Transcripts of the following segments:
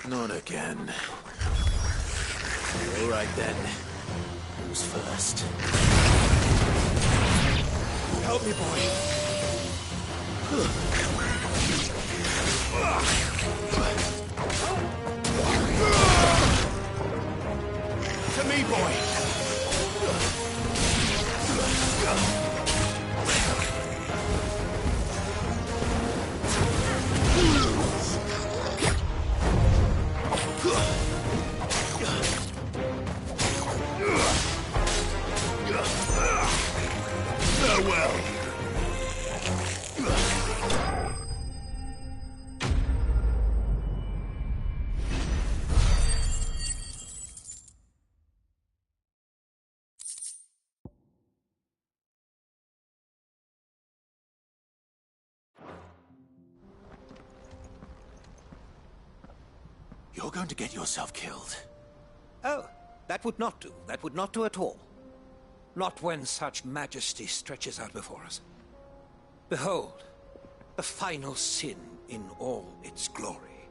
Not again. All right then. Who's first? Help me, boy. To me, boy. Farewell. You're going to get yourself killed. Oh, that would not do. That would not do at all. Not when such majesty stretches out before us. Behold, the final sin in all its glory.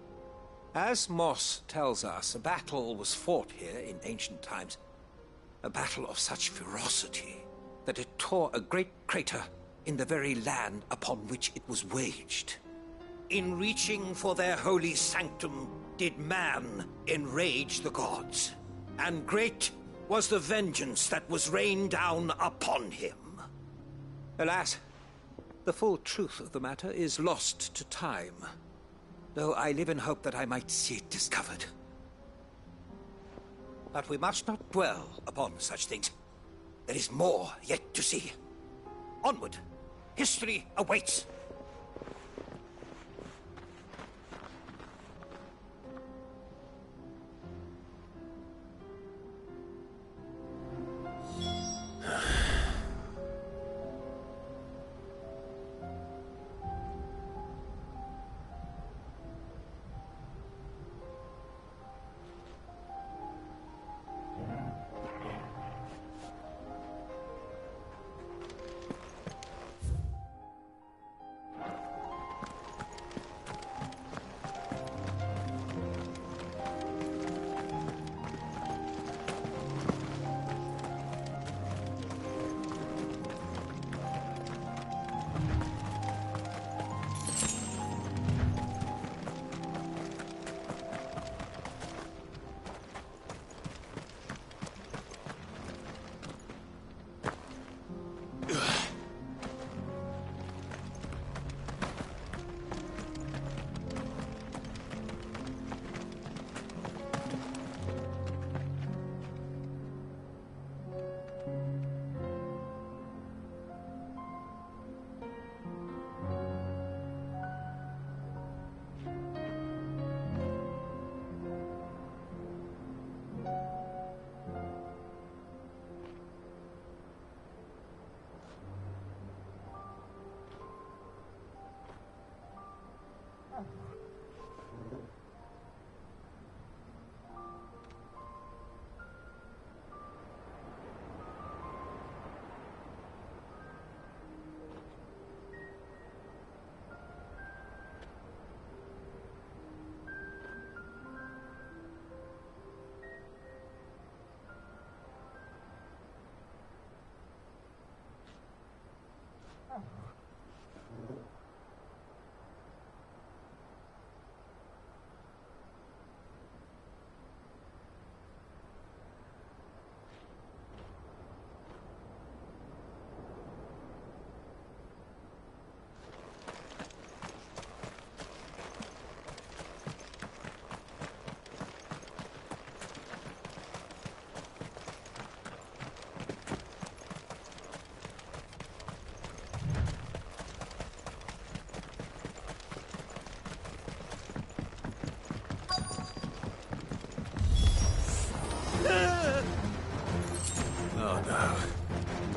As Moss tells us, a battle was fought here in ancient times. A battle of such ferocity that it tore a great crater in the very land upon which it was waged. In reaching for their holy sanctum, did man enrage the gods, and great was the vengeance that was rained down upon him. Alas, the full truth of the matter is lost to time, though I live in hope that I might see it discovered. But we must not dwell upon such things. There is more yet to see. Onward, history awaits.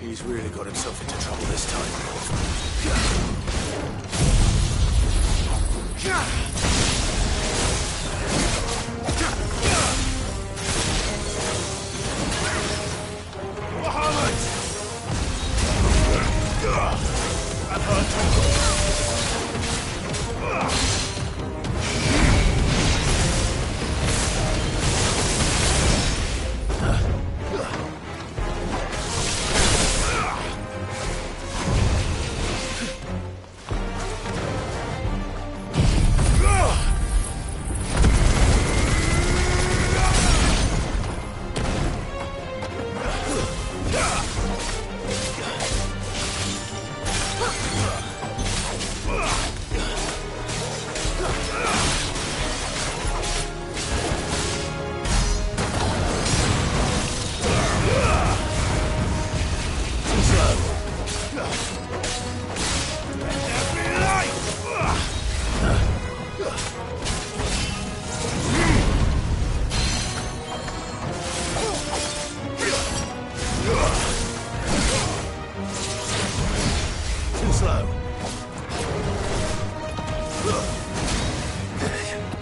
He's really got himself into trouble this time.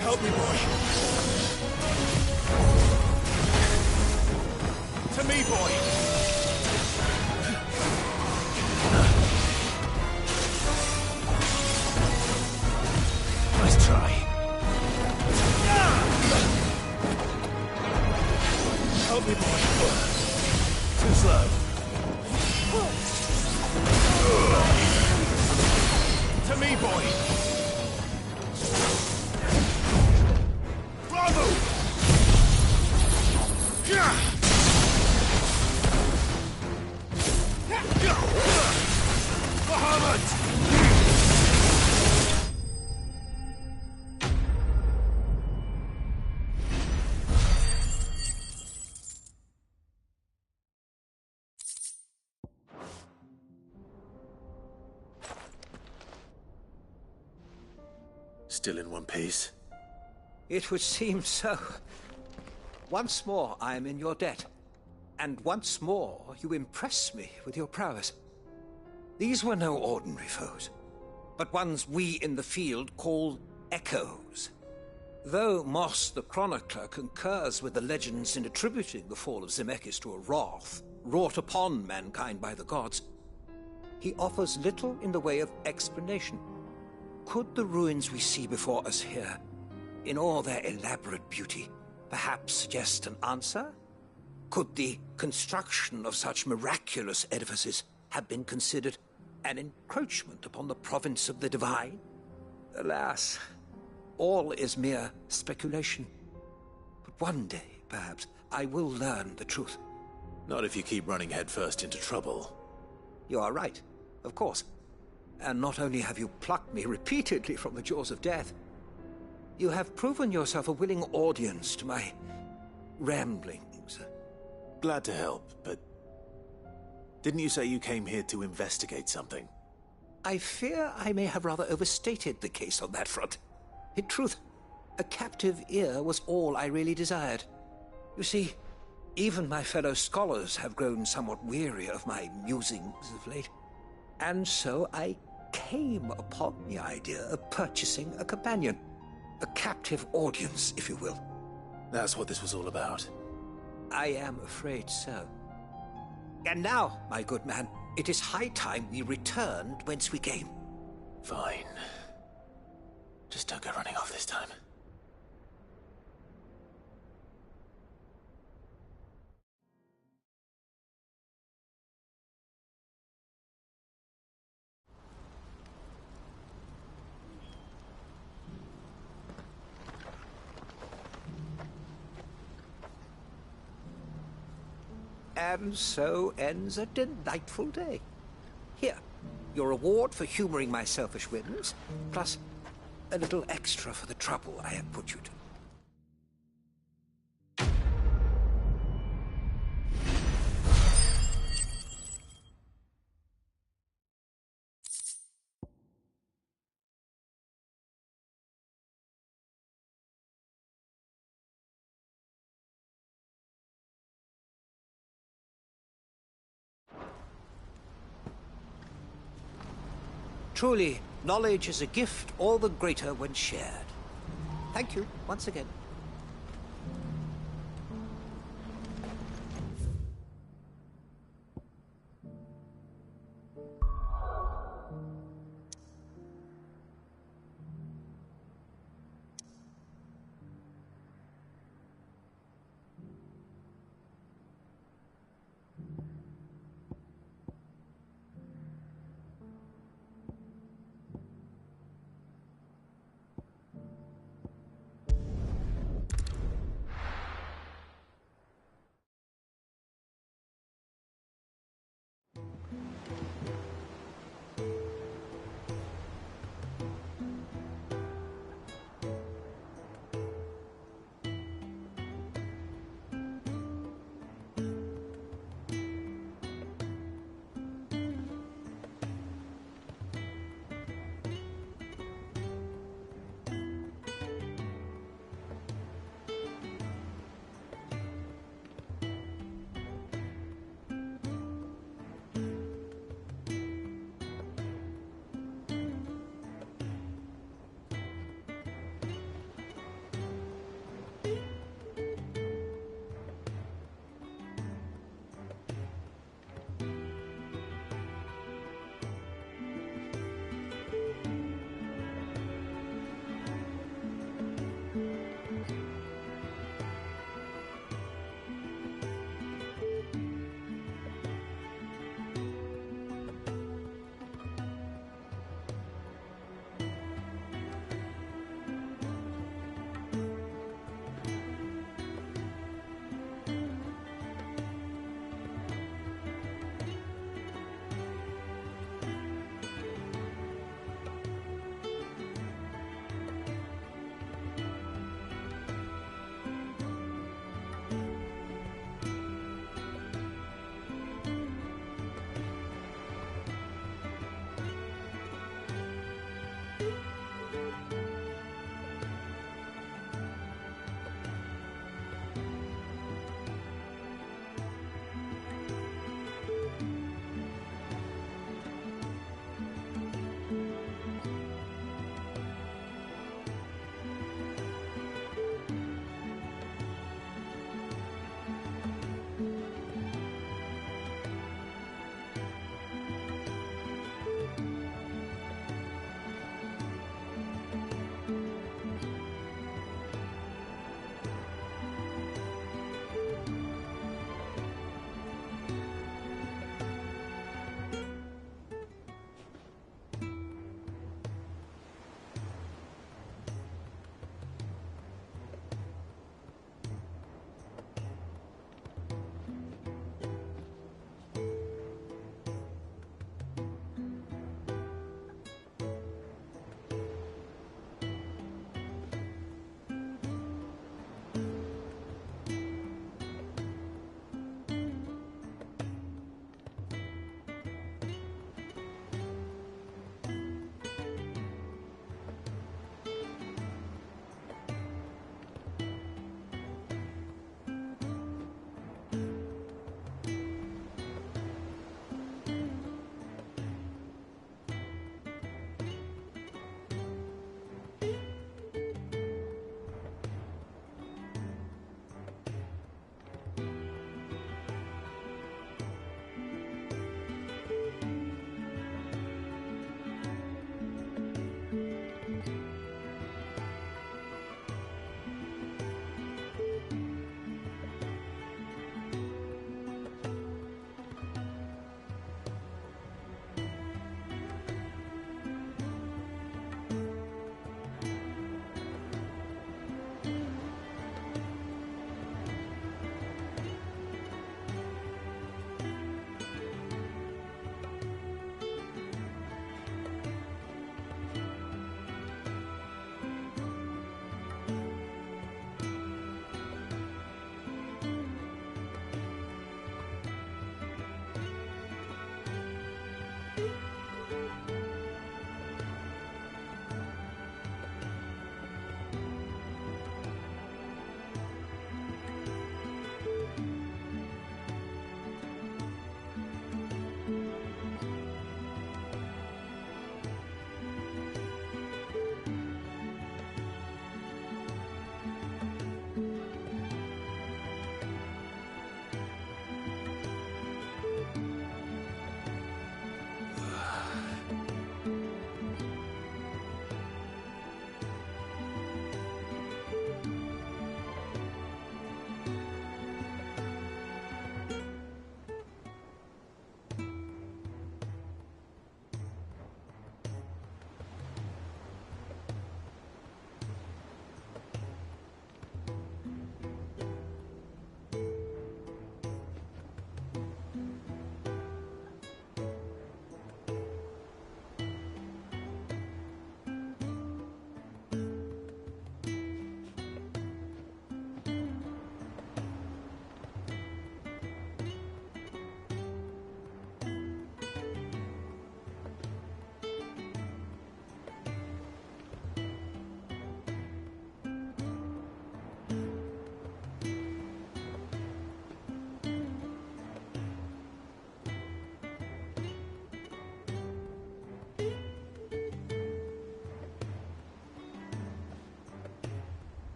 Help me, boy. To me, boy. Nice try. Help me, boy. Too slow. To me, boy. Still in one piece? It would seem so. Once more I am in your debt. And once more you impress me with your prowess. These were no ordinary foes, but ones we in the field call echoes. Though Moss the Chronicler concurs with the legends in attributing the fall of Zemeckis to a wrath wrought upon mankind by the gods, he offers little in the way of explanation. Could the ruins we see before us here, in all their elaborate beauty, perhaps suggest an answer? Could the construction of such miraculous edifices have been considered an encroachment upon the province of the divine? Alas, all is mere speculation. But one day, perhaps, I will learn the truth. Not if you keep running headfirst into trouble. You are right, of course. And not only have you plucked me repeatedly from the jaws of death, you have proven yourself a willing audience to my ramblings. Glad to help, but didn't you say you came here to investigate something? I fear I may have rather overstated the case on that front. In truth, a captive ear was all I really desired. You see, even my fellow scholars have grown somewhat weary of my musings of late. And so I came upon the idea of purchasing a companion. A captive audience, if you will. That's what this was all about. I am afraid so. And now, my good man, it is high time we returned whence we came. Fine. Just don't go running off this time. And so ends a delightful day. Here, your reward for humoring my selfish whims, plus a little extra for the trouble I have put you to. Truly, knowledge is a gift all the greater when shared. Thank you once again.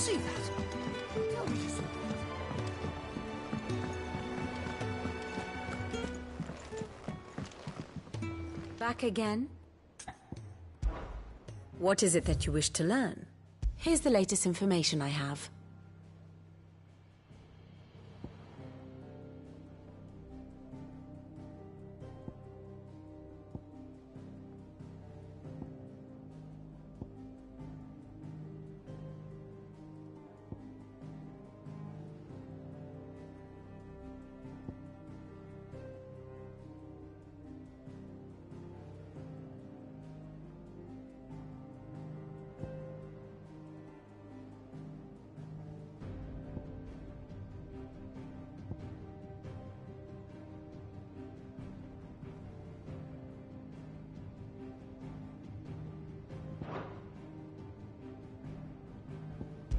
see that? Tell me you saw that. Back again? What is it that you wish to learn? Here's the latest information I have.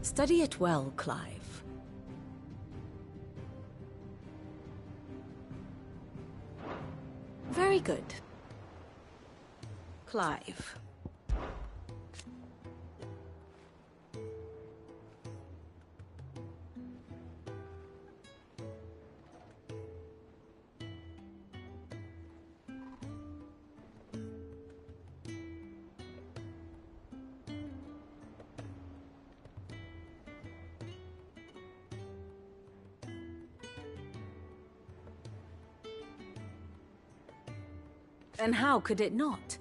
Study it well, Clive. Very good. Clive. And how could it not?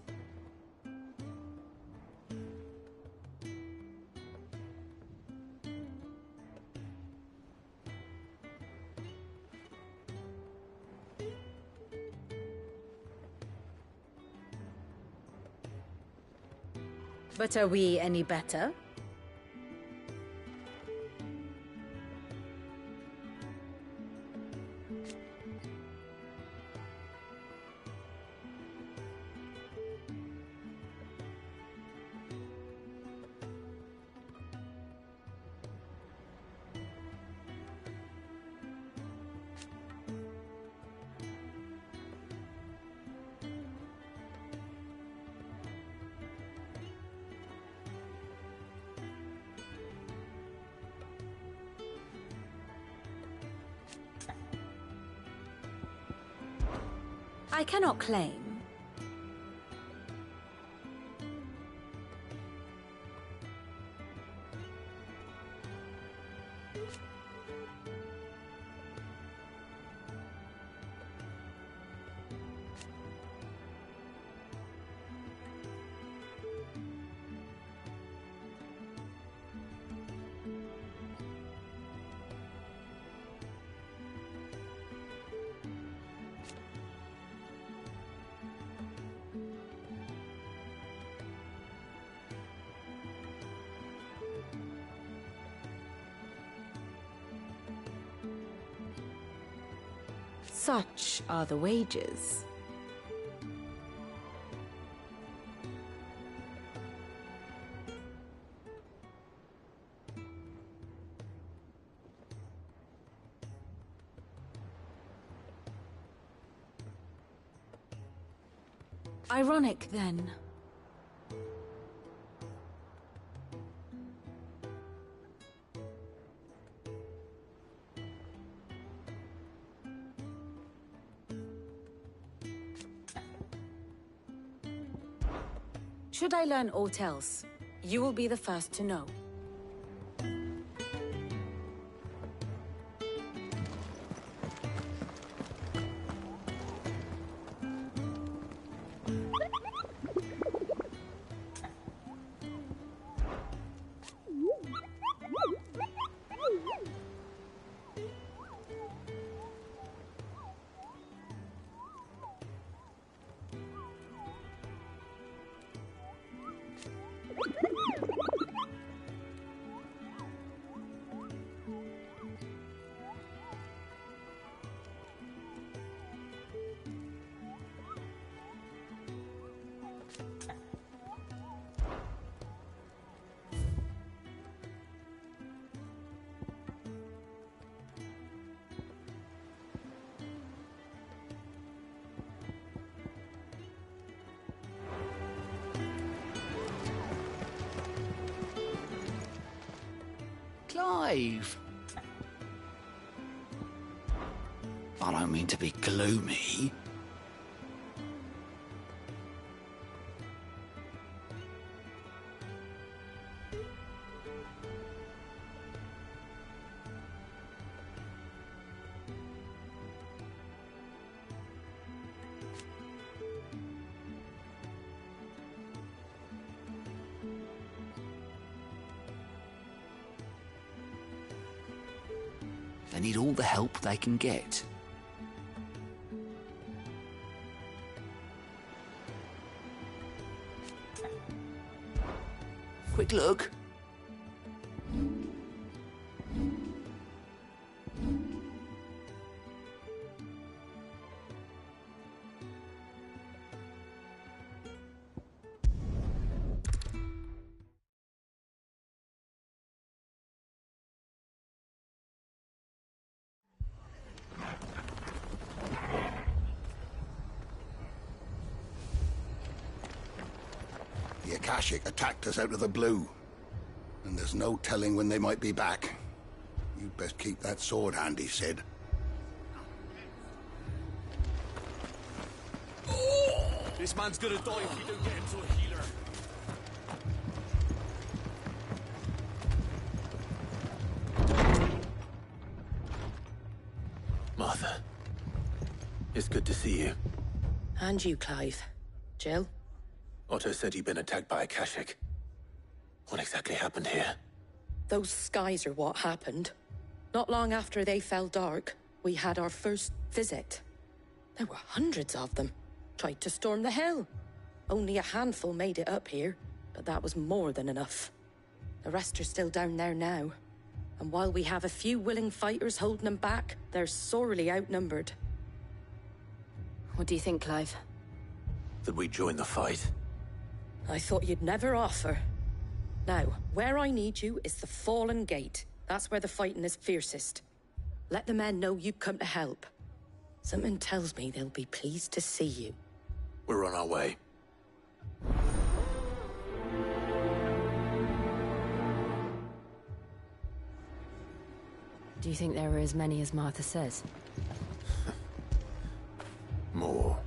But are we any better? I cannot claim. Such are the wages. Ironic, then. Should I learn aught else, you will be the first to know. Clive! I don't mean to be gloomy. They need all the help they can get. Quick look. The Akashic attacked us out of the blue, and there's no telling when they might be back. You'd best keep that sword handy, Sid. This man's gonna die if we don't get him to a healer. Martha, it's good to see you. And you, Clive. Jill? Otto said you'd been attacked by Akashic. What exactly happened here? Those skies are what happened. Not long after they fell dark, we had our first visit. There were hundreds of them. Tried to storm the hill. Only a handful made it up here, but that was more than enough. The rest are still down there now. And while we have a few willing fighters holding them back, they're sorely outnumbered. What do you think, Clive? That we join the fight? I thought you'd never offer. Now, where I need you is the Fallen Gate. That's where the fighting is fiercest. Let the men know you've come to help. Something tells me they'll be pleased to see you. We're on our way. Do you think there were as many as Martha says? More.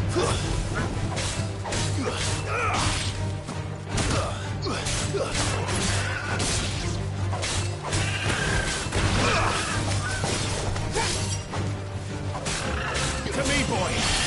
To me, boy!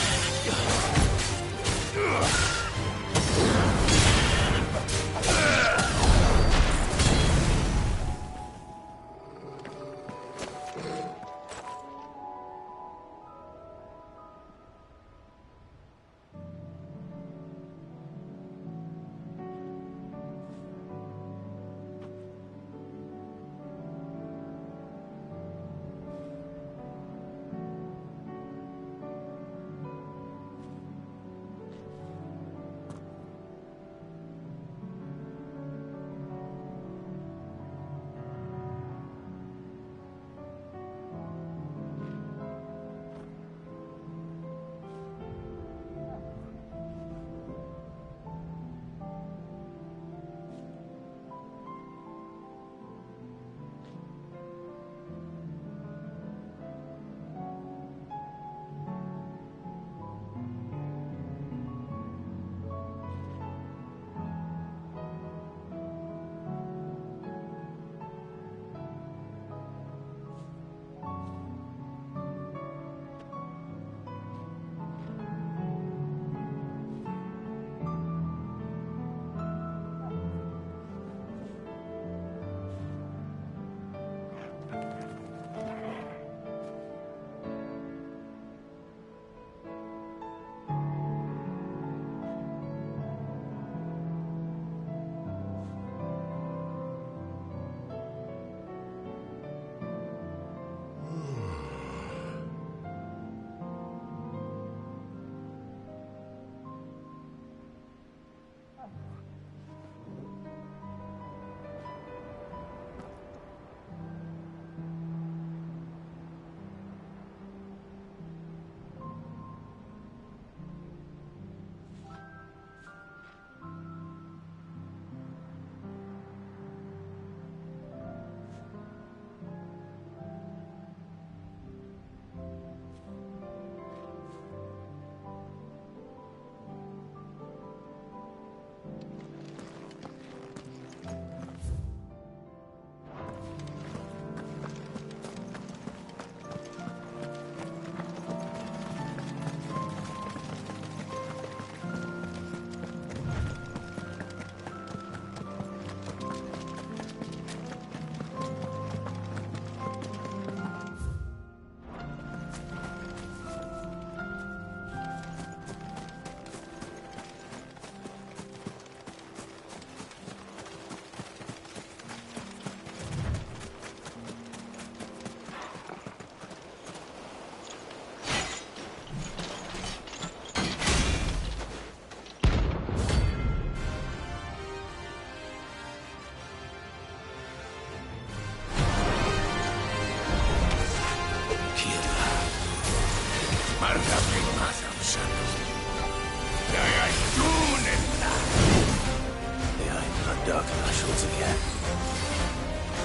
Dark Nationals again.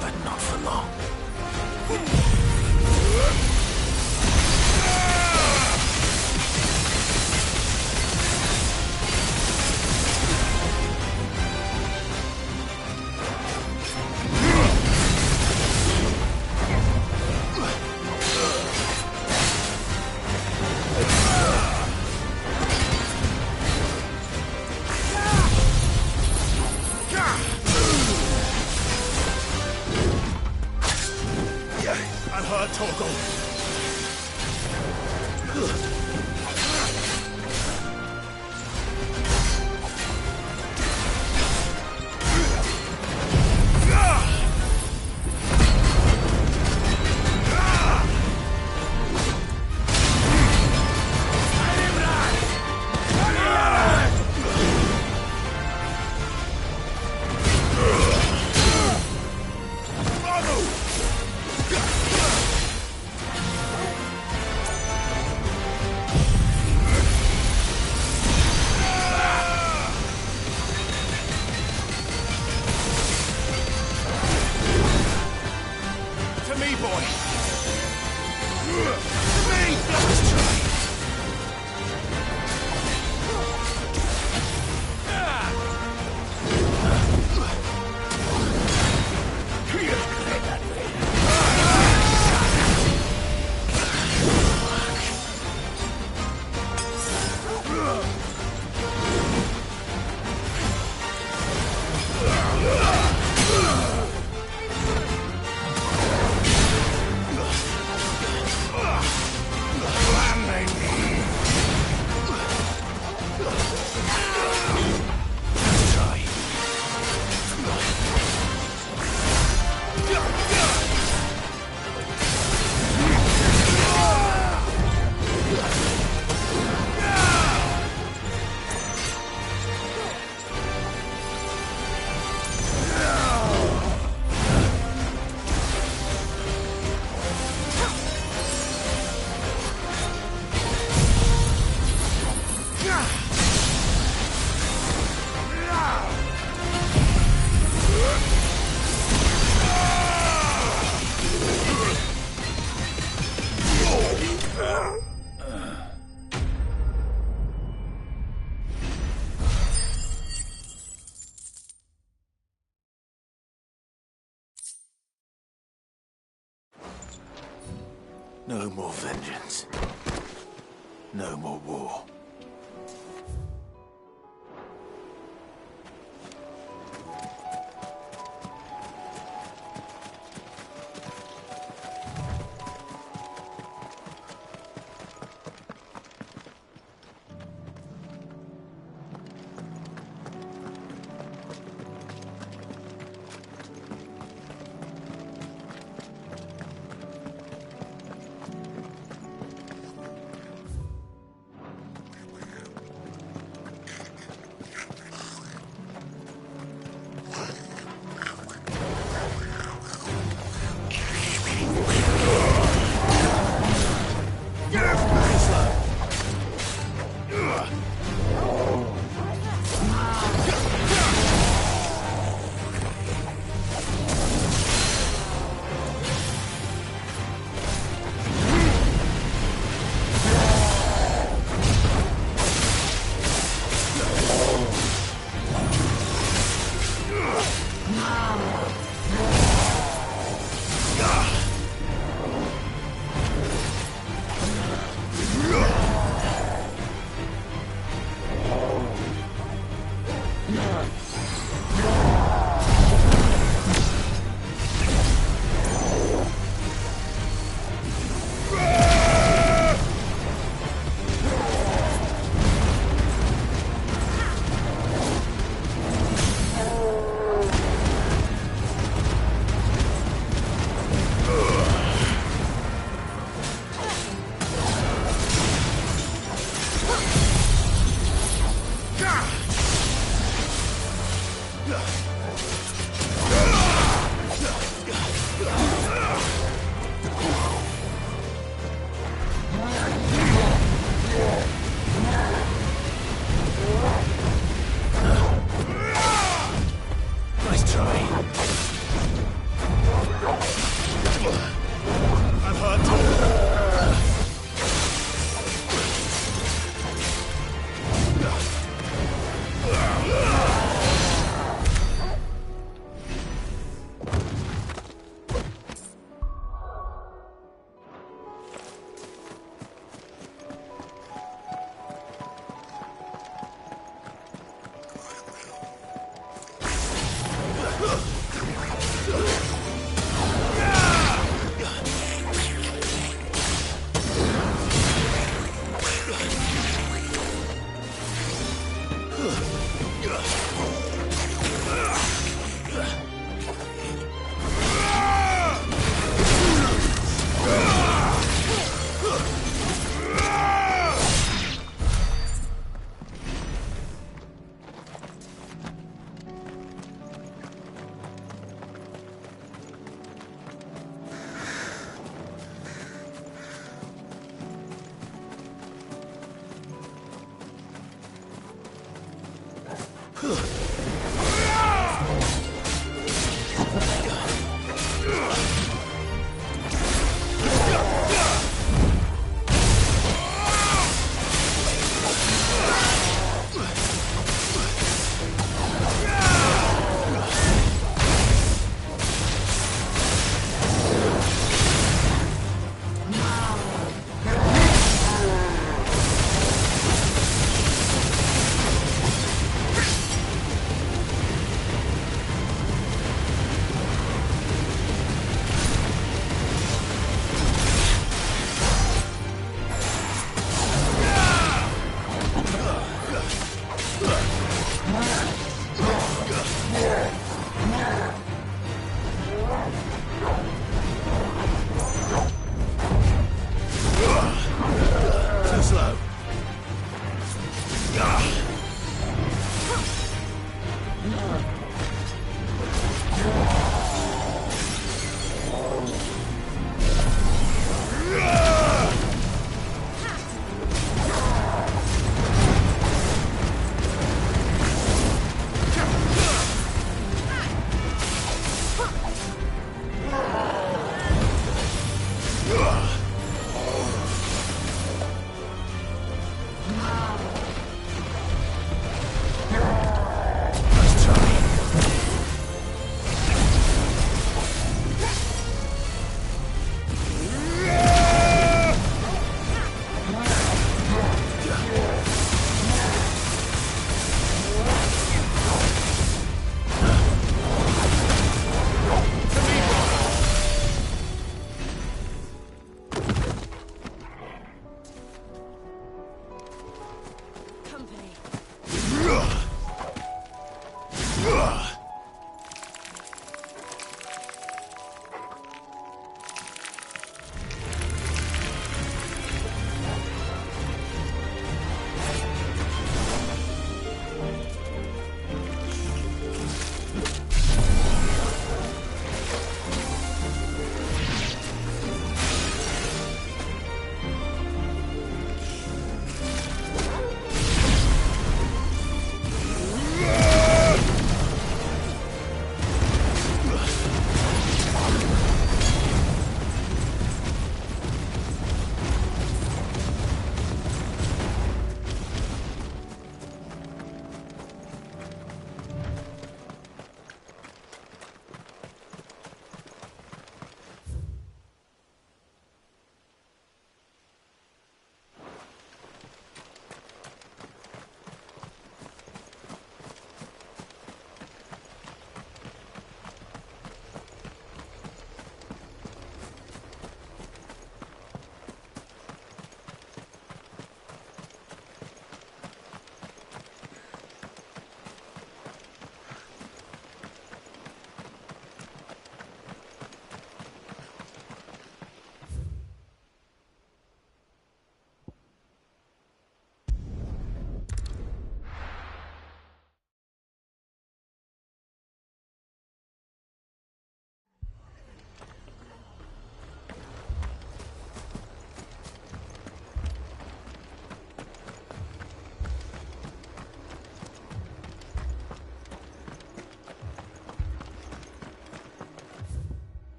But not for long. I'll hurt Torgal. No more vengeance. No more war.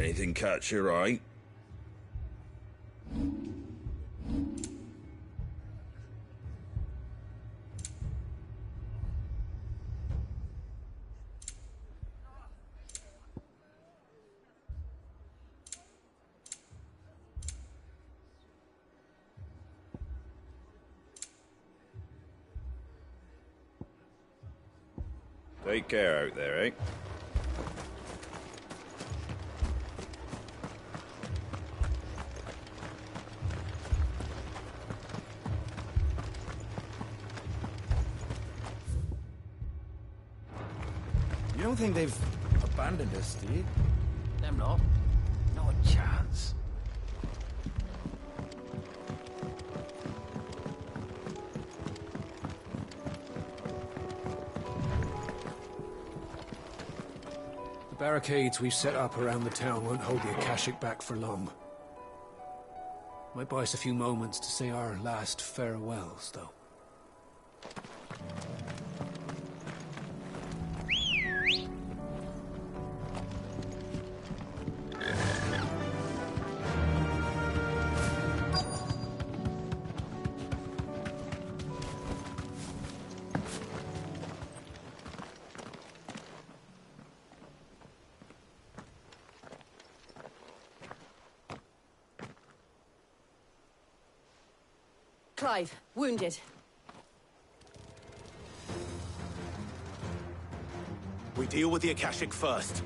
Anything catch your eye? Take care out there, eh? You don't think they've abandoned us, do you? Them not. Not a chance. The barricades we've set up around the town won't hold the Akashic back for long. Might buy us a few moments to say our last farewells, though. Clive, wounded. We deal with the Akashic first.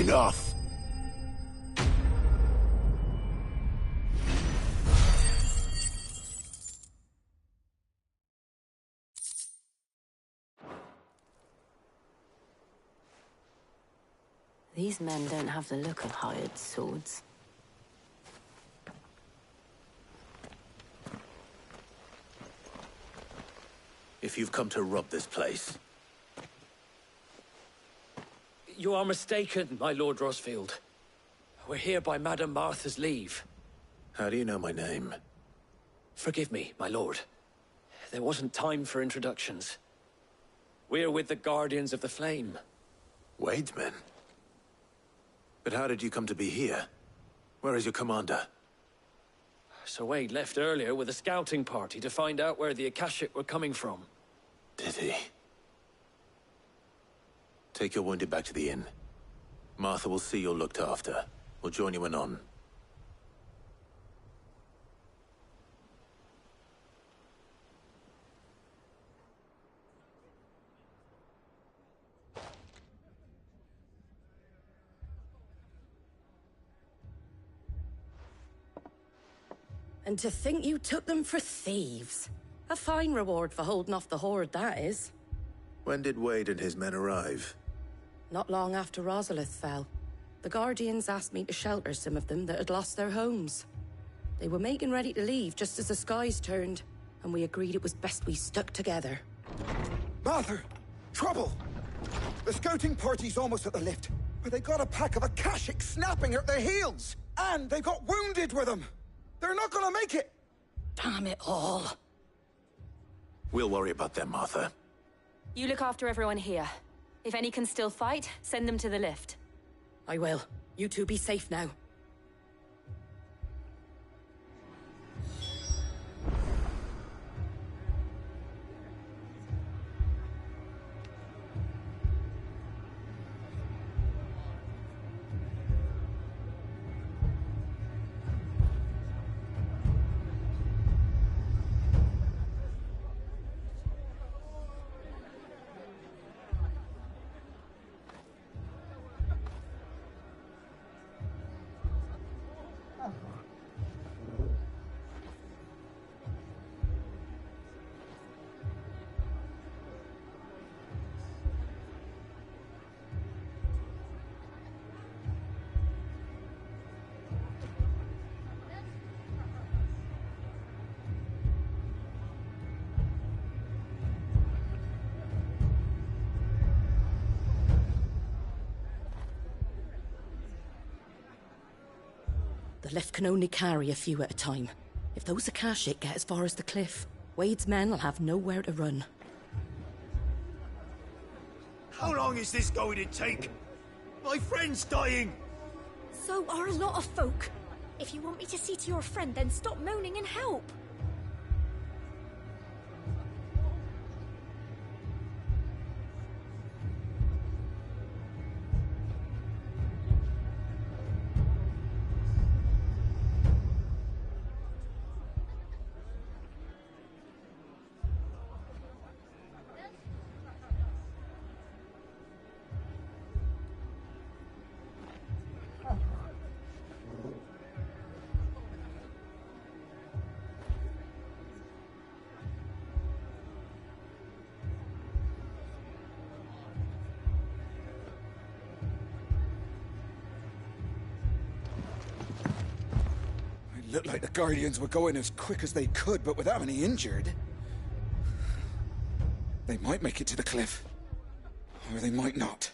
Enough! These men don't have the look of hired swords. If you've come to rob this place, You are mistaken, my Lord Rosfield. We're here by Madame Martha's leave. how do you know my name? Forgive me, my lord. There wasn't time for introductions. We're with the Guardians of the Flame. Wade's men? But how did you come to be here? Where is your commander? Sir Wade left earlier with a scouting party to find out where the Akashic were coming from. Did he? Take your wounded back to the inn. Martha will see you're looked after. We'll join you anon. And to think you took them for thieves. A fine reward for holding off the horde, that is. When did Wade and his men arrive? Not long after Rosalith fell. The Guardians asked me to shelter some of them that had lost their homes. They were making ready to leave just as the skies turned, and we agreed it was best we stuck together. Martha! Trouble! The scouting party's almost at the lift, but they got a pack of Akashic snapping at their heels! And they've got wounded with them! They're not gonna make it! Damn it all. We'll worry about them, Martha. You look after everyone here. If any can still fight, send them to the lift. I will. You two be safe now. The lift can only carry a few at a time. If those Akashic get as far as the cliff, Wade's men will have nowhere to run. How long is this going to take? My friend's dying! So are a lot of folk. If you want me to see to your friend, then stop moaning and help. Looked like the Guardians were going as quick as they could, but without any injured. They might make it to the cliff. Or they might not.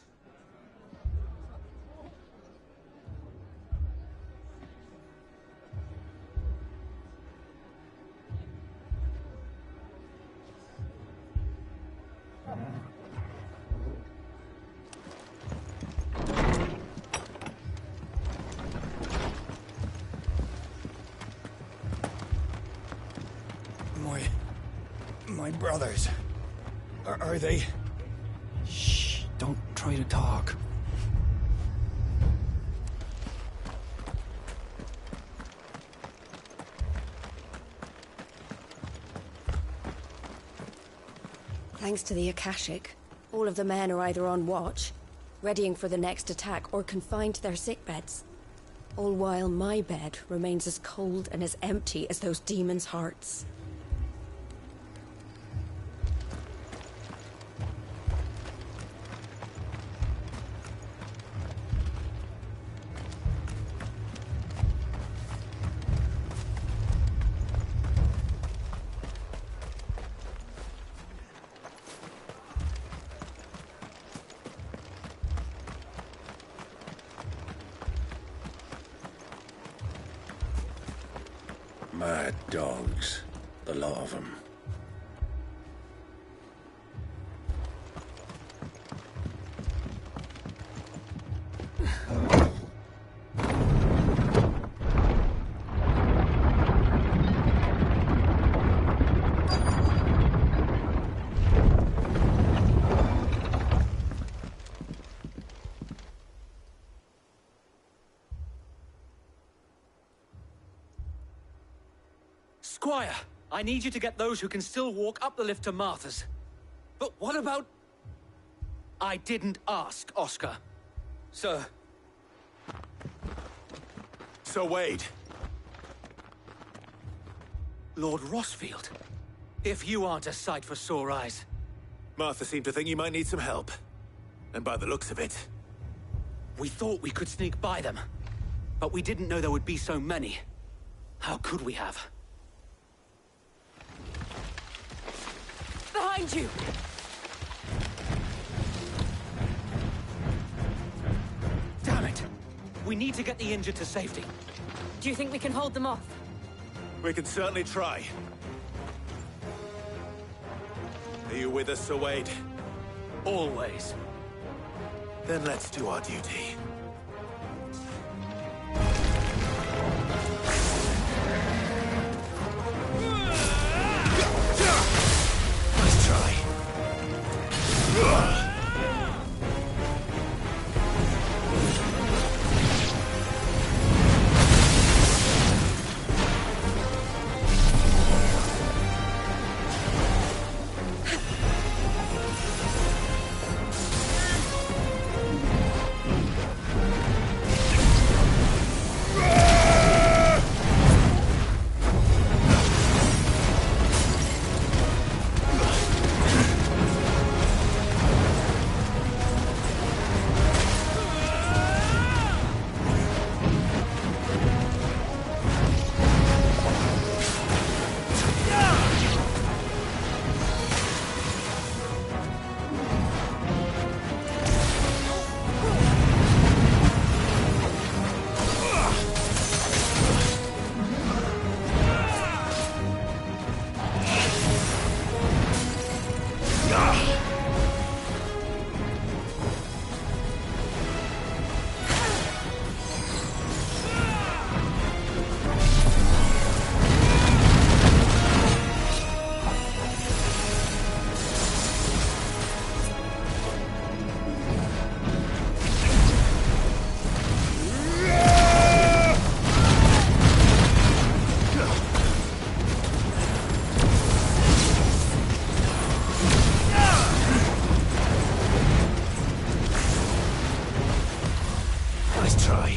My brothers. Are they? Shh, don't try to talk. Thanks to the Akashic, all of the men are either on watch, readying for the next attack, or confined to their sickbeds. All while my bed remains as cold and as empty as those demons' hearts. Mad dogs, the lot of them. Squire, I need you to get those who can still walk up the lift to Martha's. But what about... I didn't ask, Oscar. Sir. Sir Wade. Lord Rossfield. If you aren't a sight for sore eyes. Martha seemed to think you might need some help. And by the looks of it... We thought we could sneak by them. But we didn't know there would be so many. How could we have? Behind you! Damn it! We need to get the injured to safety. Do you think we can hold them off? We can certainly try. Are you with us, Sir Wade? Always. Then let's do our duty. Let's try. Nice try.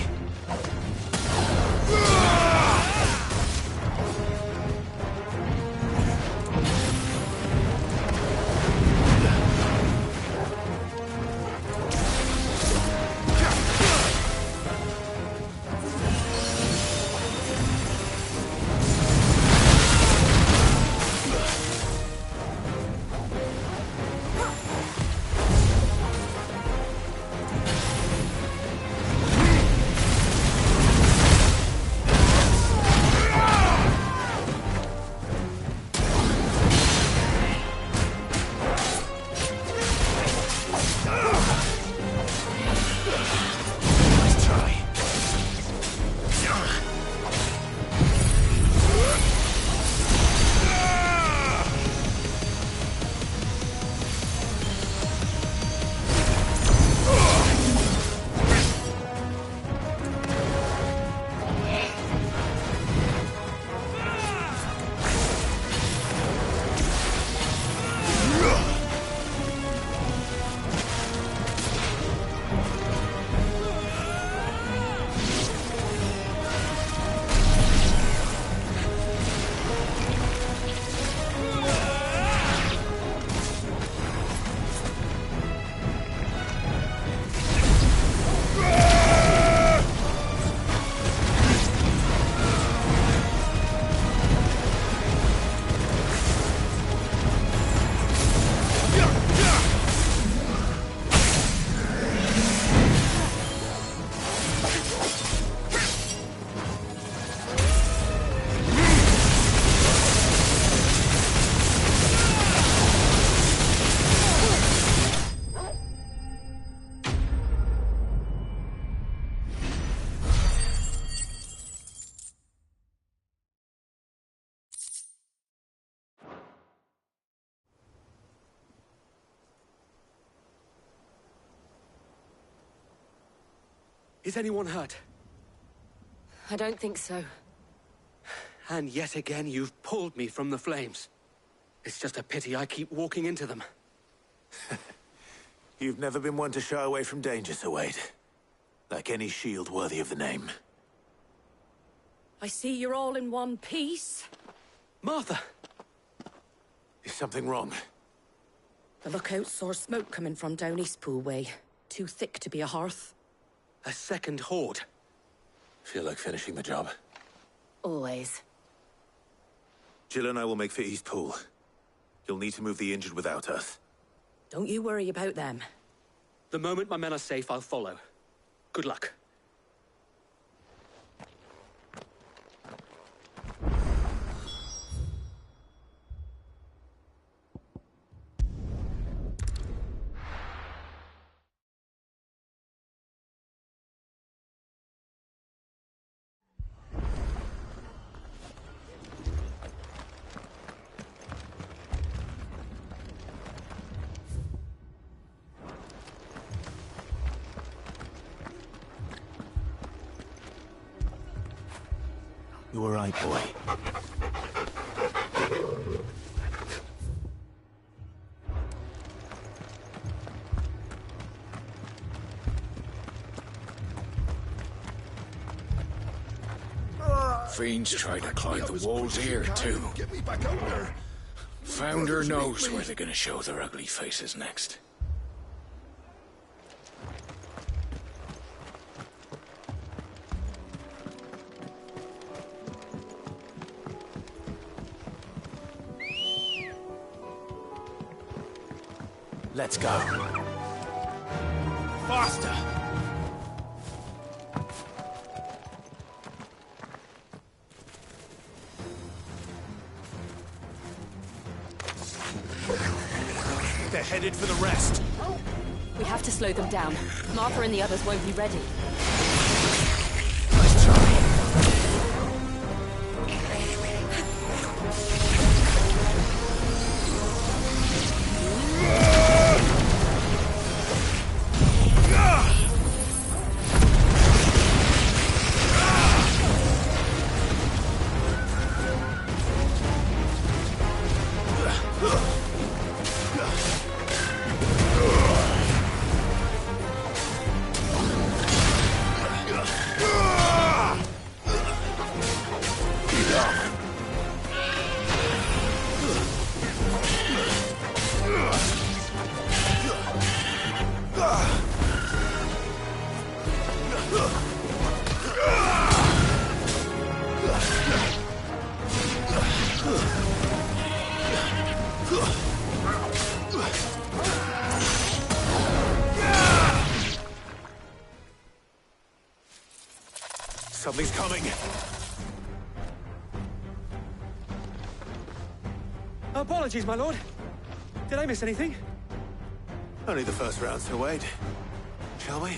Is anyone hurt? I don't think so. And yet again, you've pulled me from the flames. It's just a pity I keep walking into them. You've never been one to shy away from danger, Sir Wade. Like any shield worthy of the name. I see you're all in one piece. Martha! Is something wrong? The lookout saw smoke coming from down Eastpool way. Too thick to be a hearth. A second horde. Feel like finishing the job? Always. Jill and I will make for Eastpool. You'll need to move the injured without us. Don't you worry about them. The moment my men are safe, I'll follow. Good luck. You were right, boy. Fiends try to climb the walls here, too. Get me back out there. Founder knows where they're gonna show their ugly faces next. Let's go. Faster! They're headed for the rest. We have to slow them down. Martha and the others won't be ready. Nice try. Something's coming. Apologies, my lord. Did I miss anything? Only the first round to wait. Shall we?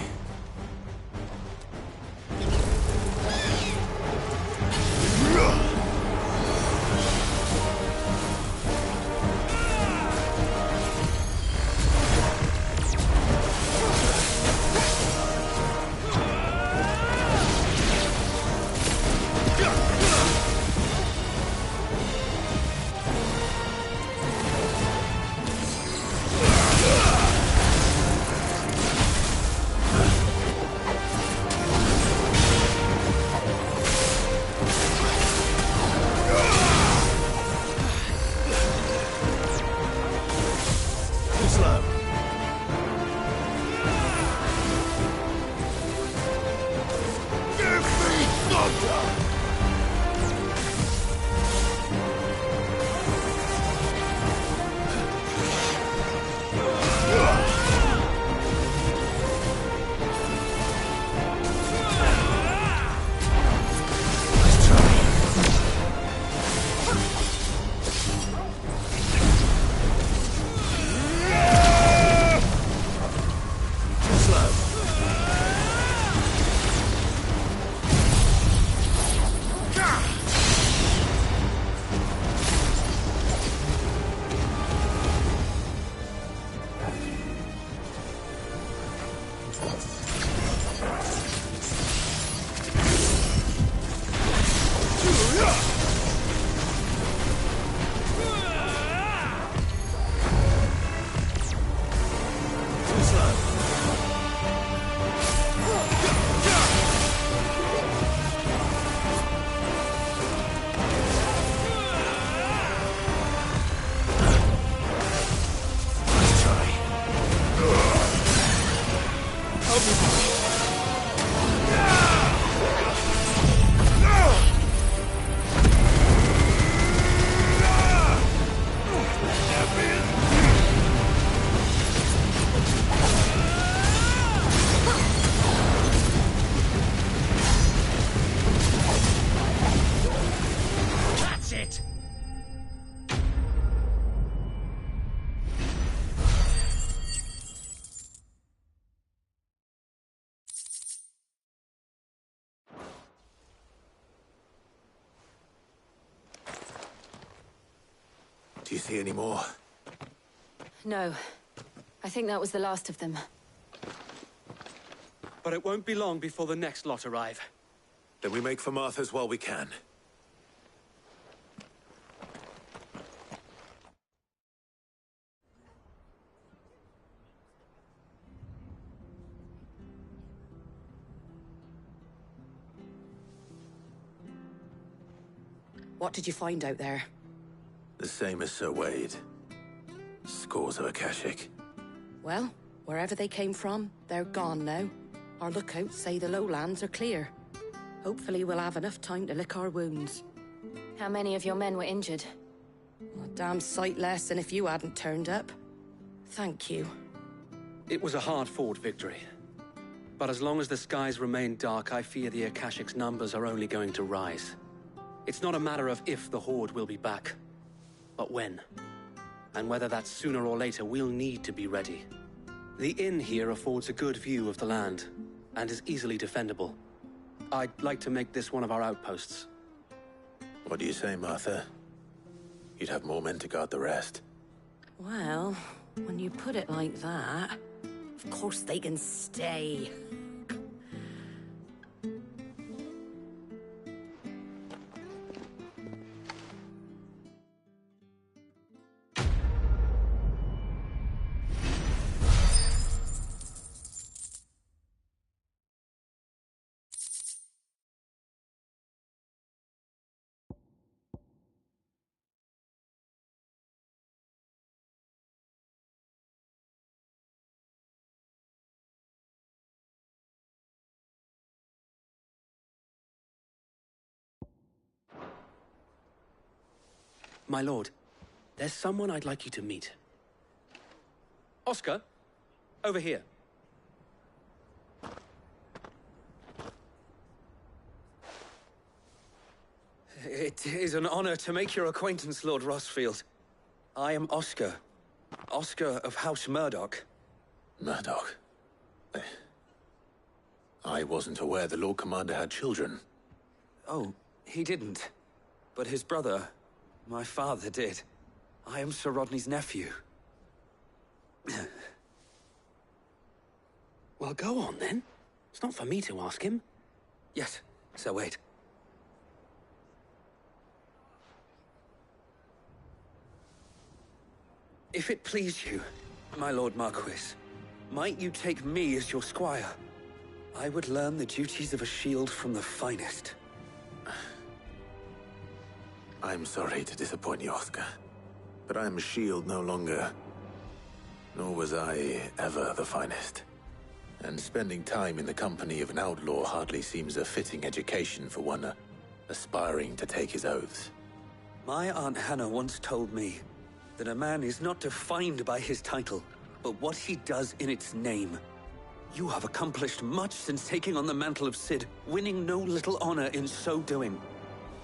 Do you see any more? No. I think that was the last of them. But it won't be long before the next lot arrive. Then we make for Martha's while we can. What did you find out there? The same as Sir Wade. Scores of Akashic. Well, wherever they came from, they're gone now. Our lookouts say the lowlands are clear. Hopefully we'll have enough time to lick our wounds. How many of your men were injured? A damn sight less than if you hadn't turned up. Thank you. It was a hard-fought victory. But as long as the skies remain dark, I fear the Akashic's numbers are only going to rise. It's not a matter of if the Horde will be back, but when. And whether that's sooner or later, we'll need to be ready. The inn here affords a good view of the land, and is easily defendable. I'd like to make this one of our outposts. What do you say, Martha? You'd have more men to guard the rest. Well, when you put it like that, of course they can stay. My lord, there's someone I'd like you to meet. Oscar, over here. It is an honor to make your acquaintance, Lord Rosfield. I am Oscar. Oscar of House Murdoch. Murdoch? I wasn't aware the Lord Commander had children. Oh, he didn't. But his brother, my father, did. I am Sir Rodney's nephew. Well, go on, then. It's not for me to ask him. Yes, so wait. If it please you, my Lord Marquis, might you take me as your squire? I would learn the duties of a shield from the finest. I'm sorry to disappoint you, Oscar, but I am a shield no longer. Nor was I ever the finest. And spending time in the company of an outlaw hardly seems a fitting education for one aspiring to take his oaths. My Aunt Hannah once told me that a man is not defined by his title, but what he does in its name. You have accomplished much since taking on the mantle of Cid, winning no little honor in so doing.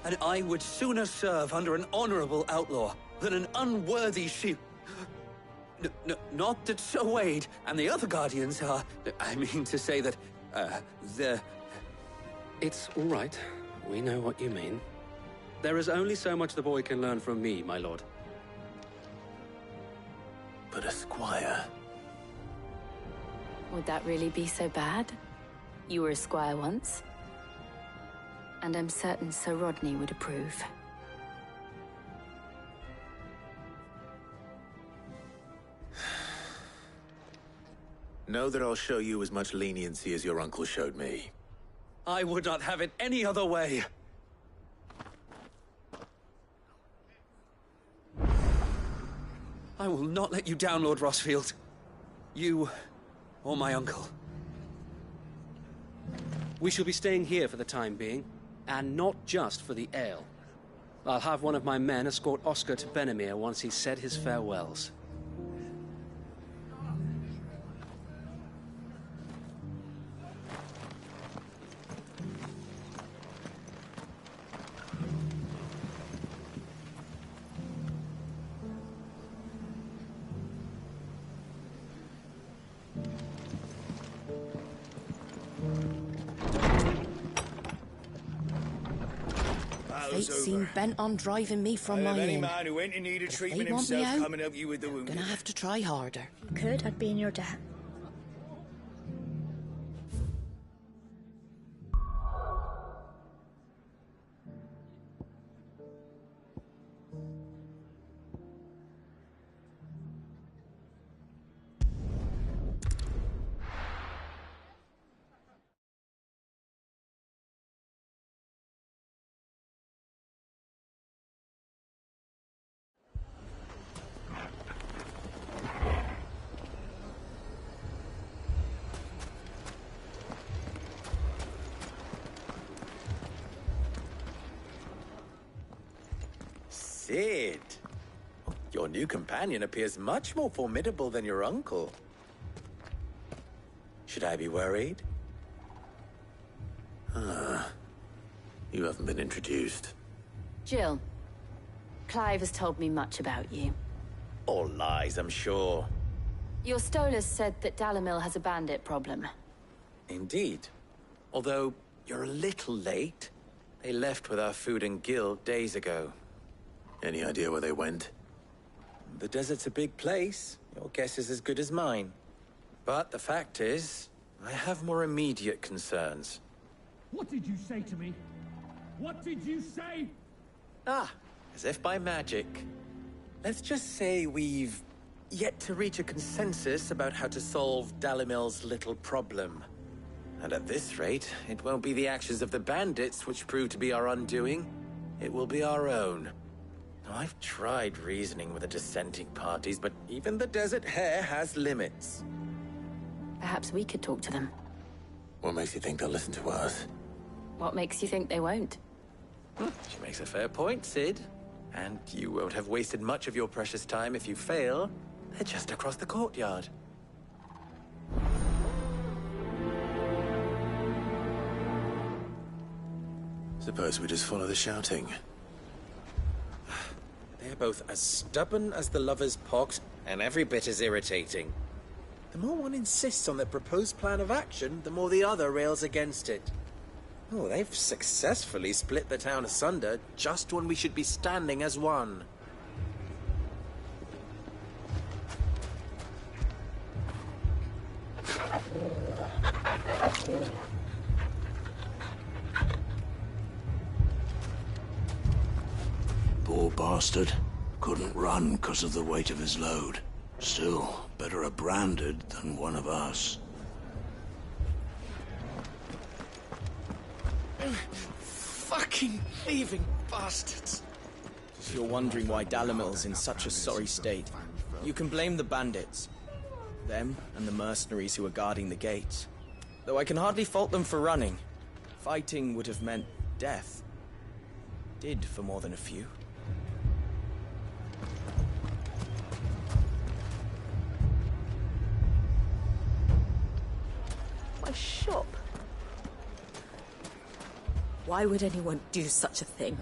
And I would sooner serve under an honorable outlaw than an unworthy shield. Not that Sir Wade and the other Guardians are... I mean to say that, they're... It's all right. We know what you mean. There is only so much the boy can learn from me, my lord. But a squire... Would that really be so bad? You were a squire once. And I'm certain Sir Rodney would approve. Know that I'll show you as much leniency as your uncle showed me. I would not have it any other way. I will not let you down, Lord Rosfield. You, or my uncle. We shall be staying here for the time being, and not just for the ale. I'll have one of my men escort Oscar to Benimir once he's said his farewells. Fate seemed bent on driving me from my any inn. man who ain't in need of But if treatment they want me himself out, come and help you with the wounded. gonna have to try harder. If you could, I'd be in your debt. Cid! Your new companion appears much more formidable than your uncle. Should I be worried? You haven't been introduced. Jill, Clive has told me much about you. All lies, I'm sure. Your Stolas said that Dalimil has a bandit problem. Indeed. Although, you're a little late. They left with our food and guild days ago. Any idea where they went? The desert's a big place. Your guess is as good as mine. But the fact is, I have more immediate concerns. What did you say to me? What did you say? Ah, as if by magic. Let's just say we've yet to reach a consensus about how to solve Dalimil's little problem. And at this rate, it won't be the actions of the bandits which prove to be our undoing. It will be our own. Now, I've tried reasoning with the dissenting parties, but even the Desert Hare has limits. Perhaps we could talk to them. What makes you think they'll listen to us? What makes you think they won't? She makes a fair point, Cid. And you won't have wasted much of your precious time if you fail. They're just across the courtyard. Suppose we just follow the shouting. They're both as stubborn as the lover's pox, and every bit as irritating. The more one insists on their proposed plan of action, the more the other rails against it. Oh, they've successfully split the town asunder just when we should be standing as one. Poor bastard. Couldn't run because of the weight of his load. Still, better a branded than one of us. Fucking thieving bastards. If you're wondering why Dalimil's in such a sorry state, you can blame the bandits. Them and the mercenaries who are guarding the gates. Though I can hardly fault them for running. Fighting would have meant death. Did for more than a few. My shop? Why would anyone do such a thing?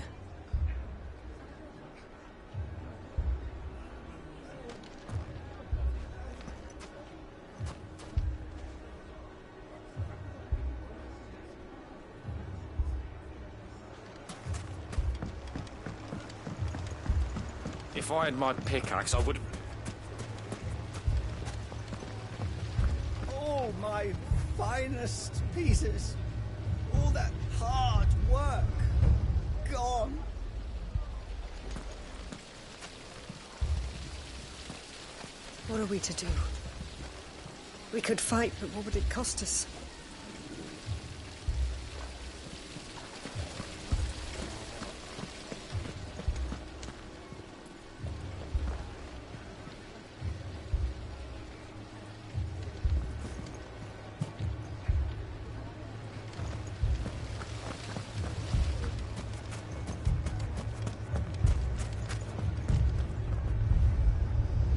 If I had my pickaxe, I would... All my finest pieces. All that hard work. Gone. What are we to do? We could fight, but what would it cost us?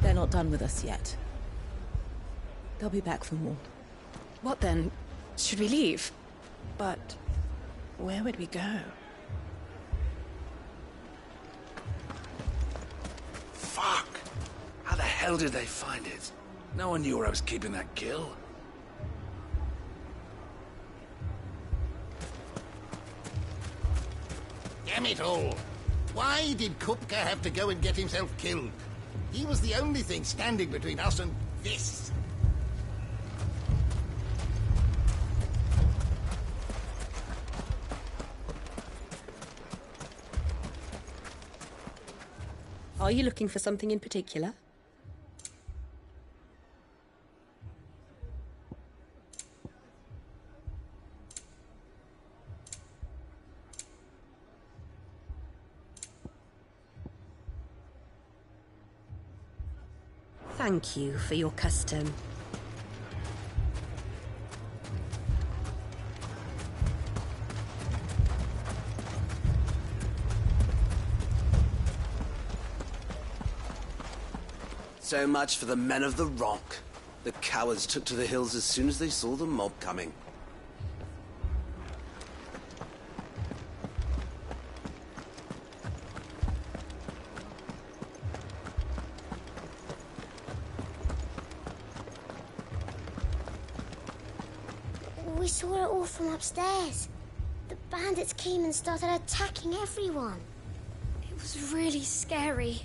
They're not done with us yet. They'll be back for more. What then? Should we leave? But where would we go? Fuck! How the hell did they find it? No one knew where I was keeping that kill. Damn it all! Why did Kupka have to go and get himself killed? He was the only thing standing between us and this. Are you looking for something in particular? Thank you for your custom. So much for the men of the Rock. The cowards took to the hills as soon as they saw the mob coming. We saw it all from upstairs. The bandits came and started attacking everyone. It was really scary.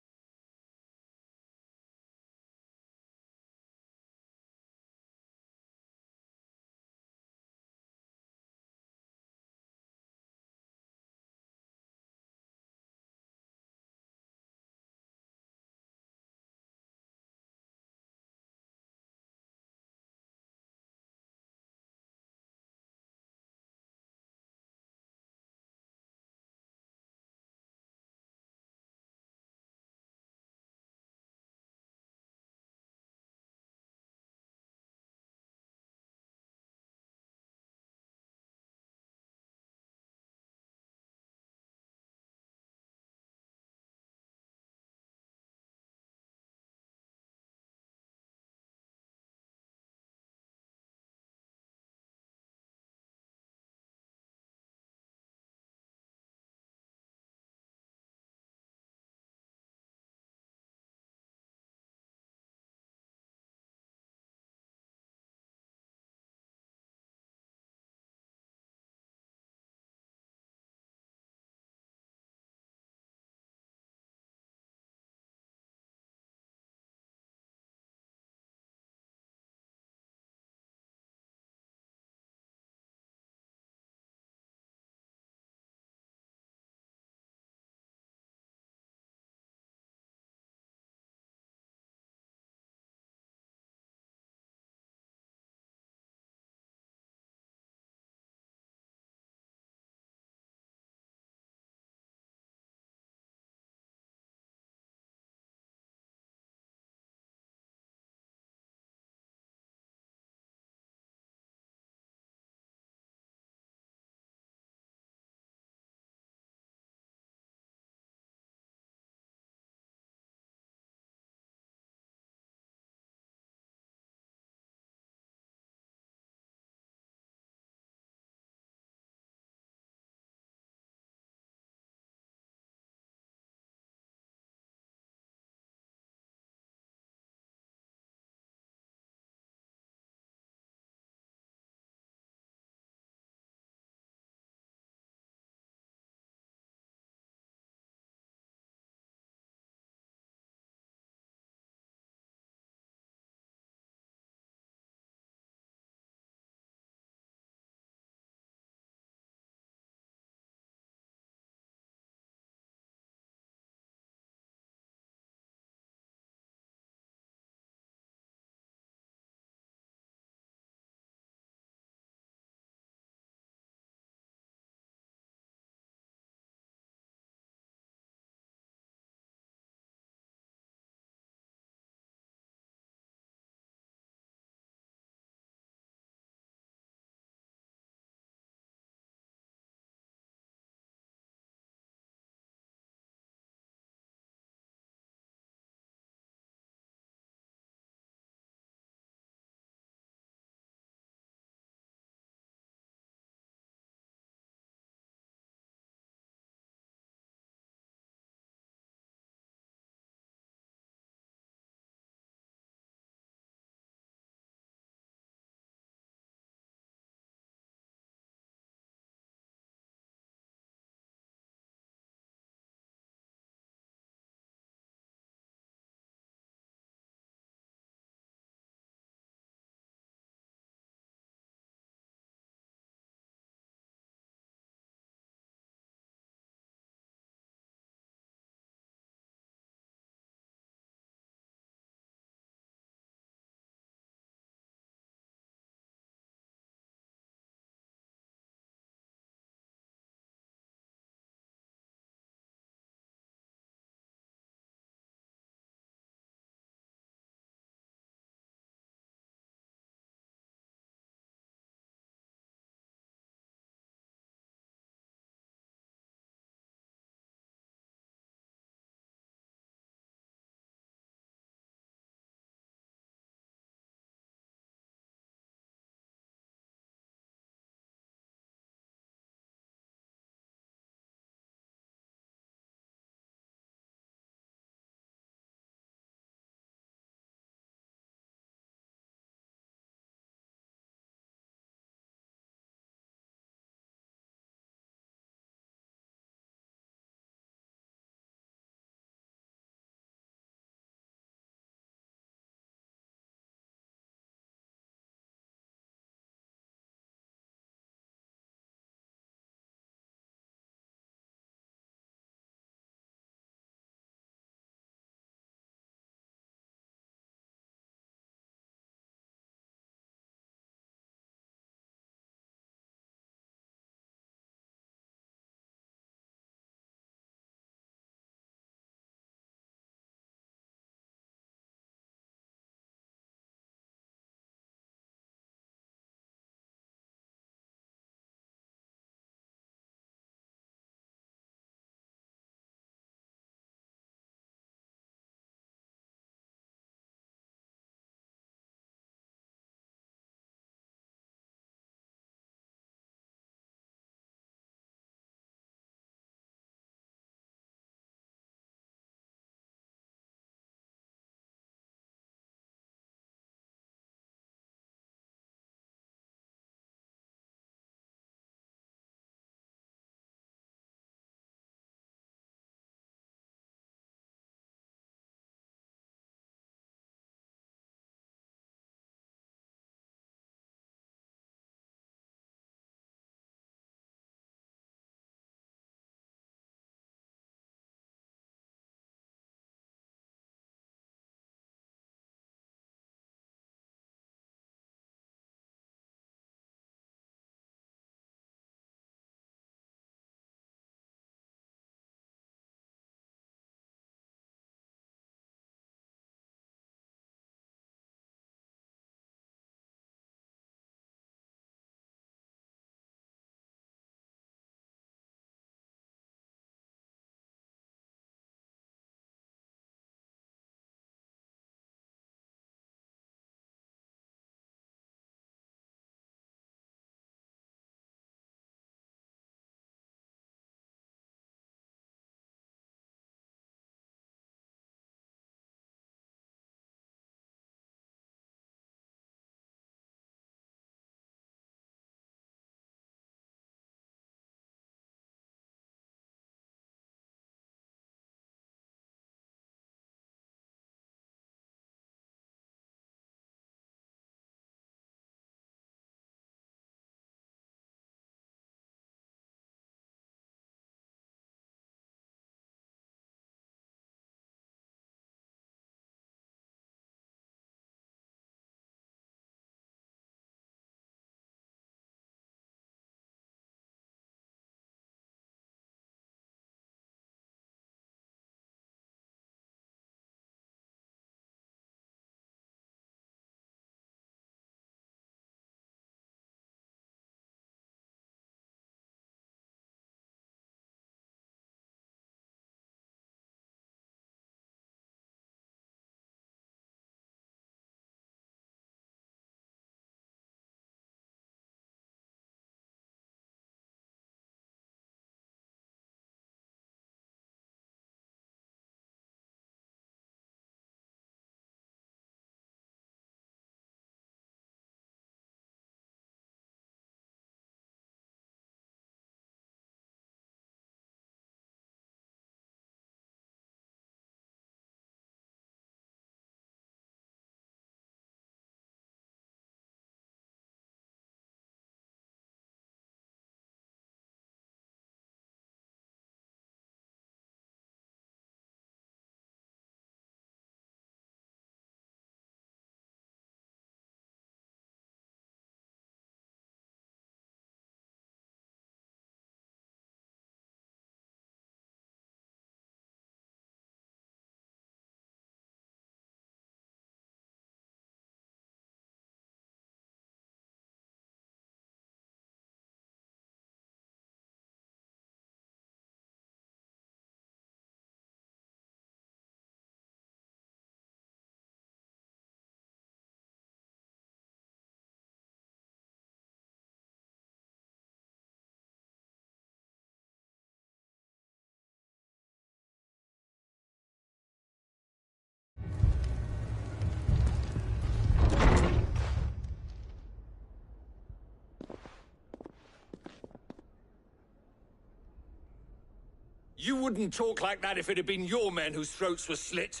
You wouldn't talk like that if it had been your men whose throats were slit.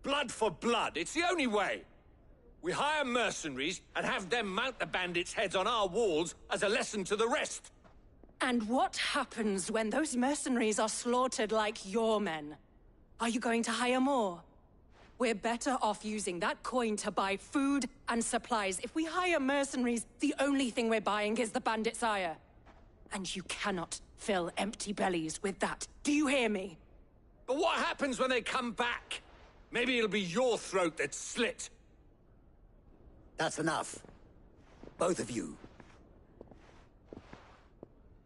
Blood for blood, it's the only way. We hire mercenaries and have them mount the bandits' heads on our walls as a lesson to the rest. And what happens when those mercenaries are slaughtered like your men? Are you going to hire more? We're better off using that coin to buy food and supplies. If we hire mercenaries, the only thing we're buying is the bandits' ire. And you cannot fill empty bellies with that. Do you hear me? But what happens when they come back? Maybe it'll be your throat that's slit. That's enough. Both of you.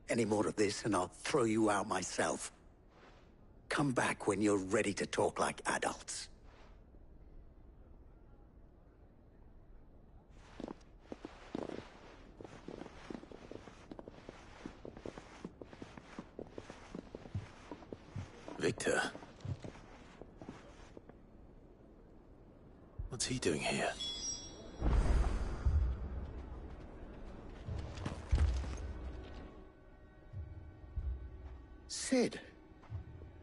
Any more of this and I'll throw you out myself. Come back when you're ready to talk like adults. Victor? What's he doing here? Sid.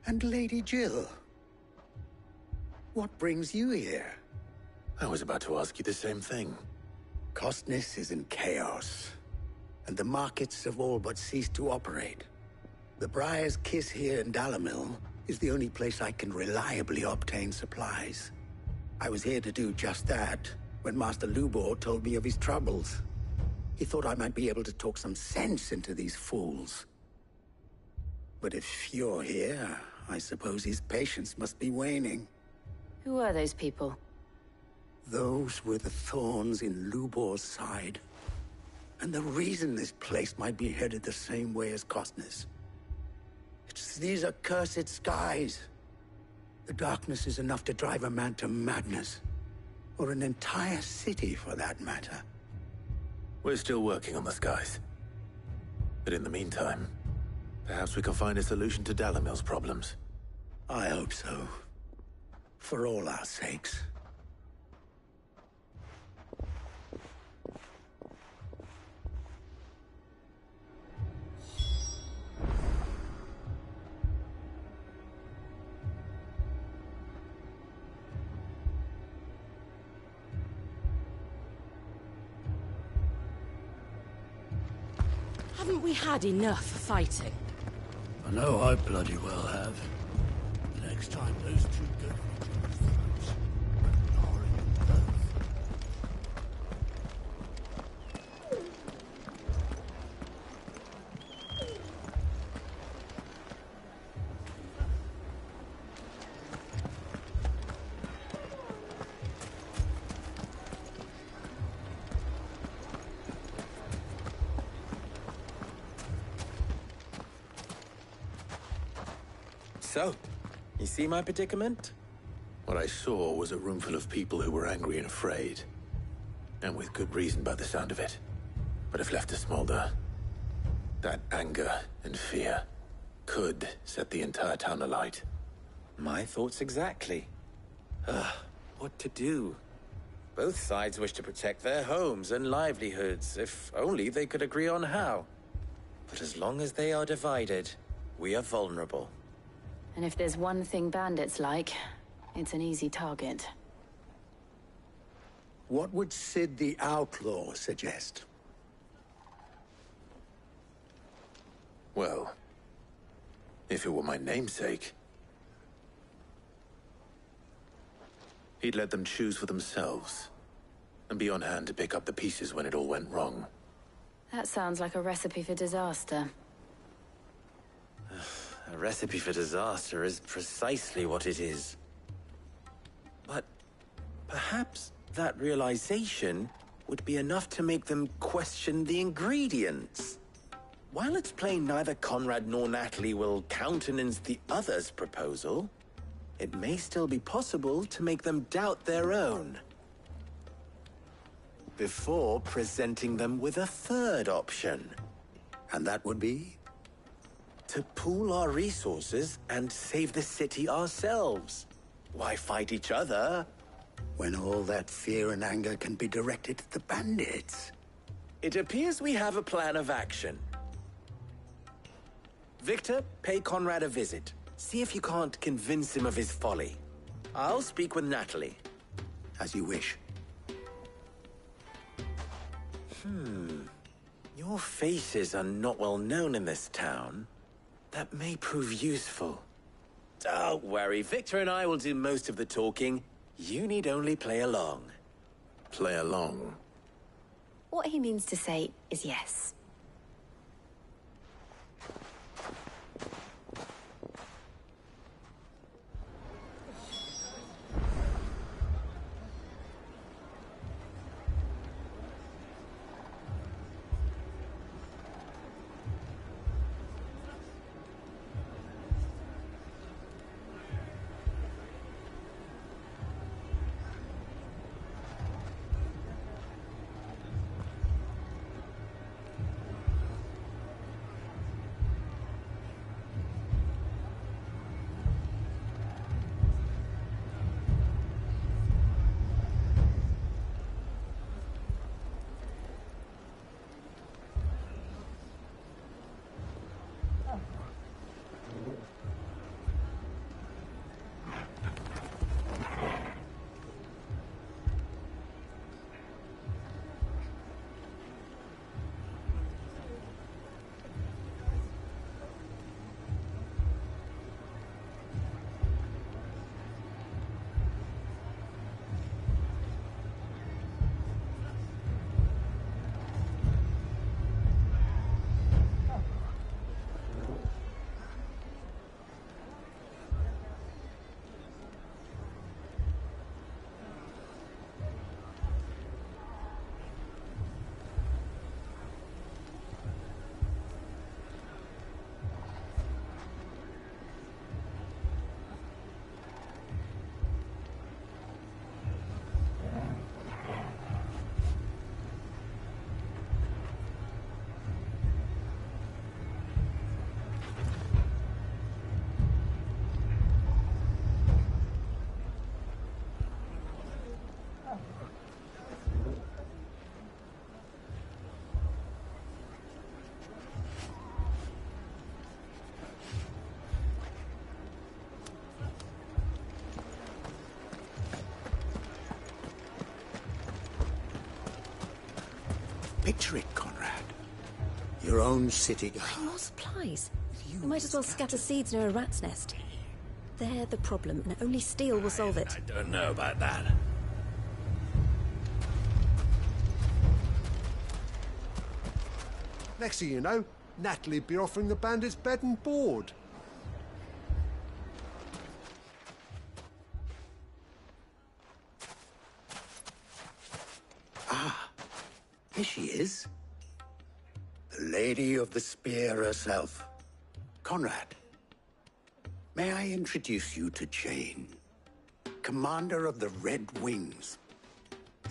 And Lady Jill. What brings you here? I was about to ask you the same thing. Costness is in chaos, and the markets have all but ceased to operate. The Briar's Kiss here in Dalimil is the only place I can reliably obtain supplies. I was here to do just that when Master Lubor told me of his troubles. He thought I might be able to talk some sense into these fools. But if you're here, I suppose his patience must be waning. Who are those people? Those were the thorns in Lubor's side. And the reason this place might be headed the same way as Costness. It's these accursed skies. The darkness is enough to drive a man to madness. Or an entire city, for that matter. We're still working on the skies. But in the meantime, perhaps we can find a solution to Dalimil's problems. I hope so. For all our sakes. Haven't we had enough fighting? I know I bloody well have. Next time those two go for each other's throats, we're gnawing them both. So, you see my predicament? What I saw was a room full of people who were angry and afraid. And with good reason by the sound of it. But if left to smolder, that anger and fear could set the entire town alight. My thoughts exactly. What to do? Both sides wish to protect their homes and livelihoods, if only they could agree on how. But as long as they are divided, we are vulnerable. And if there's one thing bandits like, it's an easy target. What would Sid the Outlaw suggest? Well, if it were my namesake, he'd let them choose for themselves, and be on hand to pick up the pieces when it all went wrong. That sounds like a recipe for disaster. A recipe for disaster is precisely what it is. But perhaps that realization would be enough to make them question the ingredients. While it's plain neither Conrad nor Natalie will countenance the other's proposal, it may still be possible to make them doubt their own. Before presenting them with a third option. And that would be? To pool our resources and save the city ourselves. Why fight each other? When all that fear and anger can be directed at the bandits. It appears we have a plan of action. Victor, pay Conrad a visit. See if you can't convince him of his folly. I'll speak with Natalie. As you wish. Your faces are not well known in this town. That may prove useful. Don't worry, Victor and I will do most of the talking. You need only play along. Play along? What he means to say is yes. Picture it, Conrad. Your own city guard. More supplies. We might as well scatter seeds near a rat's nest. They're the problem, and only steel will solve it. I don't know about that. Next thing you know, Natalie'd be offering the bandits bed and board. Here she is. The Lady of the Spear herself. Conrad, may I introduce you to Jane, commander of the Red Wings,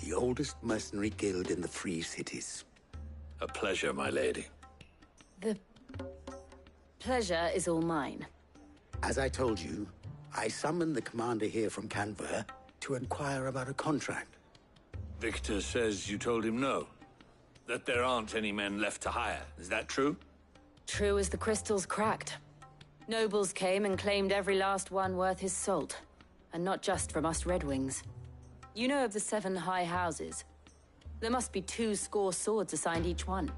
the oldest mercenary guild in the Free Cities. A pleasure, my lady. The pleasure is all mine. As I told you, I summoned the commander here from Canver to inquire about a contract. Victor says you told him no. That there aren't any men left to hire. Is that true? True as the crystals cracked. Nobles came and claimed every last one worth his salt. And not just from us Red Wings. You know of the 7 high houses. There must be 2 swords assigned each one.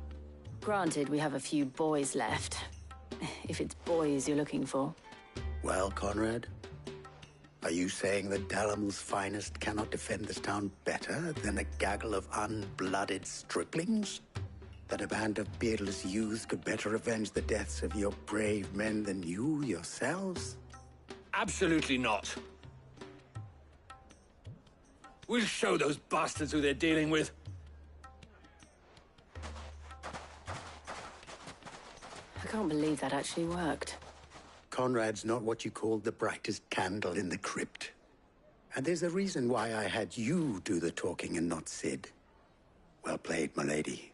Granted, we have a few boys left. If it's boys you're looking for. Well, Conrad, are you saying that Dalamil's finest cannot defend this town better than a gaggle of unblooded striplings? That a band of beardless youths could better avenge the deaths of your brave men than you yourselves? Absolutely not. We'll show those bastards who they're dealing with. I can't believe that actually worked. Conrad's not what you called the brightest candle in the crypt. And there's a reason why I had you do the talking and not Sid. Well played, my lady.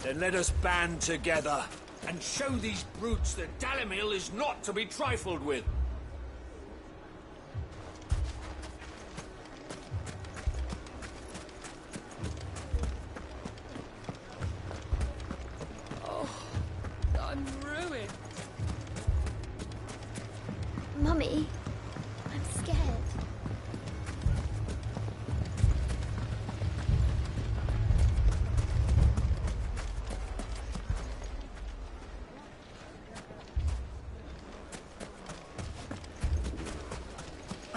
Then let us band together and show these brutes that Dalimil is not to be trifled with.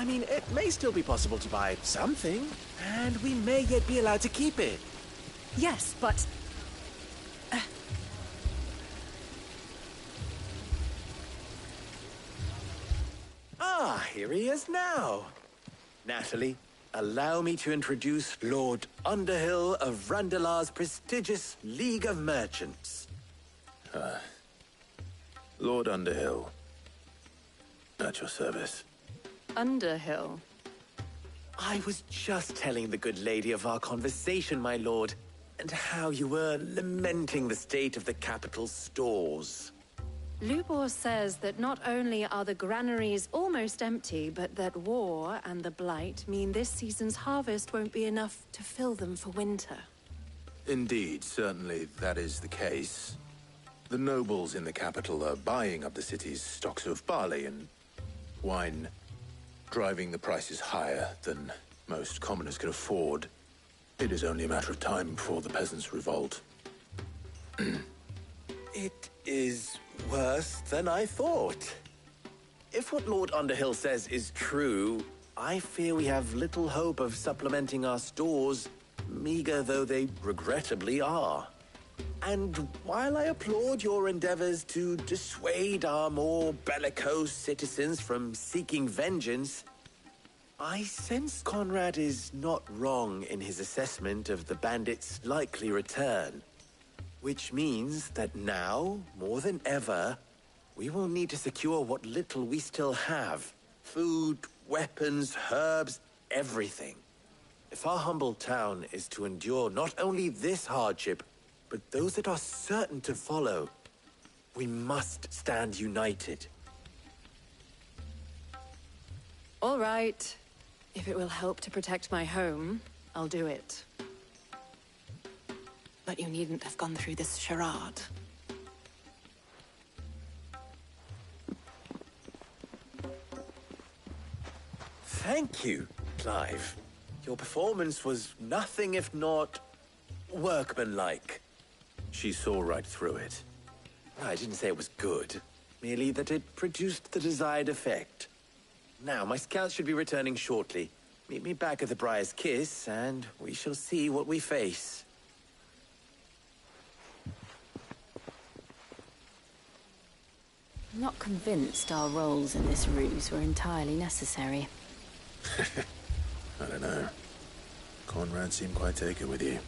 I mean, it may still be possible to buy something, and we may yet be allowed to keep it. Yes, but... Ah, here he is now. Natalie, allow me to introduce Lord Underhill of Randalar's prestigious League of Merchants. Lord Underhill. At your service. Underhill? I was just telling the good lady of our conversation, my lord, and how you were lamenting the state of the capital's stores. Lubor says that not only are the granaries almost empty, but that war and the Blight mean this season's harvest won't be enough to fill them for winter. Indeed, certainly that is the case. The nobles in the capital are buying up the city's stocks of barley and wine, driving the prices higher than most commoners can afford. It is only a matter of time before the peasants revolt. It is worse than I thought. If what Lord Underhill says is true, I fear we have little hope of supplementing our stores, meager though they regrettably are. And while I applaud your endeavors to dissuade our more bellicose citizens from seeking vengeance, I sense Conrad is not wrong in his assessment of the bandits' likely return. Which means that now, more than ever, we will need to secure what little we still have. Food, weapons, herbs, everything. If our humble town is to endure not only this hardship, but those that are certain to follow, we must stand united. All right. If it will help to protect my home, I'll do it. But you needn't have gone through this charade. Thank you, Clive. Your performance was nothing if not workmanlike. She saw right through it. I didn't say it was good, merely that it produced the desired effect. Now, my scouts should be returning shortly. Meet me back at the Briar's Kiss, and we shall see what we face. I'm not convinced our roles in this ruse were entirely necessary. I don't know. Conrad seemed quite taken with you.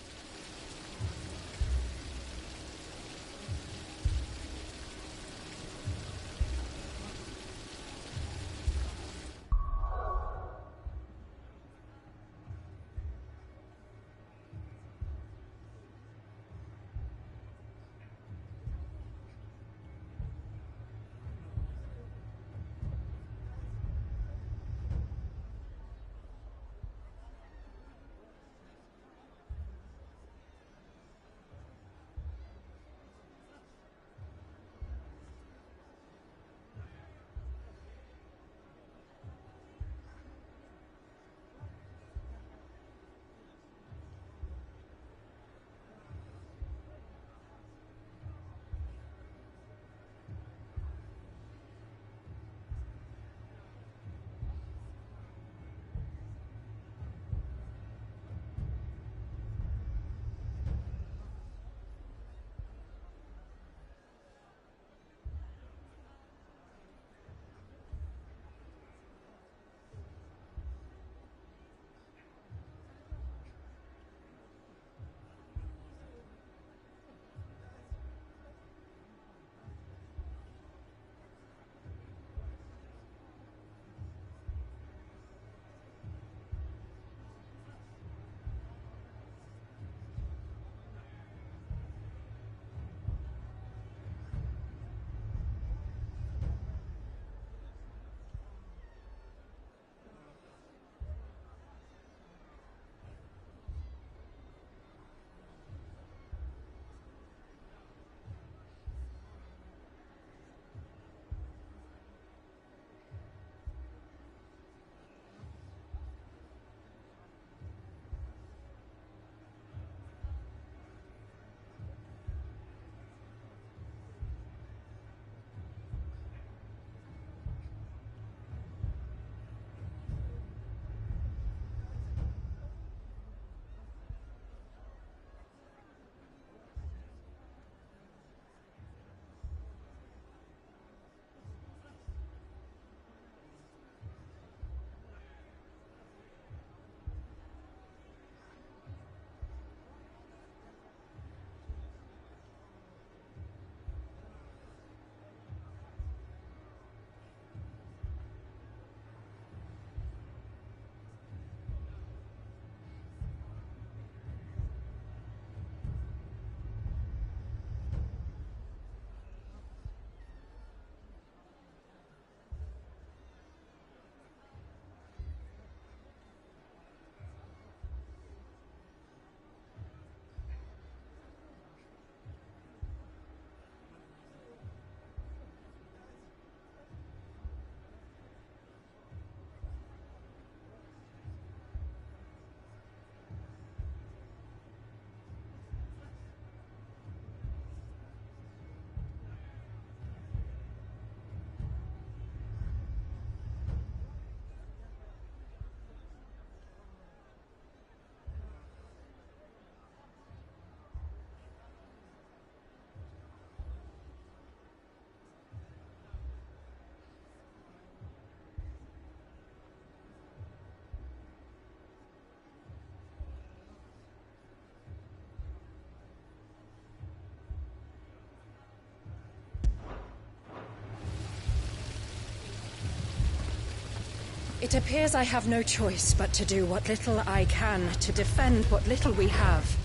It appears I have no choice but to do what little I can to defend what little we have.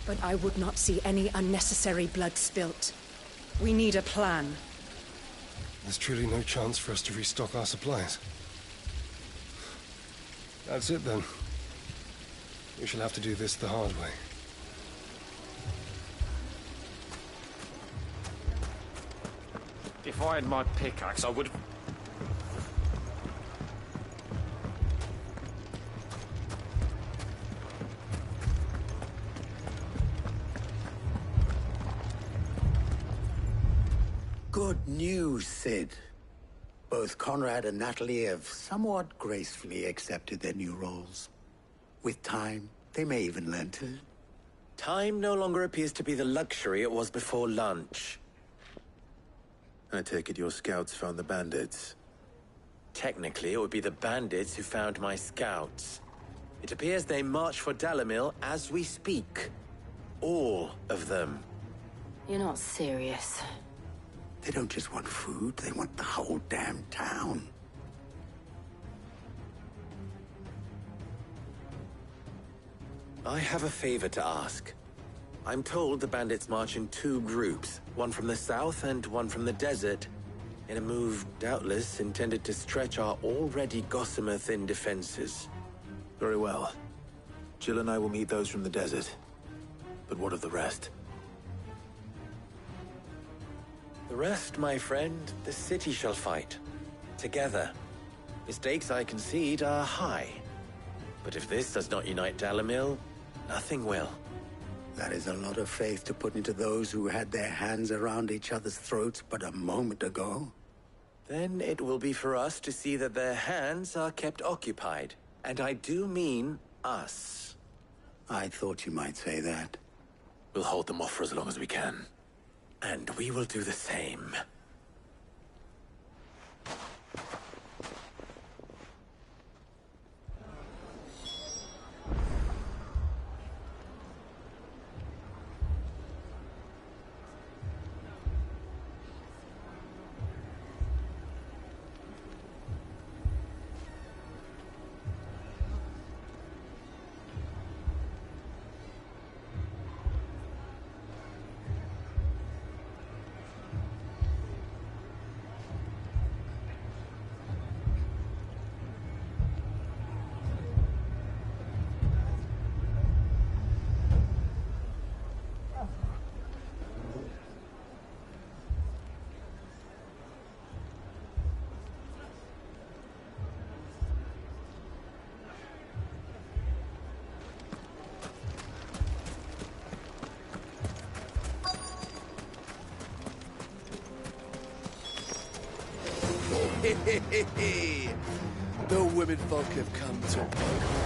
But I would not see any unnecessary blood spilt. We need a plan. There's truly no chance for us to restock our supplies. That's it then. We shall have to do this the hard way. If I had my pickaxe, I would... Good news, Sid. Both Conrad and Natalie have somewhat gracefully accepted their new roles. With time, they may even learn to... Time no longer appears to be the luxury it was before lunch. I take it your scouts found the bandits. Technically, it would be the bandits who found my scouts. It appears they march for Dalimil as we speak. All of them. You're not serious. They don't just want food, they want the whole damn town. I have a favor to ask. I'm told the bandits march in 2 groups, one from the south and one from the desert, in a move doubtless intended to stretch our already gossamer-thin defenses. Very well. Jill and I will meet those from the desert. But what of the rest? The rest, my friend, the city shall fight. Together. The stakes, I concede, are high. But if this does not unite Dalimil, nothing will. That is a lot of faith to put into those who had their hands around each other's throats but a moment ago. Then it will be for us to see that their hands are kept occupied. And I do mean us. I thought you might say that. We'll hold them off for as long as we can. And we will do the same. The women folk have come to welcome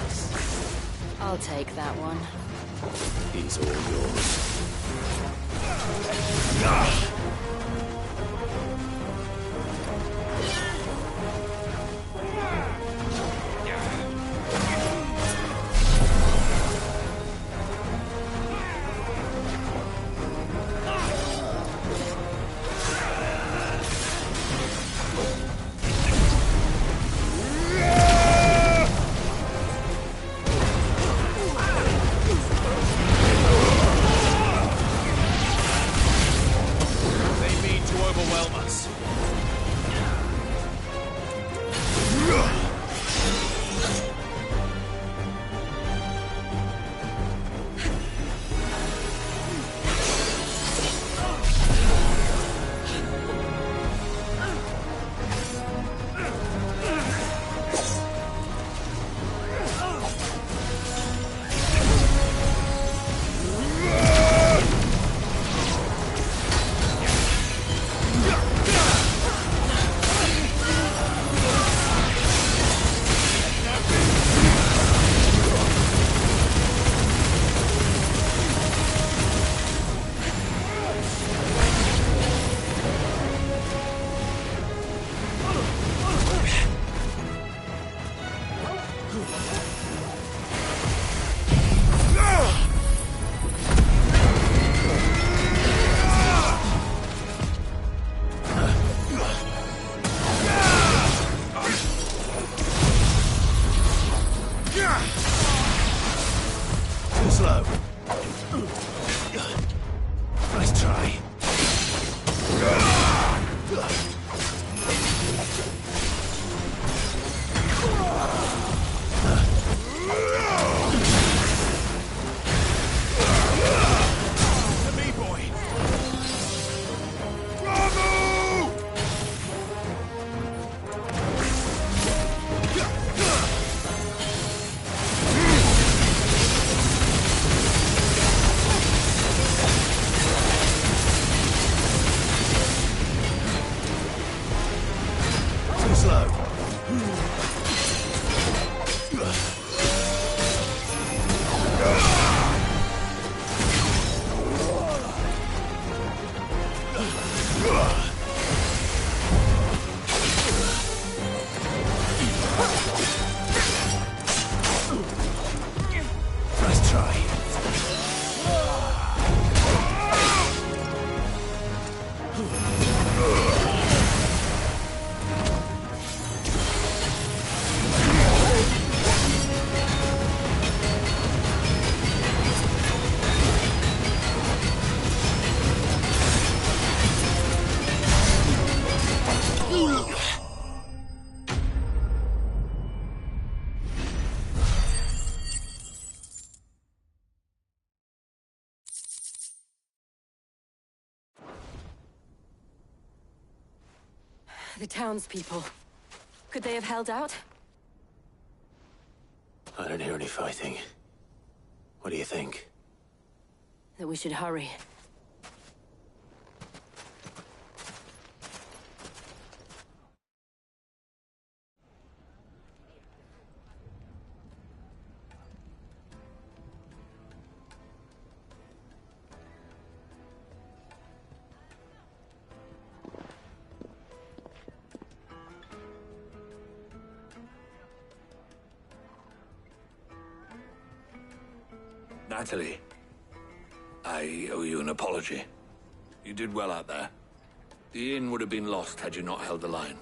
us. I'll take that one. He's all yours. They slow. Nice try. To me, boy. Bravo! Too slow. Nice try. The townspeople. Could they have held out? I don't hear any fighting. What do you think? That we should hurry. Natalie, I owe you an apology. You did well out there. The inn would have been lost had you not held the line.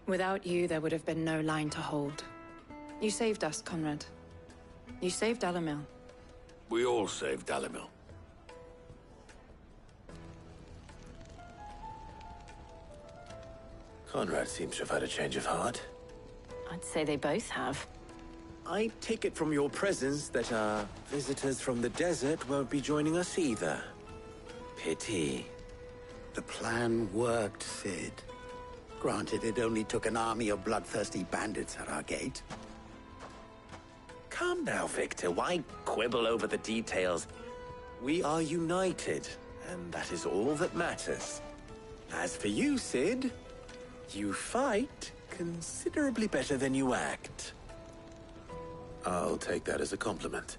Without you, there would have been no line to hold. You saved us, Conrad. You saved Dalimil. We all saved Dalimil. Conrad seems to have had a change of heart. I'd say they both have. I take it from your presence that our visitors from the desert won't be joining us either. Pity. The plan worked, Sid. Granted, it only took an army of bloodthirsty bandits at our gate. Calm now, Victor. Why quibble over the details? We are united, and that is all that matters. As for you, Sid, you fight considerably better than you act. I'll take that as a compliment.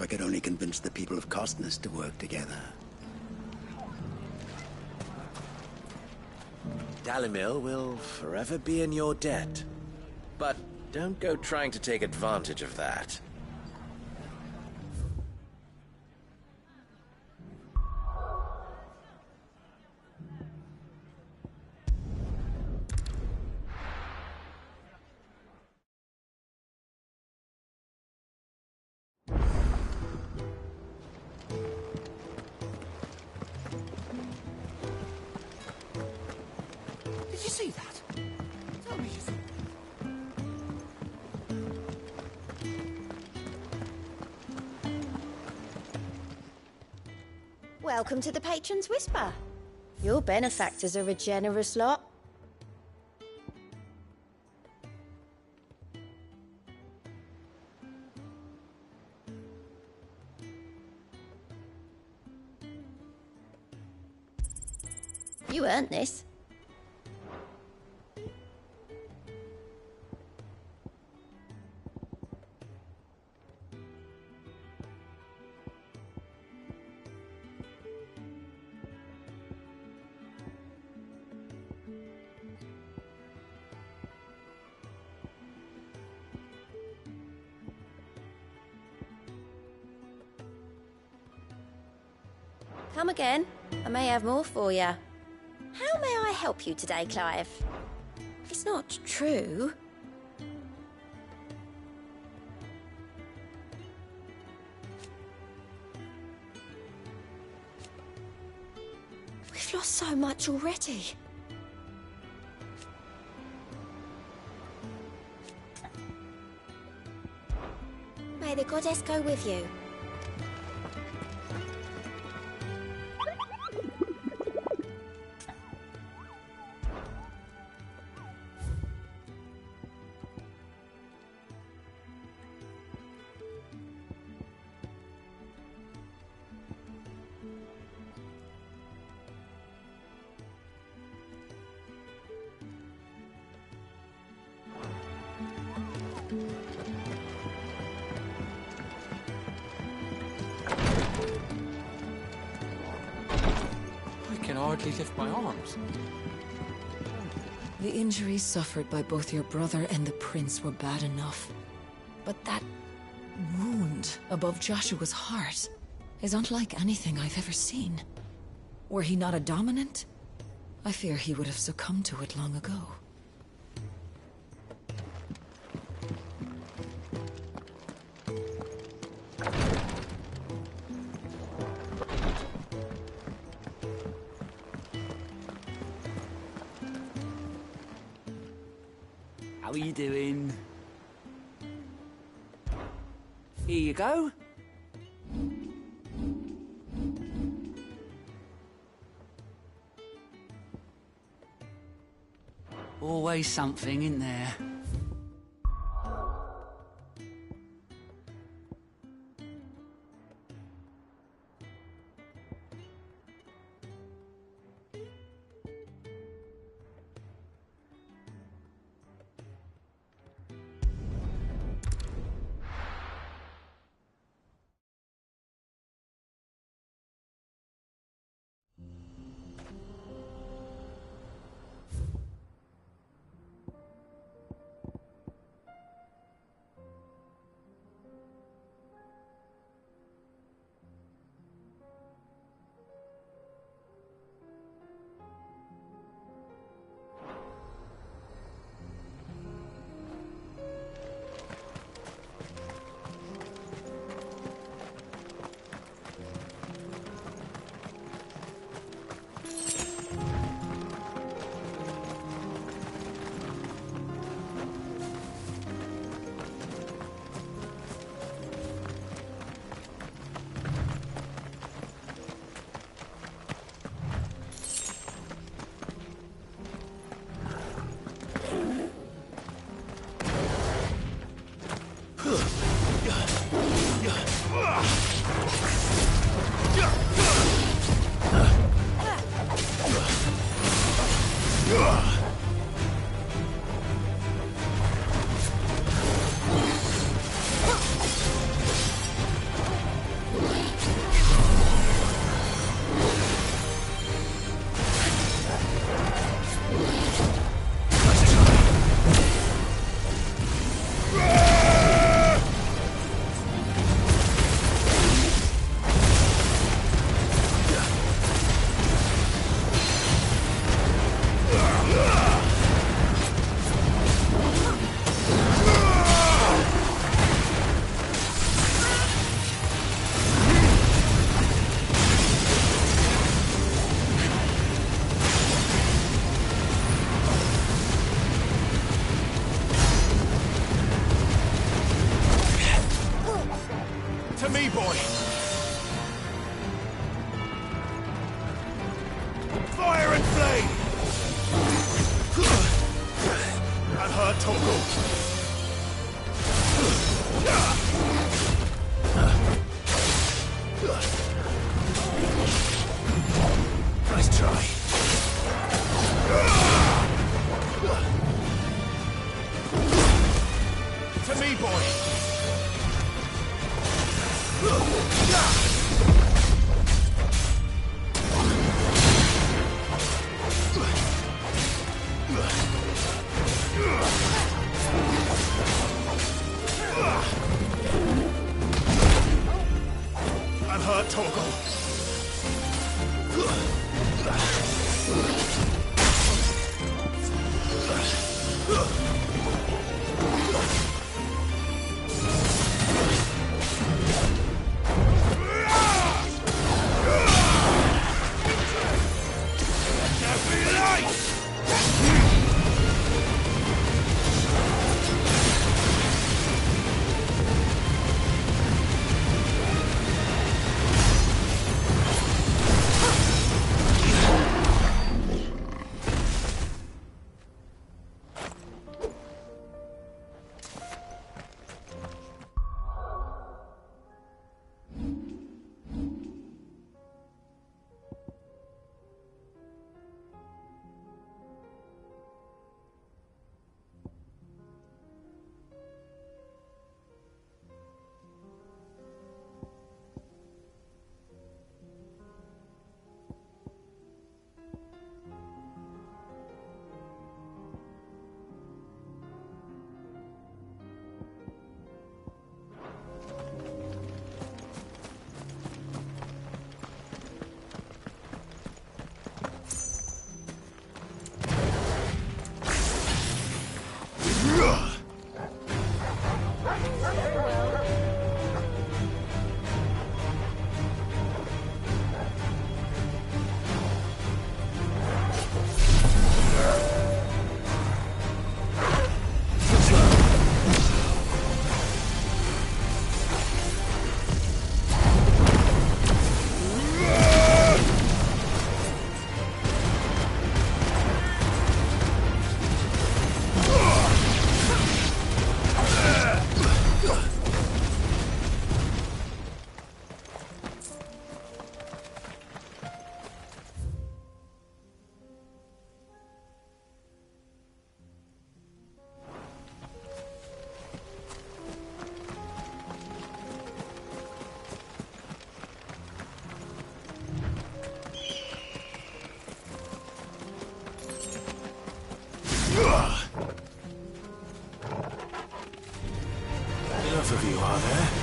I could only convince the people of Costness to work together. Dalimil will forever be in your debt. But don't go trying to take advantage of that. Did you see that? Tell me you saw Welcome to the Patron's Whisper. Your benefactors are a generous lot. You earned this. Come again. I may have more for you. How may I help you today, Clive? It's not true. We've lost so much already. May the goddess go with you. I can hardly lift my arms. The injuries suffered by both your brother and the prince were bad enough. But that wound above Joshua's heart is unlike anything I've ever seen. Were he not a dominant, I fear he would have succumbed to it long ago. How are you doing? Here you go. Always something, isn't there? To me, boy! Fire and flame! I'm hurt, Torgal. Nice try. To me, boy! I'm hurt, Torgal. Enough of you, are there?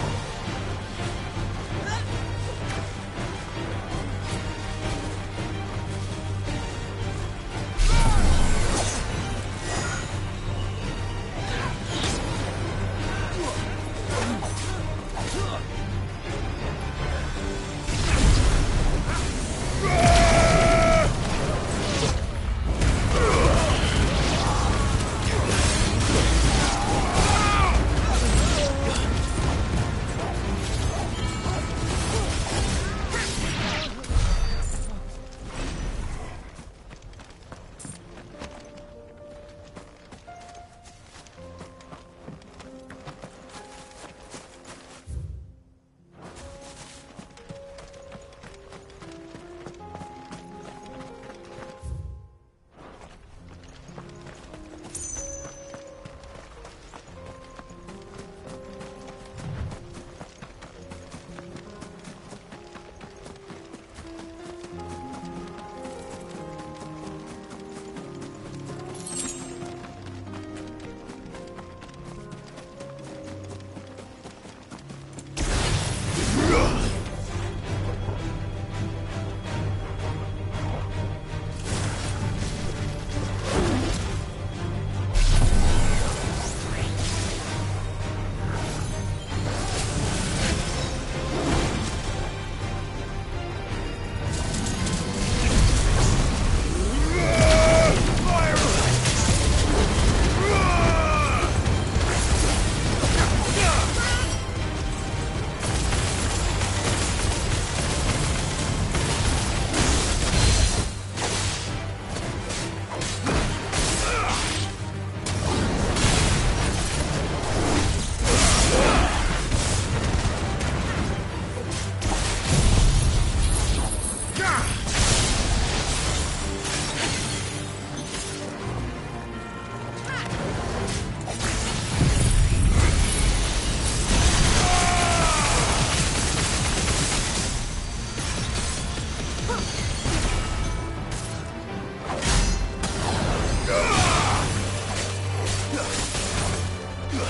Too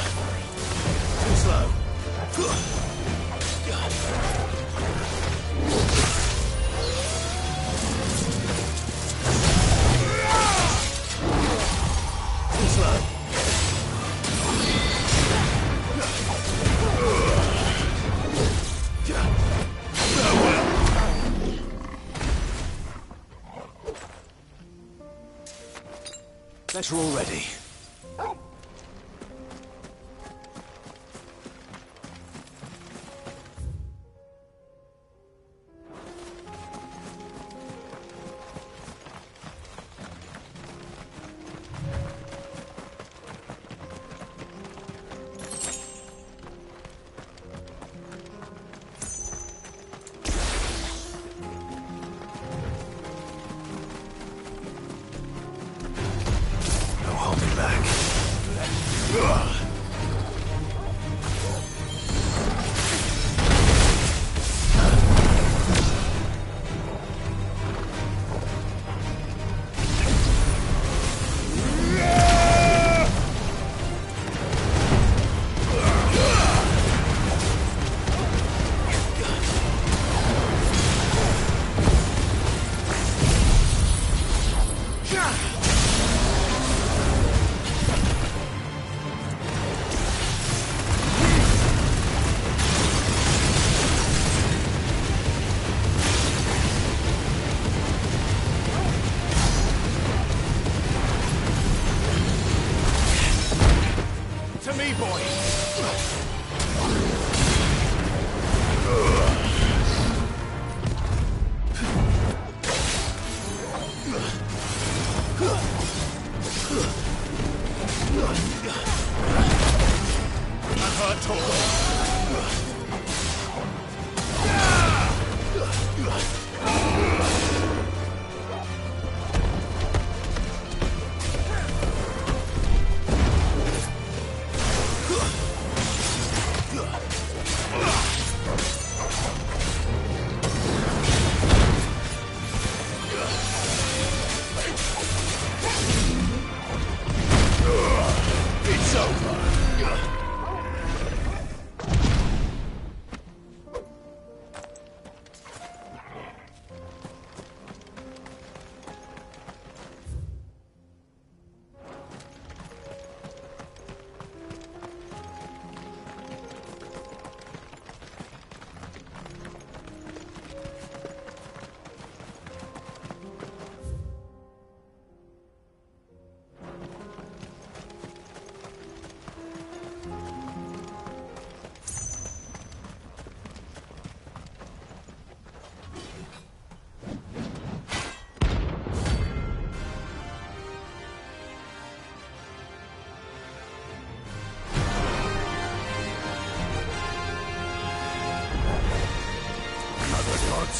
slow. Too slow. Better already.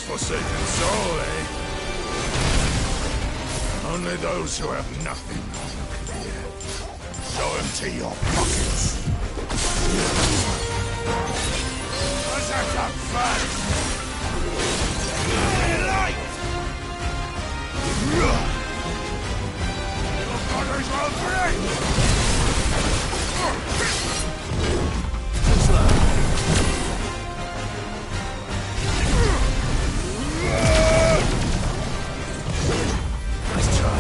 Forsaken soul, eh? Only those who have nothing can hear. Go empty your pockets. Berserker first! Light! Your bodies will break! Too slow. Nice try.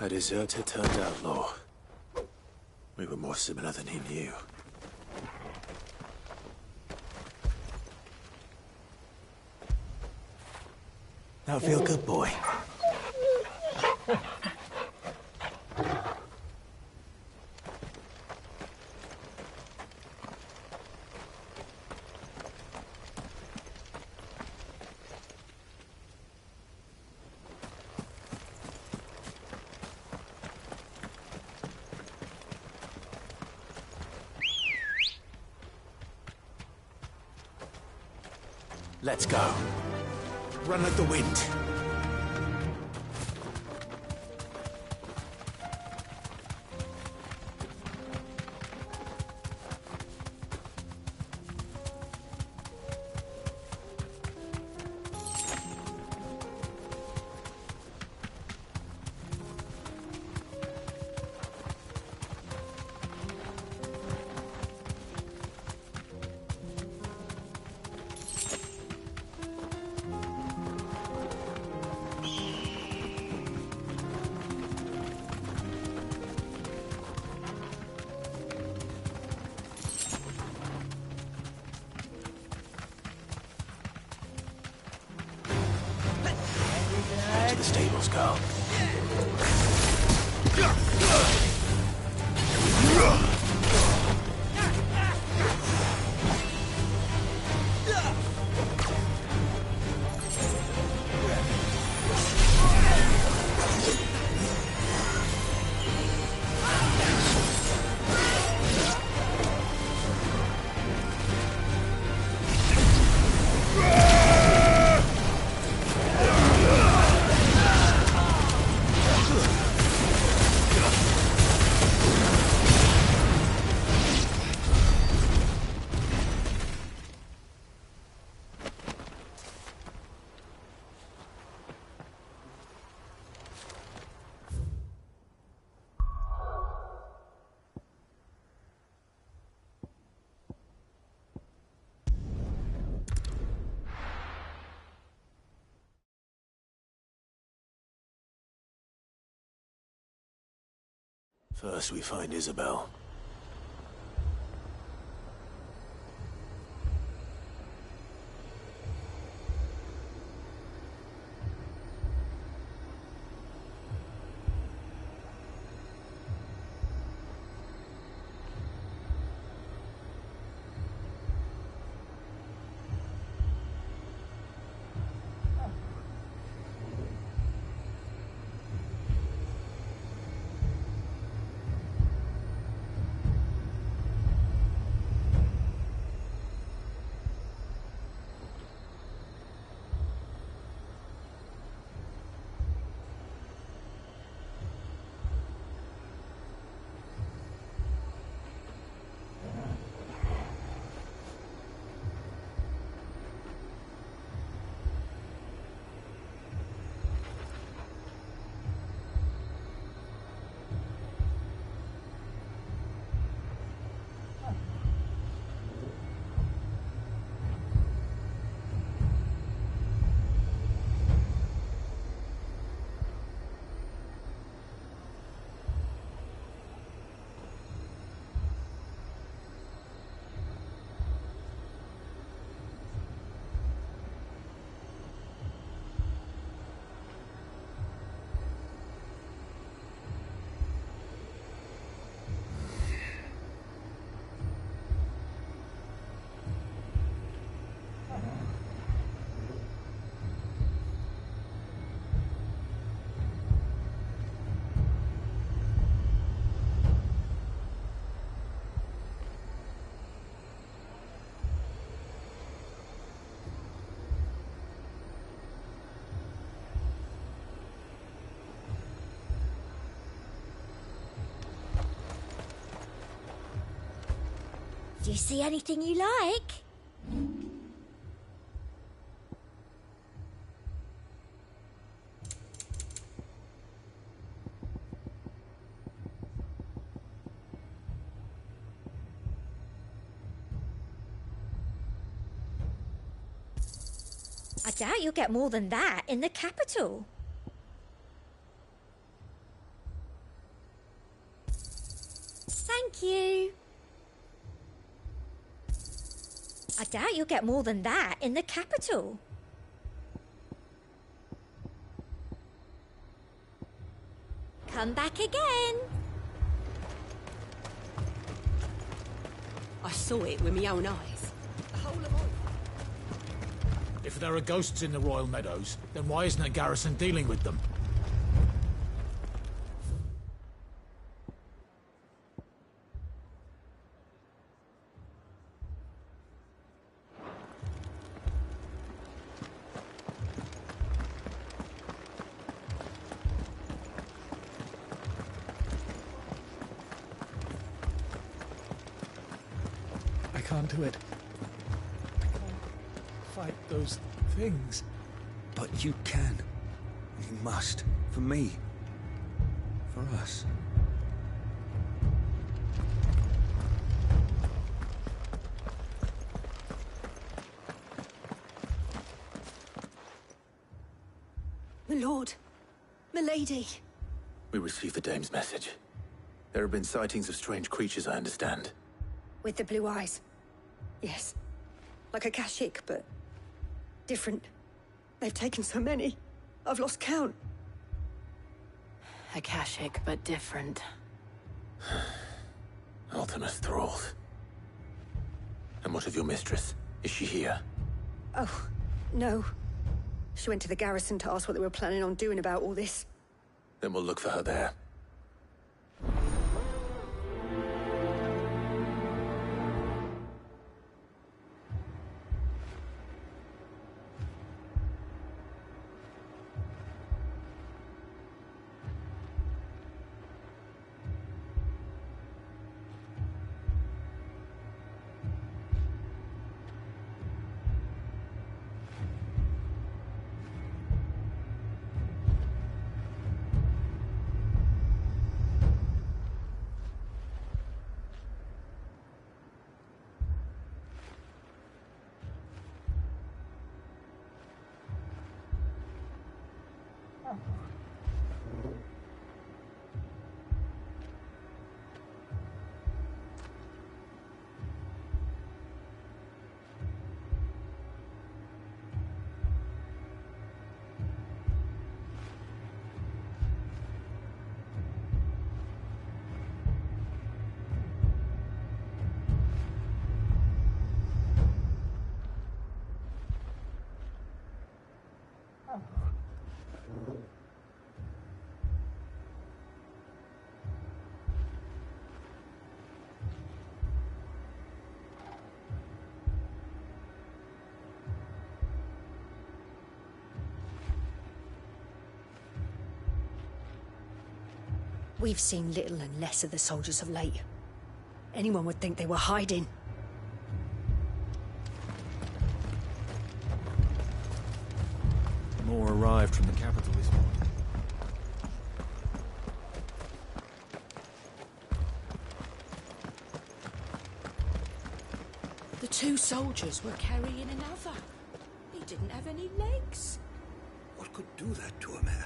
A deserter turned outlaw. We were more similar than he knew. Now feel good, boy. Let's go. Run like the wind. To the stables, girl. First we find Isabel. Do you see anything you like? I doubt you'll get more than that in the capital. Thank you. I doubt you'll get more than that in the capital. Come back again. I saw it with my own eyes. If there are ghosts in the Royal Meadows, then why isn't a garrison dealing with them? I can't do it. I can't fight those things. But you can. You must. For me. For us. My lord. My lady. We received the dame's message. There have been sightings of strange creatures, I understand. With the blue eyes. Yes. Like a Kashik, but different. They've taken so many. I've lost count. Akashic, but different. Ultimus thralls. And what of your mistress? Is she here? Oh, no. She went to the garrison to ask what they were planning on doing about all this. Then we'll look for her there. We've seen little and less of the soldiers of late. Anyone would think they were hiding. More arrived from the capital this morning. The two soldiers were carrying another. He didn't have any legs. What could do that to a man?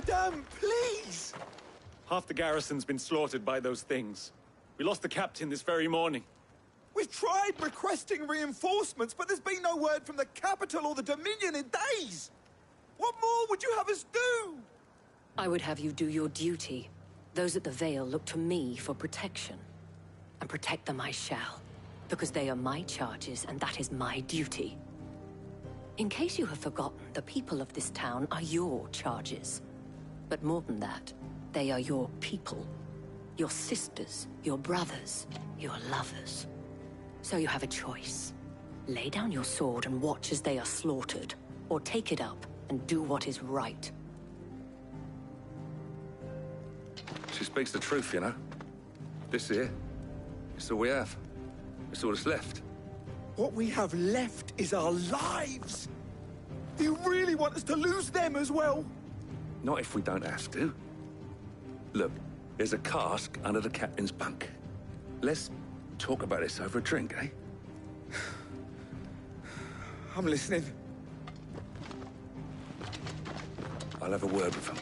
Madame, please! Half the garrison's been slaughtered by those things. We lost the captain this very morning. We've tried requesting reinforcements, but there's been no word from the capital or the Dominion in days! What more would you have us do? I would have you do your duty. Those at the Vale look to me for protection. And protect them I shall. Because they are my charges, and that is my duty. In case you have forgotten, the people of this town are your charges. But more than that, they are your people. Your sisters, your brothers, your lovers. So you have a choice. Lay down your sword and watch as they are slaughtered, or take it up and do what is right. She speaks the truth, you know. This here, it's all we have. It's all that's left. What we have left is our lives! Do you really want us to lose them as well? Not if we don't have to. Look, there's a cask under the captain's bunk. Let's talk about this over a drink, eh? I'm listening. I'll have a word with him.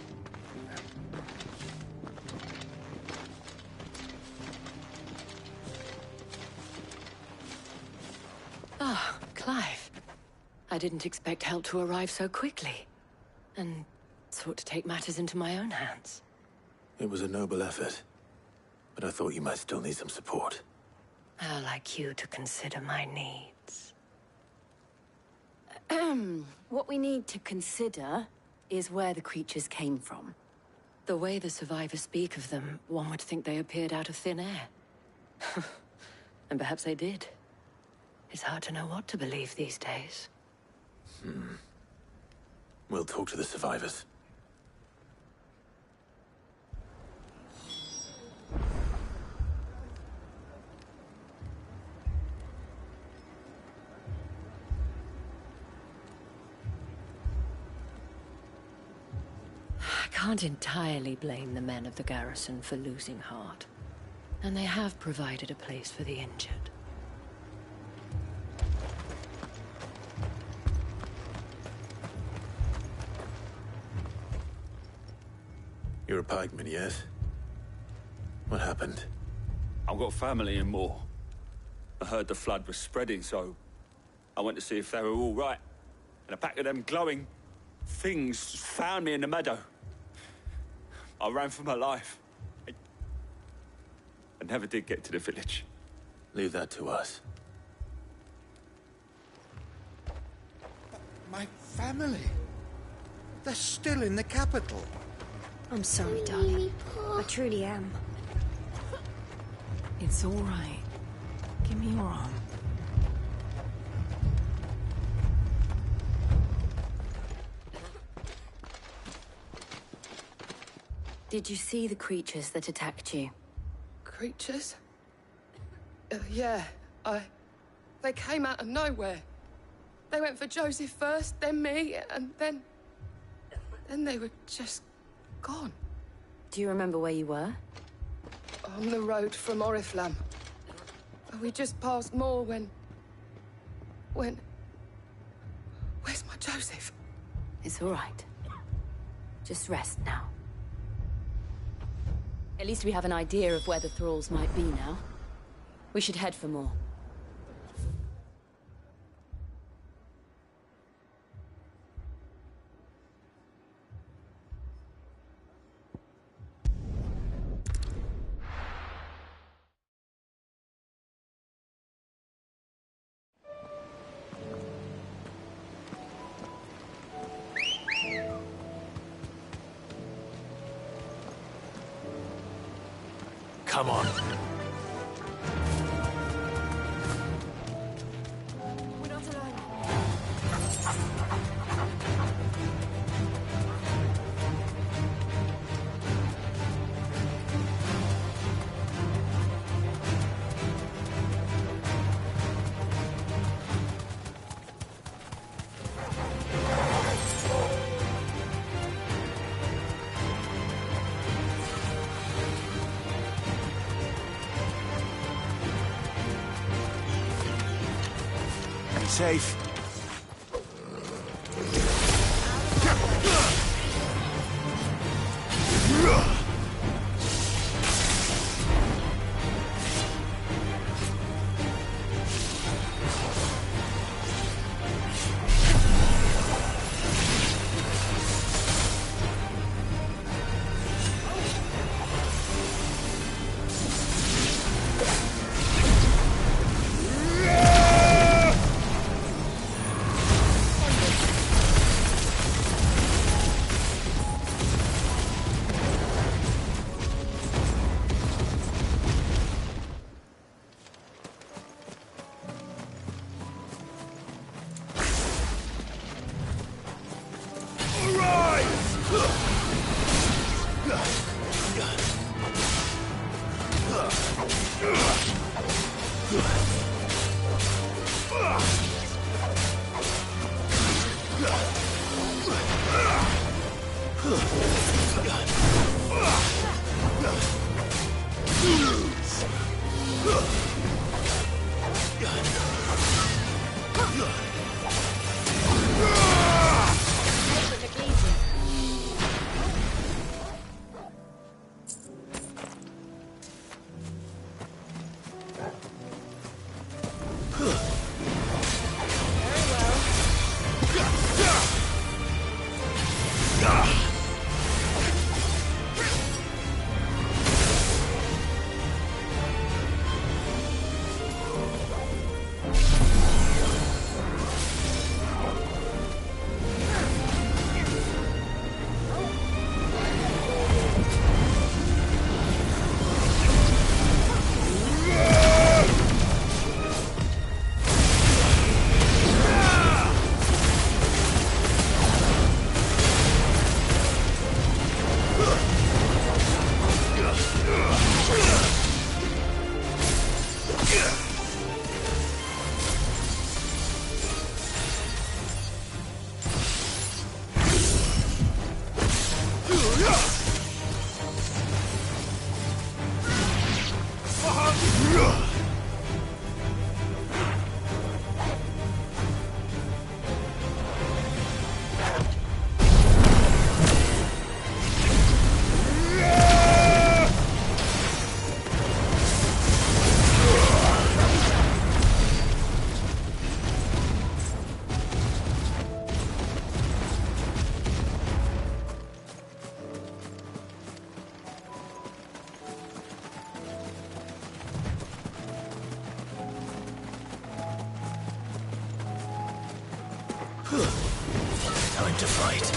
Ah, Clive. I didn't expect help to arrive so quickly. And sought to take matters into my own hands. It was a noble effort, but I thought you might still need some support. I'd like you to consider my needs. What we need to consider is where the creatures came from. The way the survivors speak of them, one would think they appeared out of thin air. And perhaps they did. It's hard to know what to believe these days. We'll talk to the survivors. I can't entirely blame the men of the garrison for losing heart. And they have provided a place for the injured. You're a pikeman, yes? What happened? I've got family in Moor. I heard the flood was spreading, so I went to see if they were all right. And a pack of them glowing things found me in the meadow. I ran for my life. I never did get to the village. Leave that to us. My family? They're still in the capital. I'm sorry, darling. I truly am. It's all right. Give me your arm. Did you see the creatures that attacked you? Creatures? Yeah, They came out of nowhere. They went for Joseph first, then me, and then they were just gone. Do you remember where you were? On the road from Oriflamme. We just passed Moor when... Where's my Joseph? It's all right. Just rest now. At least we have an idea of where the thralls might be now. We should head for more. Come on. We're not alone. Safe. Time to fight.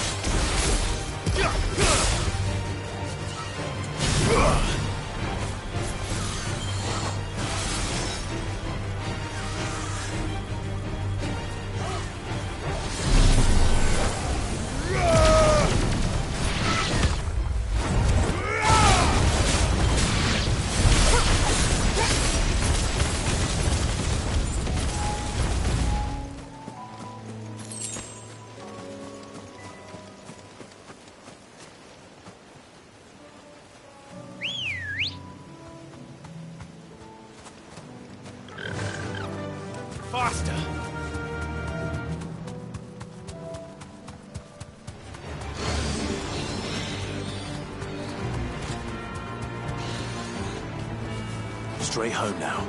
Faster! Straight home now.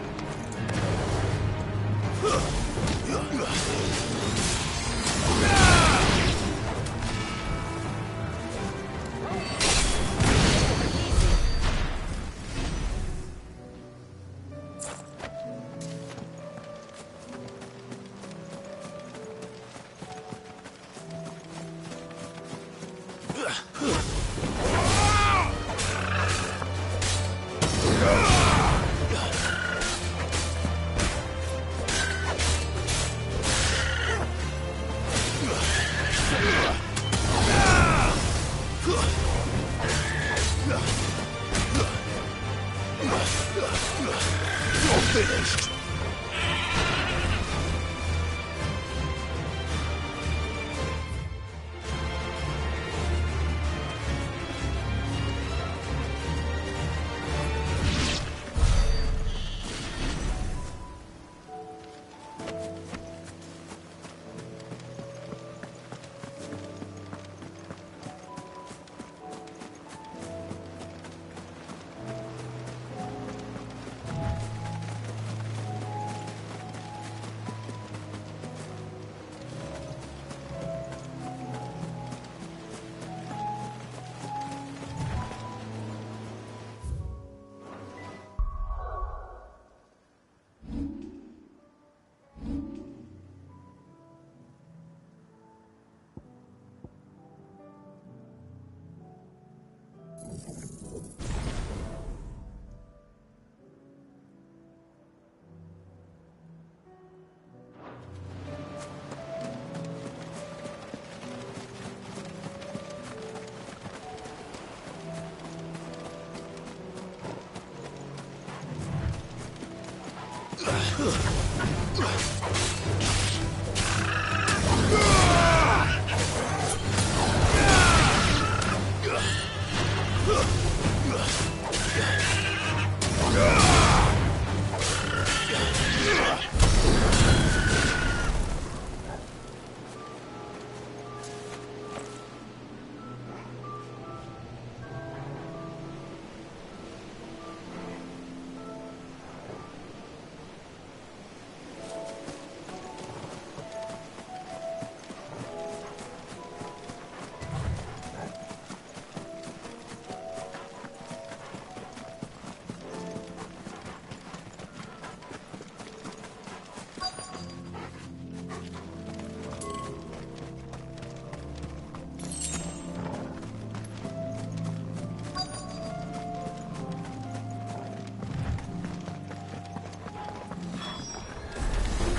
You're finished!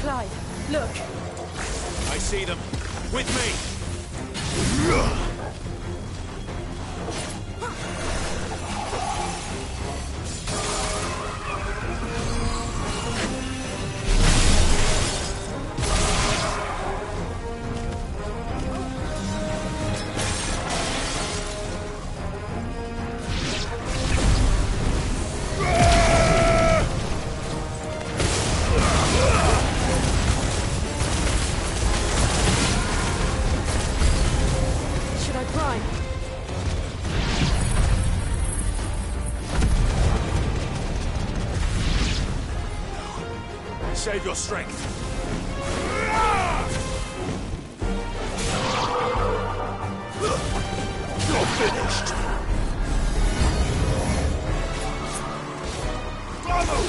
Clive, look! I see them. With me! Save your strength. You're finished. Follow!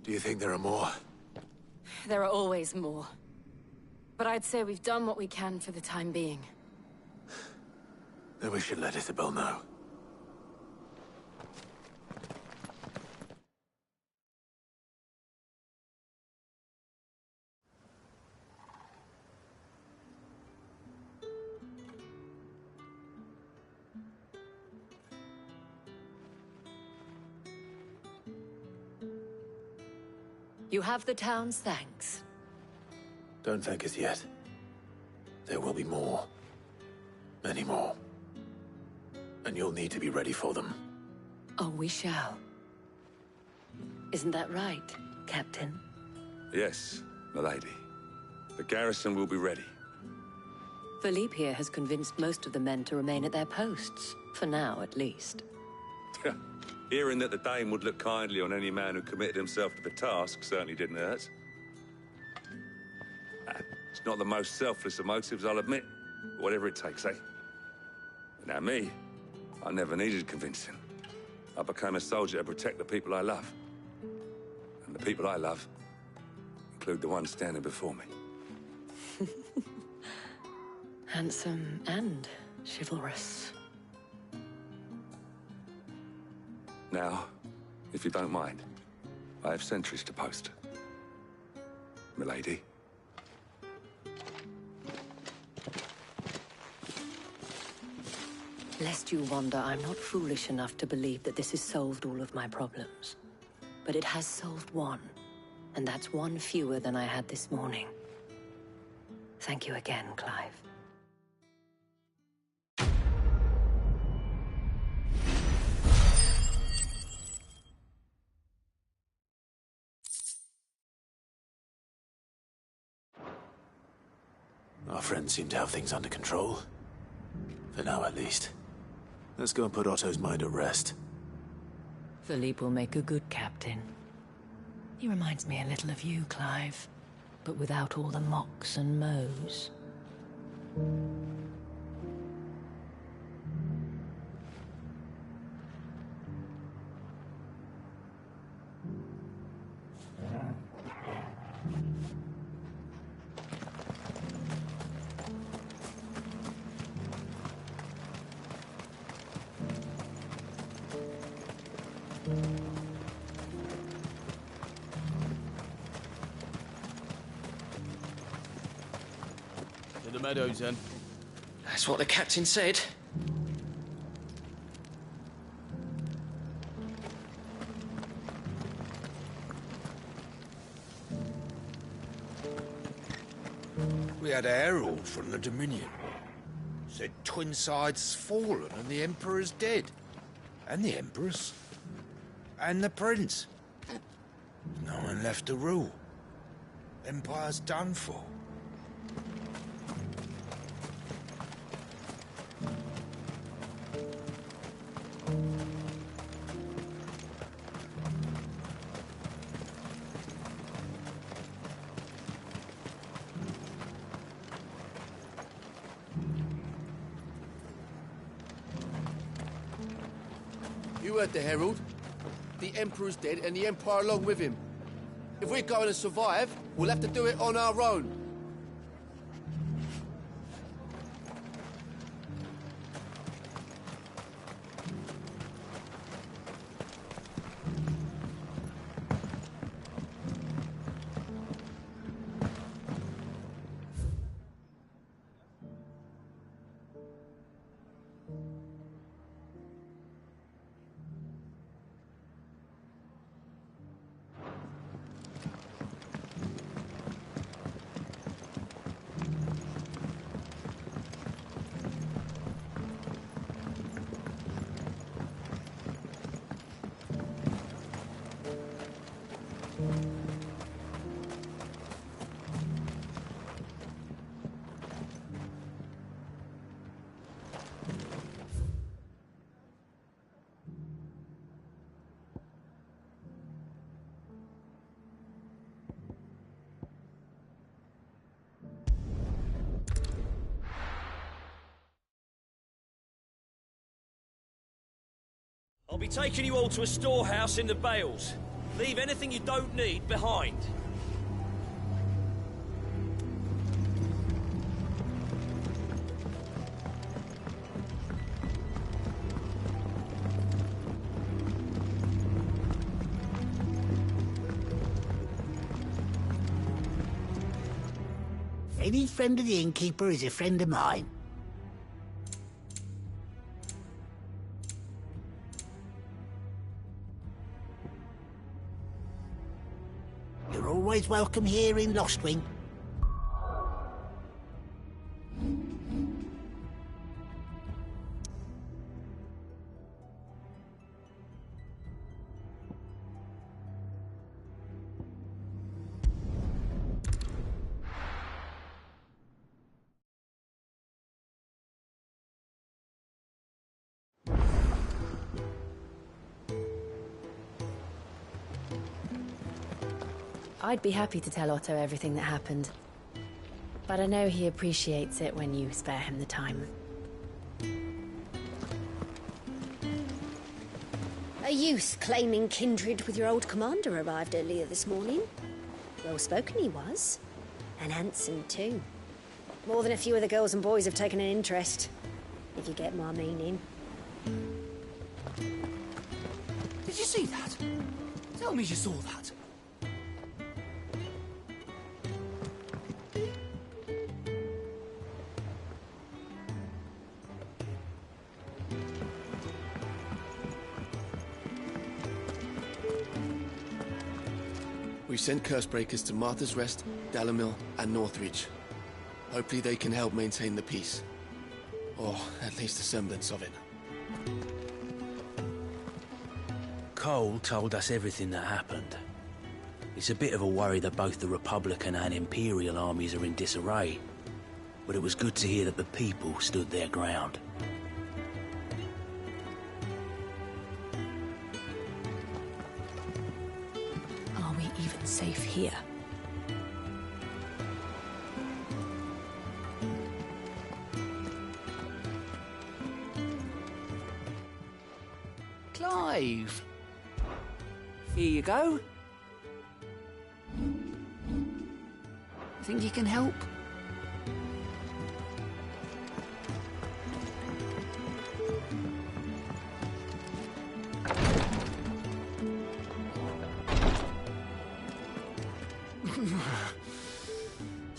Do you think there are more? There are always more. But I'd say we've done what we can for the time being. Then we should let Isabel know. You have the town's thanks. Don't thank us yet. There will be more. Many more. And you'll need to be ready for them. Oh, we shall. Isn't that right, Captain? Yes, milady. The garrison will be ready. Philippe here has convinced most of the men to remain at their posts. For now, at least. Hearing that the Dane would look kindly on any man who committed himself to the task certainly didn't hurt. It's not the most selfless of motives, I'll admit. Whatever it takes, eh? Now me, I never needed convincing. I became a soldier to protect the people I love. And the people I love include the ones standing before me. Handsome and chivalrous. Now, if you don't mind, I have sentries to post. Milady. Lest you wonder, I'm not foolish enough to believe that this has solved all of my problems. But it has solved one, and that's one fewer than I had this morning. Thank you again, Clive. Our friends seem to have things under control. For now, at least. Let's go and put Otto's mind at rest. Philippe will make a good captain. He reminds me a little of you, Clive, but without all the mocks and mows. To the meadows, then. That's what the captain said. We had a herald from the Dominion. Said Twinside's fallen and the Emperor's dead. And the Empress. And the Prince. No one left to rule. Empire's done for. You heard the herald. The Emperor's dead and the Empire along with him. If we're going to survive, we'll have to do it on our own. I'll be taking you all to a storehouse in the Bales. Leave anything you don't need behind. Any friend of the innkeeper is a friend of mine. You're always welcome here in Lostwing. I'd be happy to tell Otto everything that happened. But I know he appreciates it when you spare him the time. A youth claiming kindred with your old commander arrived earlier this morning. Well-spoken he was. And handsome, too. More than a few of the girls and boys have taken an interest, if you get my meaning. Did you see that? Tell me you saw that. We've sent Cursebreakers to Martha's Rest, Dalimil, and Northreach. Hopefully they can help maintain the peace. Or at least a semblance of it. Cole told us everything that happened. It's a bit of a worry that both the Republican and Imperial armies are in disarray. But it was good to hear that the people stood their ground. Are we even safe here? Clive. Here you go. Think you can help?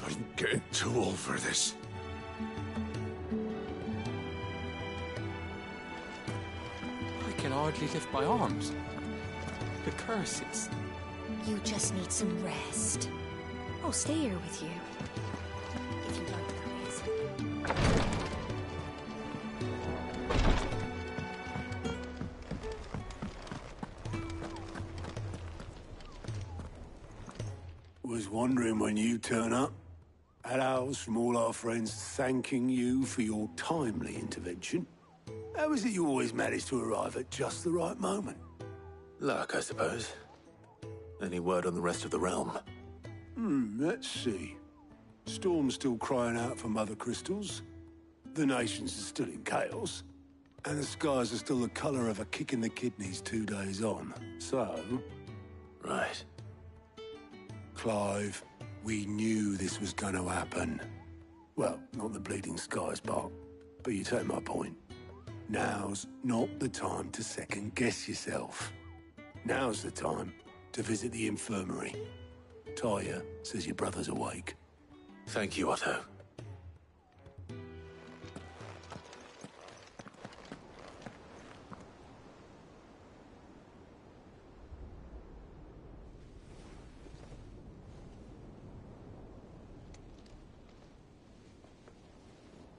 I'm getting too old for this. I can hardly lift my arms. The curses. You just need some rest. I'll stay here with you. If you like the reason. Was wondering when you turn up. Had owls from all our friends thanking you for your timely intervention. How is it you always manage to arrive at just the right moment? Luck, I suppose. Any word on the rest of the realm? Let's see. Storm's still crying out for mother crystals. The nations are still in chaos. And the skies are still the colour of a kick in the kidneys 2 days on. So... Right. Clive, we knew this was going to happen. Well, not the bleeding skies part, but you take my point. Now's not the time to second-guess yourself. Now's the time to visit the infirmary. Talia says your brother's awake. Thank you, Otto.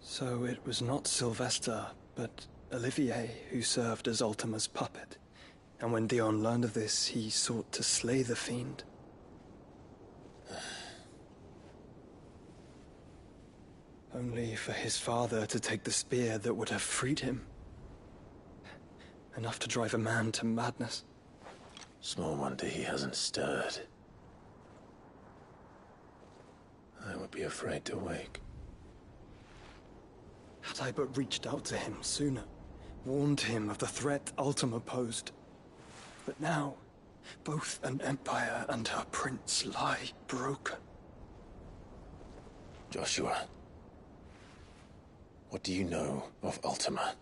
So it was not Sylvester, but Olivier who served as Ultima's puppet. And when Dion learned of this, he sought to slay the fiend. Only for his father to take the spear that would have freed him. Enough to drive a man to madness. Small wonder he hasn't stirred. I would be afraid to wake. Had I but reached out to him sooner, warned him of the threat Ultima posed. But now, Both an empire and her prince lie broken. Joshua, what do you know of Ultima?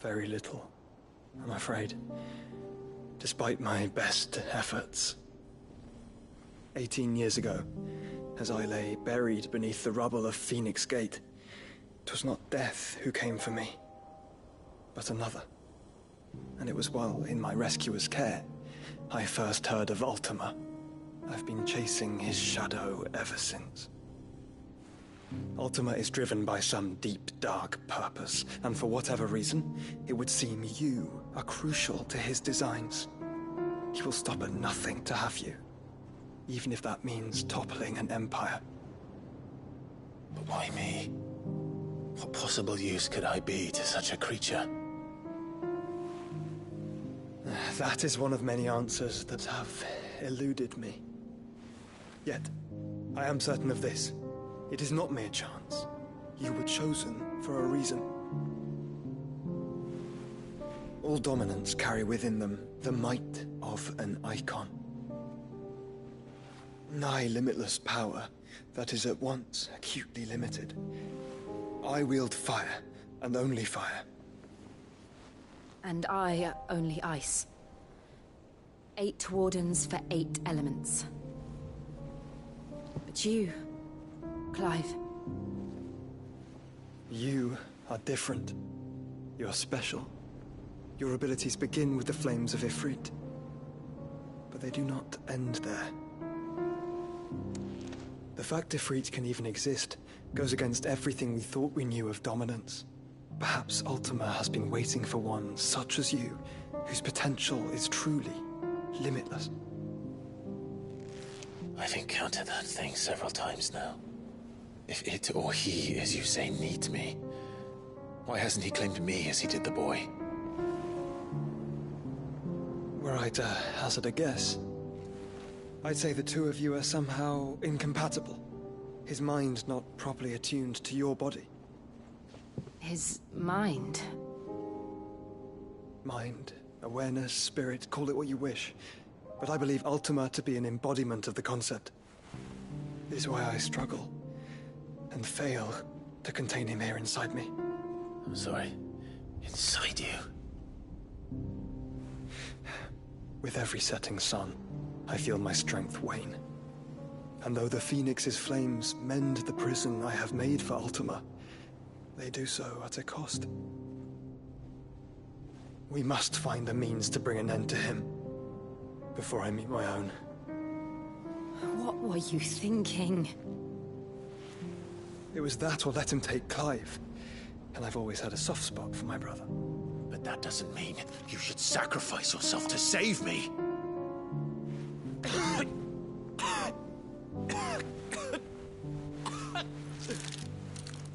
Very little, I'm afraid. Despite my best efforts. 18 years ago, as I lay buried beneath the rubble of Phoenix Gate, 'twas not death who came for me, but another. And it was while in my rescuer's care, I first heard of Ultima. I've been chasing his shadow ever since. Ultima is driven by some deep, dark purpose, and for whatever reason, it would seem you are crucial to his designs. He will stop at nothing to have you, even if that means toppling an empire. But why me? What possible use could I be to such a creature? That is one of many answers that have eluded me. Yet, I am certain of this. It is not mere chance. You were chosen for a reason. All dominants carry within them the might of an icon. Nigh limitless power that is at once acutely limited. I wield fire, and only fire. And I only ice. 8 wardens for 8 elements. But you, Clive. You are different. You're special. Your abilities begin with the flames of Ifrit. But they do not end there. The fact Ifrit can even exist goes against everything we thought we knew of dominance. Perhaps Ultima has been waiting for one such as you, whose potential is truly limitless. I've encountered that thing several times now. If it or he, as you say, needs me, why hasn't he claimed me as he did the boy? Were I to hazard a guess, I'd say the two of you are somehow incompatible. His mind not properly attuned to your body. His mind? Mind, awareness, spirit, call it what you wish. But I believe Ultima to be an embodiment of the concept. It is why I struggle and fail to contain him here inside me. I'm sorry. Inside you? With every setting sun, I feel my strength wane. And though the Phoenix's flames mend the prison I have made for Ultima, they do so at a cost. We must find a means to bring an end to him before I meet my own. What were you thinking? It was that or let him take Clive. And I've always had a soft spot for my brother. But that doesn't mean you should sacrifice yourself to save me.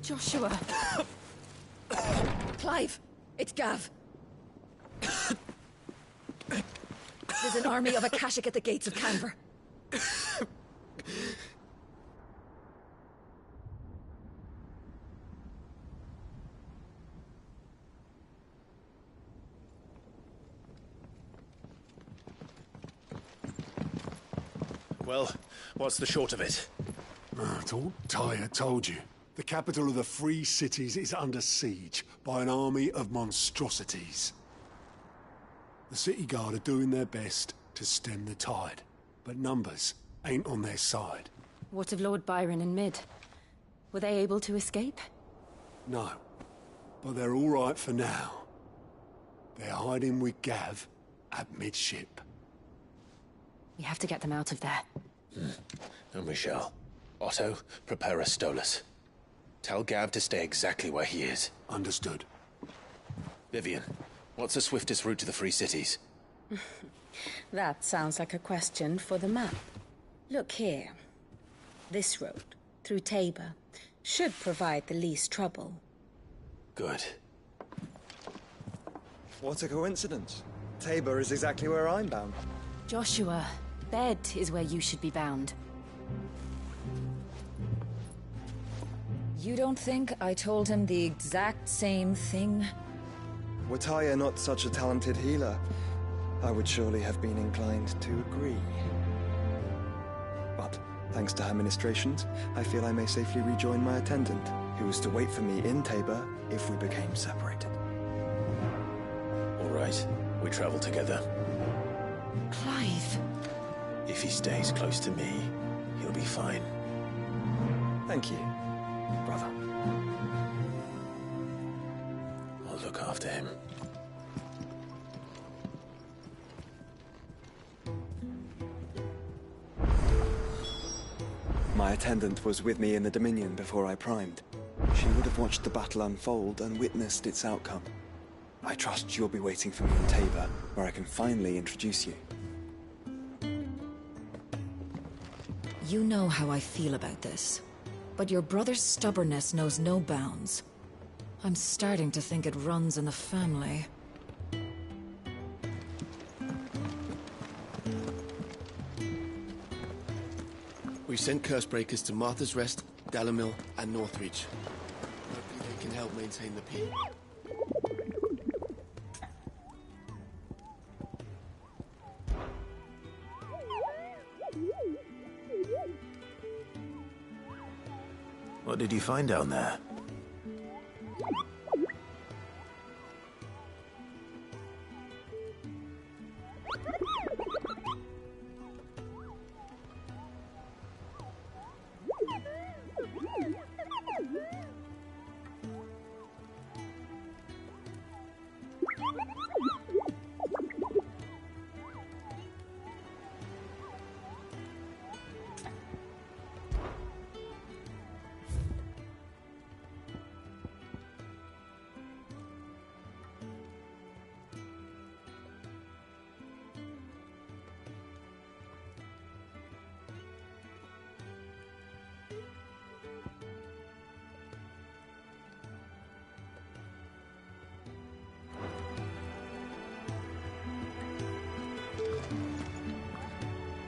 Joshua. Clive, it's Gav. There's an army of Akashic at the gates of Canver. Well, what's the short of it? It's all Tyre told you. The capital of the Free Cities is under siege by an army of monstrosities. The city guard are doing their best to stem the tide, but numbers ain't on their side. What of Lord Byron and Mid? Were they able to escape? No, but they're all right for now. They're hiding with Gav at midship. We have to get them out of there. And we shall. Otto, prepare a Stolas. Tell Gav to stay exactly where he is. Understood. Vivian, what's the swiftest route to the Free Cities? That sounds like a question for the map. Look here. This road, through Tabor, should provide the least trouble. Good. What a coincidence. Tabor is exactly where I'm bound. Joshua, bed is where you should be bound. You don't think I told him the exact same thing? Were Tyre not such a talented healer, I would surely have been inclined to agree. But, thanks to her ministrations, I feel I may safely rejoin my attendant, who was to wait for me in Tabor if we became separated. All right, we travel together. Clive. If he stays close to me, he'll be fine. Thank you, brother. I'll look after him. My attendant was with me in the Dominion before I primed. She would have watched the battle unfold and witnessed its outcome. I trust you'll be waiting for me in Tabor, where I can finally introduce you. You know how I feel about this, but your brother's stubbornness knows no bounds. I'm starting to think it runs in the family. We sent Cursebreakers to Martha's Rest, Dalamil, and Northreach. Hopefully they can help maintain the peace. What did you find down there?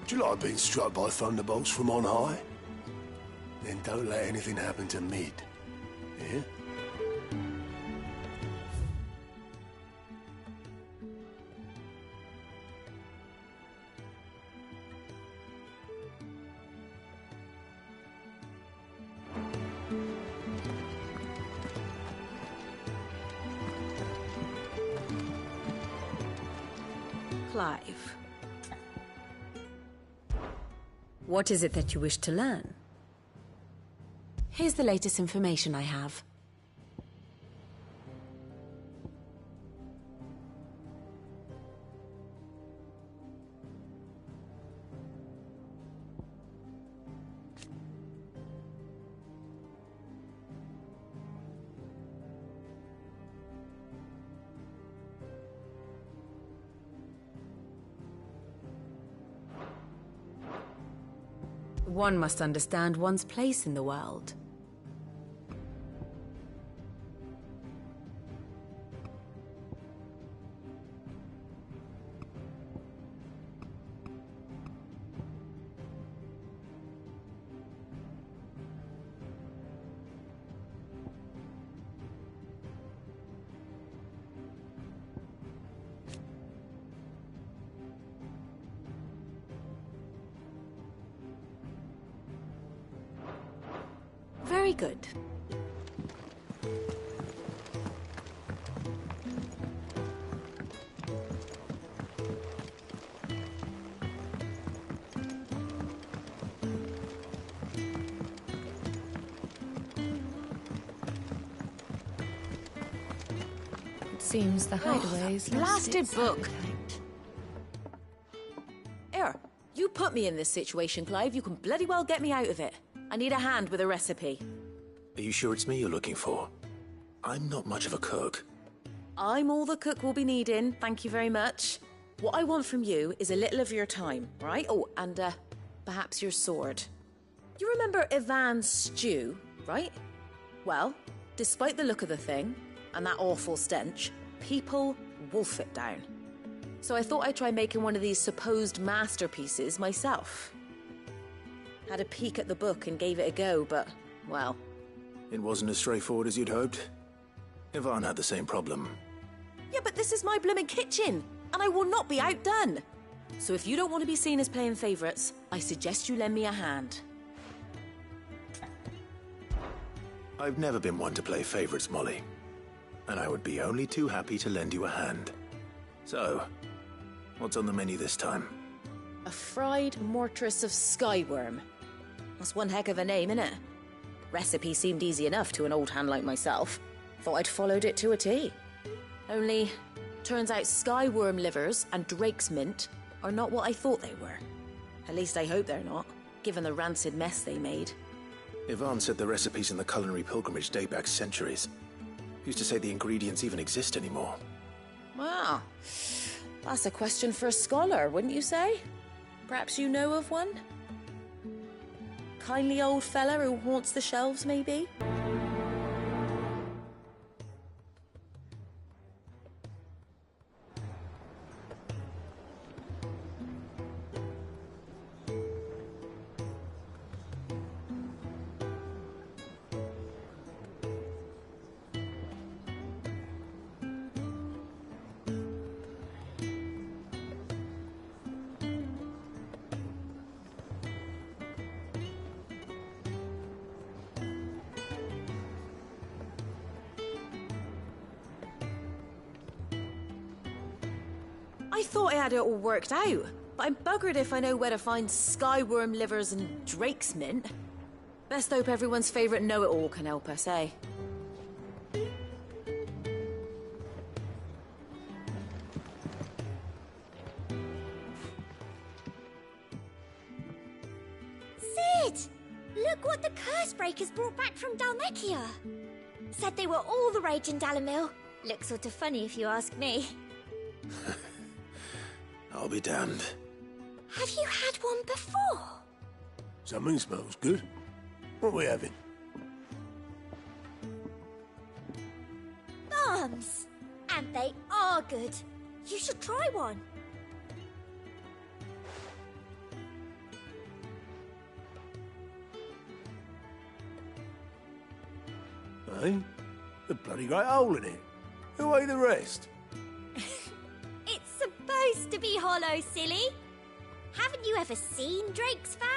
Do you like being struck by thunderbolts from on high? Then don't let anything happen to Mid. Yeah? Clive. What is it that you wish to learn? Here's the latest information I have. One must understand one's place in the world. Very good. It seems the hideaway's Blasted book! Here, you put me in this situation, Clive. You can bloody well get me out of it. I need a hand with a recipe. Are you sure it's me you're looking for? I'm not much of a cook. I'm all the cook will be needing, thank you very much. What I want from you is a little of your time, right? Oh, and perhaps your sword. You remember Ivan's stew, right? Well, despite the look of the thing, and that awful stench, people wolf it down. So I thought I'd try making one of these supposed masterpieces myself. Had a peek at the book and gave it a go, but, well... It wasn't as straightforward as you'd hoped. Ivan had the same problem. Yeah, but this is my blooming kitchen, and I will not be outdone. So if you don't want to be seen as playing favourites, I suggest you lend me a hand. I've never been one to play favorites, Molly. And I would be only too happy to lend you a hand. So, what's on the menu this time? A fried mortress of skyworm. That's one heck of a name, innit? Recipe seemed easy enough to an old hand like myself. Thought I'd followed it to a T. Only, turns out skyworm livers and drake's mint are not what I thought they were. At least I hope they're not, given the rancid mess they made. Yvonne said the recipes in the culinary pilgrimage date back centuries. Who's to say the ingredients even exist anymore? Wow. That's a question for a scholar, wouldn't you say? Perhaps you know of one? Kindly old fella who haunts the shelves, maybe? I thought I had it all worked out, but I'm buggered if I know where to find skyworm livers and drake's mint. Best hope everyone's favourite know-it-all can help us, eh? Sid! Look what the Cursebreakers brought back from Dalmekia. Said they were all the rage in Dalamil. Looks sort of funny if you ask me. I'll be damned. Have you had one before? Something smells good. What are we having? Bombs! And they are good. You should try one. Eh? A bloody great hole in it. Who ate the rest? It's supposed to be hollow, silly. Haven't you ever seen Drake's Fang?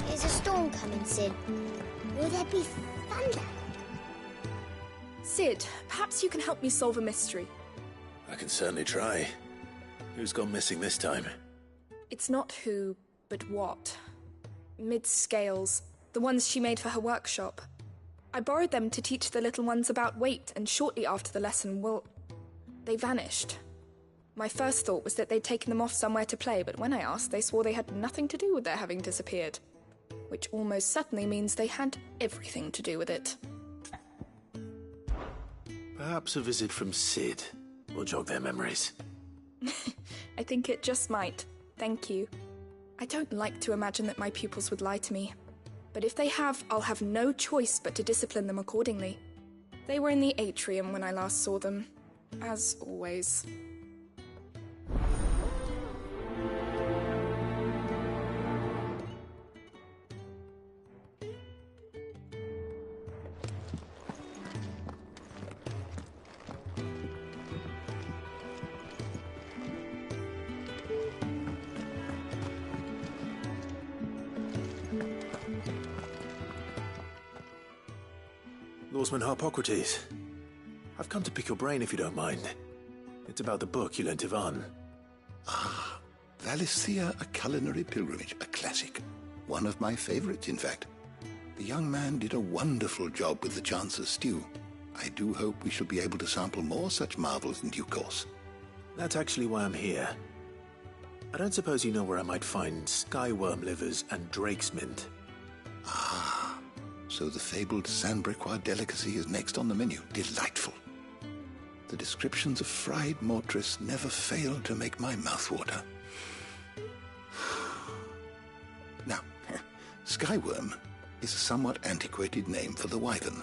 There's a storm coming, Sid. Will there be thunder? Sid, perhaps you can help me solve a mystery. I can certainly try. Who's gone missing this time? It's not who, but what. Mid-scales, the ones she made for her workshop. I borrowed them to teach the little ones about weight, and shortly after the lesson, well, they vanished. My first thought was that they'd taken them off somewhere to play, but when I asked, they swore they had nothing to do with their having disappeared. Which almost certainly means they had everything to do with it. Perhaps a visit from Sid will jog their memories. I think it just might. Thank you. I don't like to imagine that my pupils would lie to me. But if they have, I'll have no choice but to discipline them accordingly. They were in the atrium when I last saw them. As always. Lawsman Harpocrates. I've come to pick your brain if you don't mind. It's about the book you lent Ivan. Ah, Valisthea, A Culinary Pilgrimage, a classic. One of my favorites, in fact. The young man did a wonderful job with the Chance's stew. I do hope we shall be able to sample more such marvels in due course. That's actually why I'm here. I don't suppose you know where I might find skyworm livers and drake's mint. Ah, so the fabled Sanbriquois delicacy is next on the menu. Delightful. The descriptions of fried mortress never fail to make my mouth water. Now, skyworm is a somewhat antiquated name for the wyvern,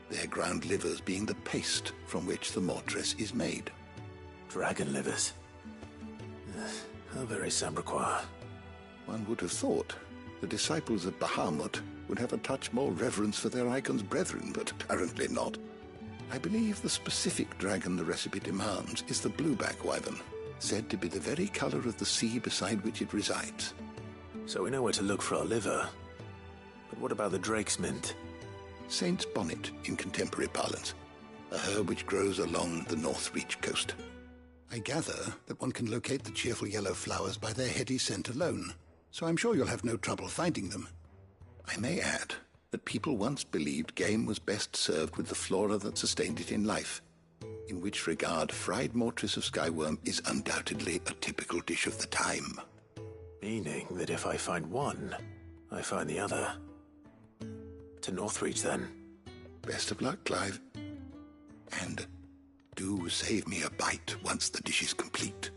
their ground livers being the paste from which the mortress is made. Dragon livers. How very Sambraquois. One would have thought the disciples of Bahamut would have a touch more reverence for their icon's brethren, but apparently not. I believe the specific dragon the recipe demands is the blueback wyvern, said to be the very color of the sea beside which it resides. So we know where to look for our liver. But what about the drake's mint? Saint's bonnet in contemporary parlance, a herb which grows along the North Reach coast. I gather that one can locate the cheerful yellow flowers by their heady scent alone, so I'm sure you'll have no trouble finding them. I may add that people once believed game was best served with the flora that sustained it in life, in which regard fried mortress of skyworm is undoubtedly a typical dish of the time. Meaning that if I find one, I find the other. To Northreach, then. Best of luck, Clive. And do save me a bite once the dish is complete.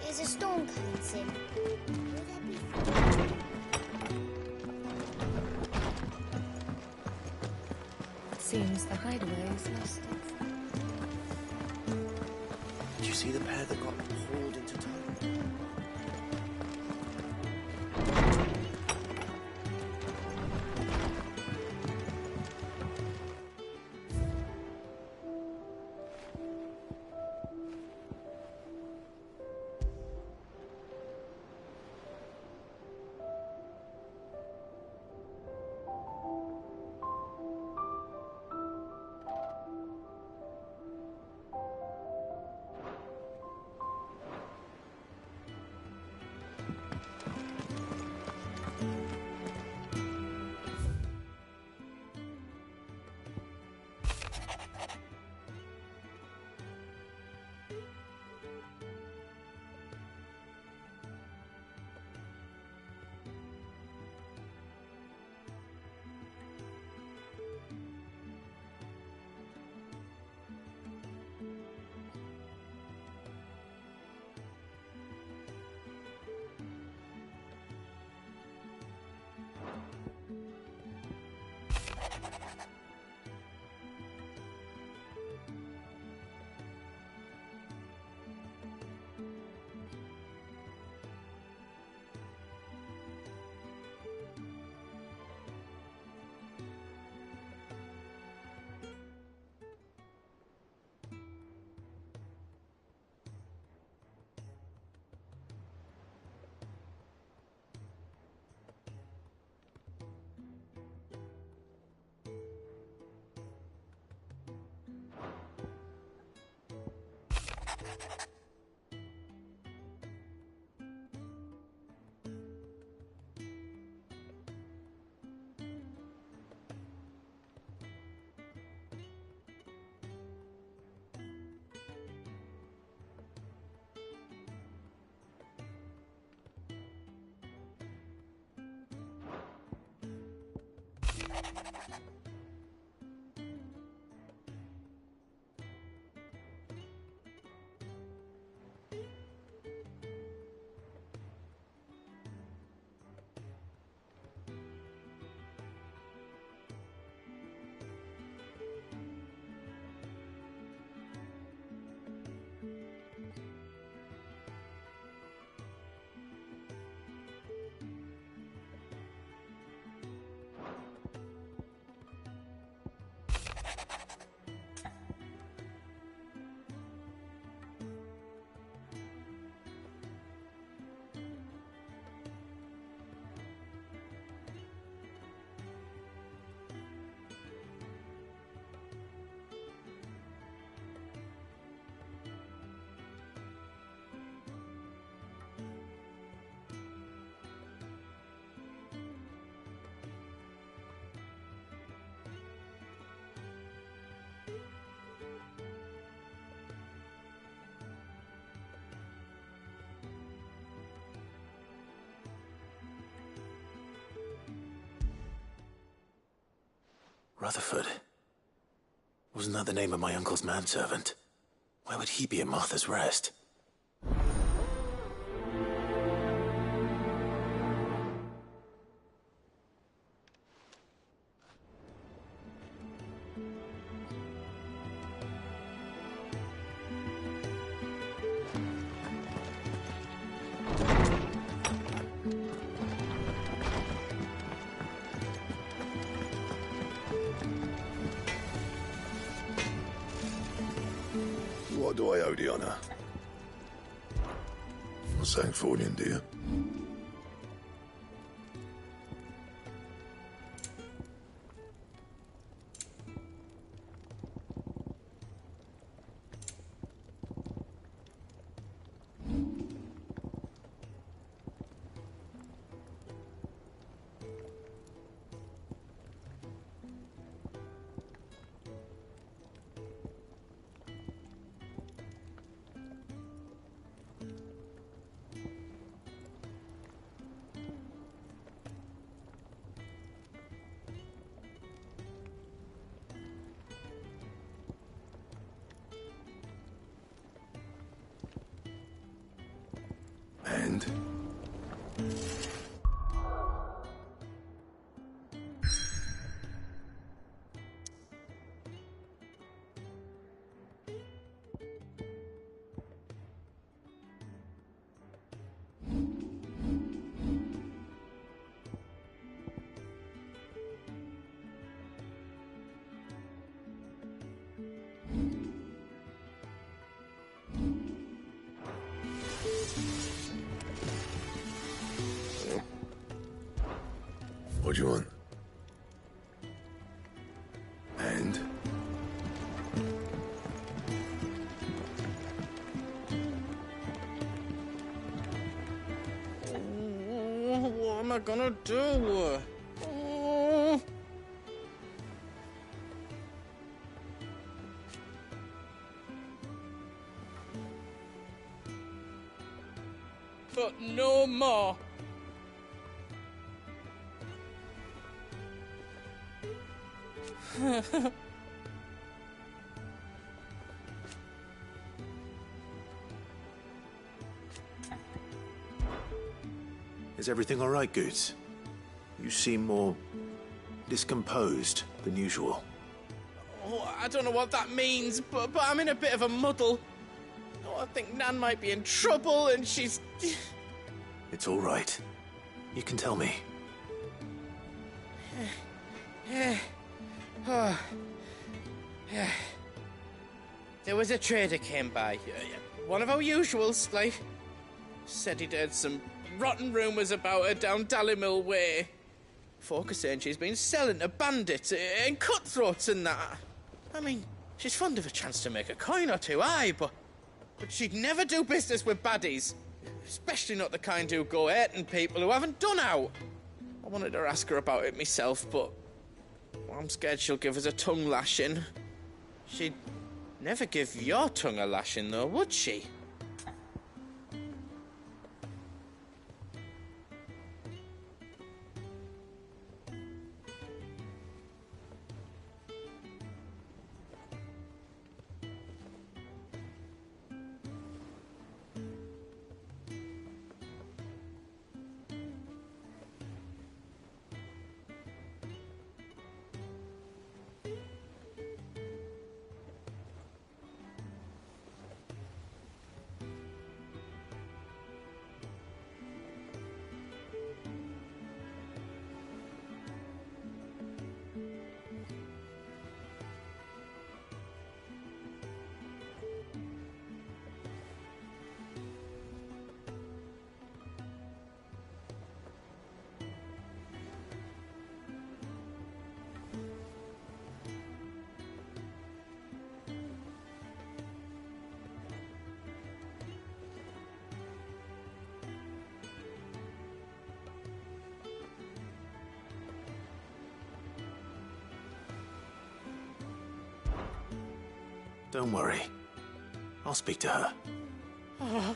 Is a storm coming soon? Will there be... It seems the hideaway is lost. Did you see the pair that got hauled into tow? Rutherford. Wasn't that the name of my uncle's manservant? Why would he be at Martha's Rest? What do I owe the honor? Not saying Fordian, do you? And? What do you want? And? What am I gonna do? Oh. But no more. Is everything all right, Goots? You seem more discomposed than usual. Oh, I don't know what that means, but I'm in a bit of a muddle. Oh, I think Nan might be in trouble, and she's... It's all right. You can tell me. There was a trader came by. One of our usuals, like. Said he'd heard some rotten rumours about her down Dalimil Way. Folk are saying she's been selling to bandits and cutthroats and that. I mean, she's fond of a chance to make a coin or two, aye, but she'd never do business with baddies. Especially not the kind who go hurting people who haven't done out. I wanted to ask her about it myself, but I'm scared she'll give us a tongue lashing. She'd never give your tongue a lashing, though, would she? Don't worry. I'll speak to her. Oh,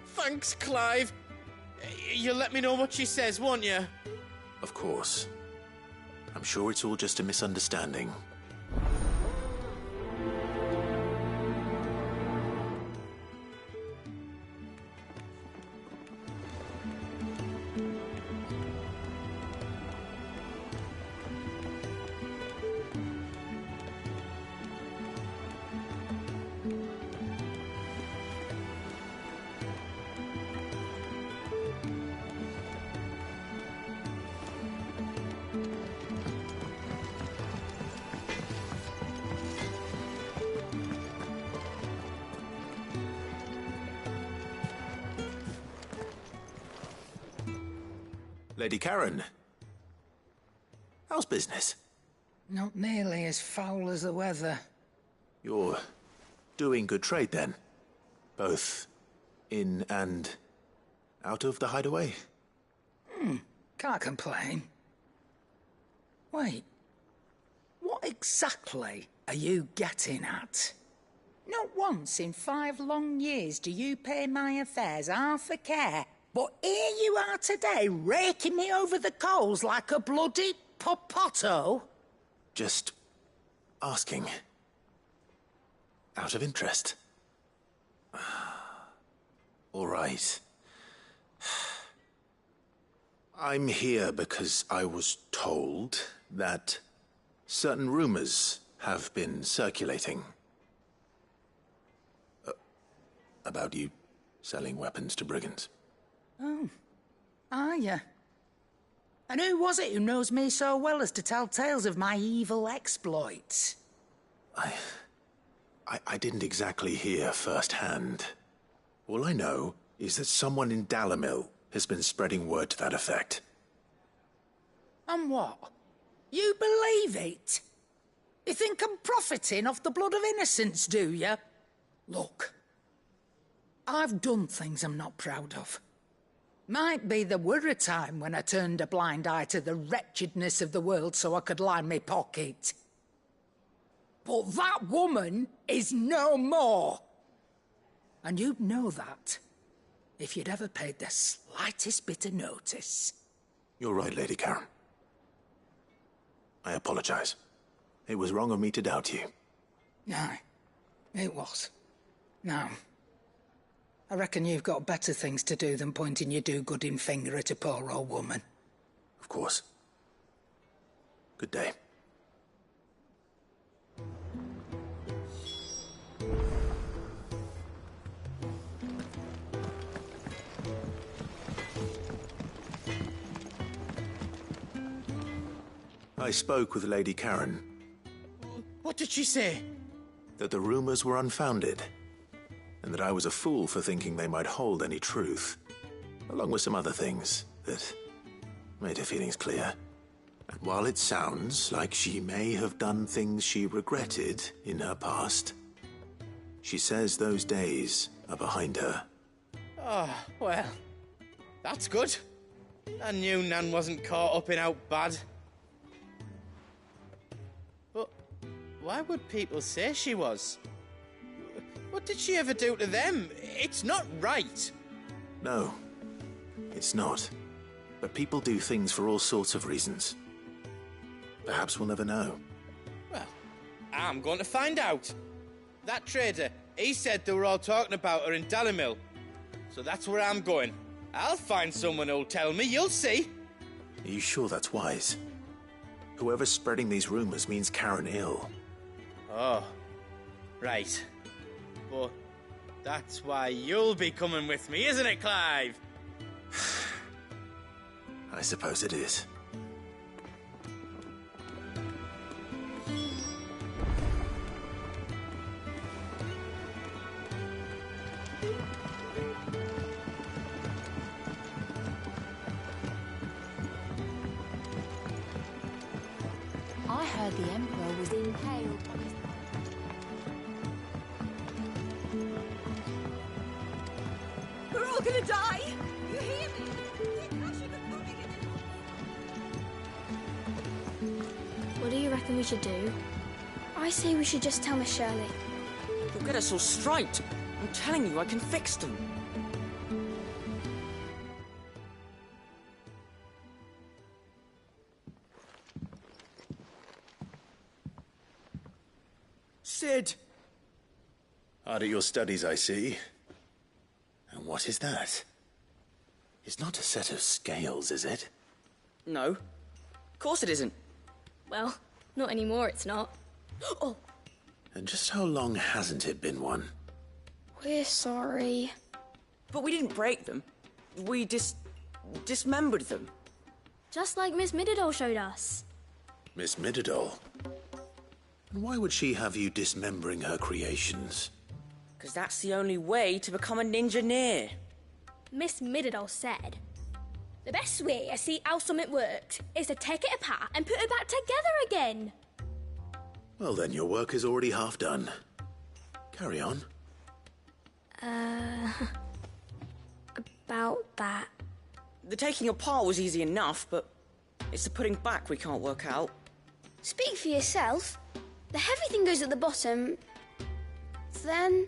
thanks, Clive. You'll let me know what she says, won't you? Of course. I'm sure it's all just a misunderstanding. Lady Karen, how's business? Not nearly as foul as the weather. You're doing good trade then? Both in and out of the hideaway? Can't complain. Wait, what exactly are you getting at? Not once in 5 long years do you pay my affairs half a care. But here you are today, raking me over the coals like a bloody popoto? Just asking. Out of interest. All right. I'm here because I was told that certain rumors have been circulating. About you selling weapons to brigands. Oh, are you? And who was it who knows me so well as to tell tales of my evil exploits? I didn't exactly hear firsthand. All I know is that someone in Dalimil has been spreading word to that effect. And what? You believe it? You think I'm profiting off the blood of innocents, do you? Look, I've done things I'm not proud of. Might be there were a time when I turned a blind eye to the wretchedness of the world so I could line my pocket. But that woman is no more. And you'd know that if you'd ever paid the slightest bit of notice. You're right, Lady Karen. I apologize. It was wrong of me to doubt you. Aye, it was. Now, I reckon you've got better things to do than pointing your do-gooding finger at a poor old woman. Of course. Good day. I spoke with Lady Karen. What did she say? That the rumors were unfounded, and that I was a fool for thinking they might hold any truth, along with some other things that made her feelings clear. And while it sounds like she may have done things she regretted in her past, she says those days are behind her. Oh, well, that's good. I knew Nan wasn't caught up in out bad. But why would people say she was? What did she ever do to them? It's not right. No, it's not. But people do things for all sorts of reasons. Perhaps we'll never know. Well, I'm going to find out. That trader, he said they were all talking about her in Dalimil. So that's where I'm going. I'll find someone who'll tell me, you'll see. Are you sure that's wise? Whoever's spreading these rumors means Karen ill. Oh, right. But that's why you'll be coming with me, isn't it, Clive? I suppose it is. I heard the Emperor was impaled on his... We're all gonna die! You hear me? The Akashic are coming What do you reckon we should do? I say we should just tell Miss Shirley. You'll get us all straight. I'm telling you, I can fix them. Sid! Hard at your studies, I see. And what is that? It's not a set of scales, is it? No. Of course it isn't. Well, not anymore, it's not. Oh! And just how long hasn't it been one? We're sorry. But we didn't break them. We dismembered them. Just like Miss Mididol showed us. Miss Mididol? And why would she have you dismembering her creations? Because that's the only way to become a ninja-neer. Miss Mididol said, the best way to see how something works is to take it apart and put it back together again. Well then, your work is already half done. Carry on. About that. The taking apart was easy enough, but it's the putting back we can't work out. Speak for yourself. The heavy thing goes at the bottom. Then...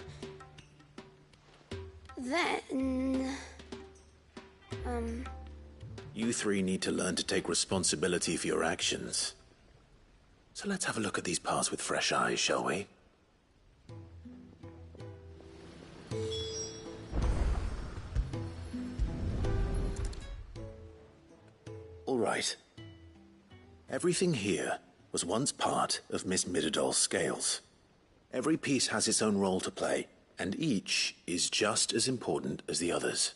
You three need to learn to take responsibility for your actions. So let's have a look at these parts with fresh eyes, shall we? All right. Everything here was once part of Miss Mididol's scales. Every piece has its own role to play, and each is just as important as the others.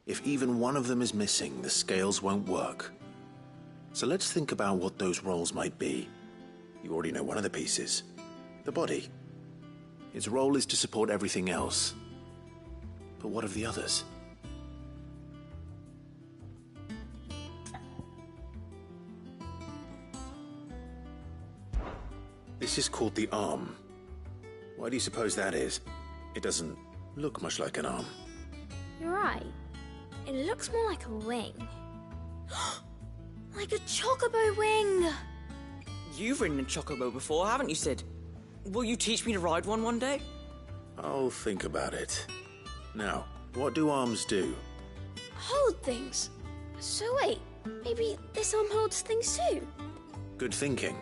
If even one of them is missing, the scales won't work. So let's think about what those roles might be. You already know one of the pieces, the body. Its role is to support everything else. But what of the others? This is called the arm. Why do you suppose that is? It doesn't look much like an arm. You're right. It looks more like a wing. Like a chocobo wing! You've ridden a chocobo before, haven't you, Sid? Will you teach me to ride one day? I'll think about it. Now, what do arms do? Hold things. So wait, maybe this arm holds things too? Good thinking.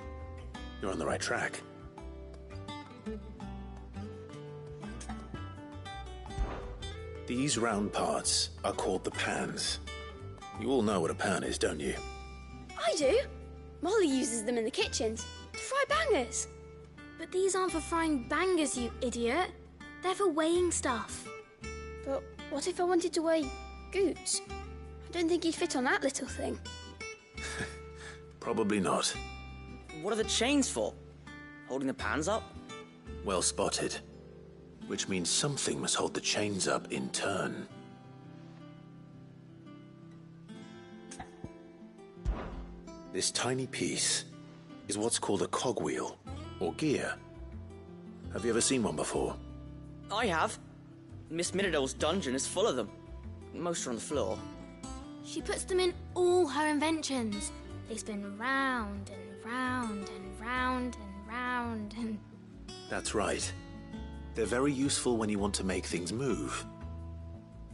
You're on the right track. These round parts are called the pans. You all know what a pan is, don't you? I do. Molly uses them in the kitchens to fry bangers. But these aren't for frying bangers, you idiot. They're for weighing stuff. But what if I wanted to weigh goods? I don't think he'd fit on that little thing. Probably not. What are the chains for? Holding the pans up? Well spotted. Which means something must hold the chains up in turn. This tiny piece is what's called a cogwheel, or gear. Have you ever seen one before? I have. Miss Mididol's dungeon is full of them. Most are on the floor. She puts them in all her inventions. They spin round and round and round and round and... That's right. They're very useful when you want to make things move.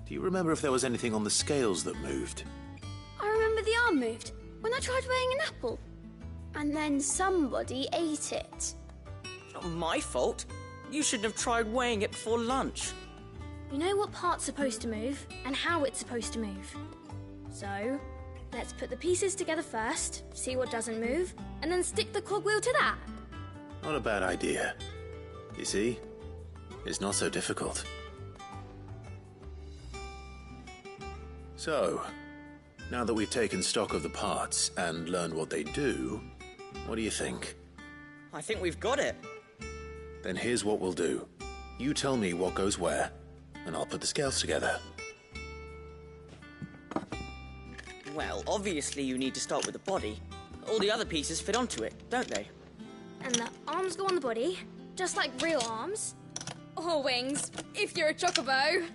Do you remember if there was anything on the scales that moved? I remember the arm moved when I tried weighing an apple. And then somebody ate it. It's not my fault. You shouldn't have tried weighing it before lunch. You know what part's supposed to move and how it's supposed to move. So, let's put the pieces together first, see what doesn't move, and then stick the cogwheel to that. Not a bad idea. You see? It's not so difficult. So, now that we've taken stock of the parts and learned what they do, what do you think? I think we've got it. Then here's what we'll do. You tell me what goes where, and I'll put the scales together. Well, obviously you need to start with the body. All the other pieces fit onto it, don't they? And the arms go on the body, just like real arms. Or wings, if you're a chocobo.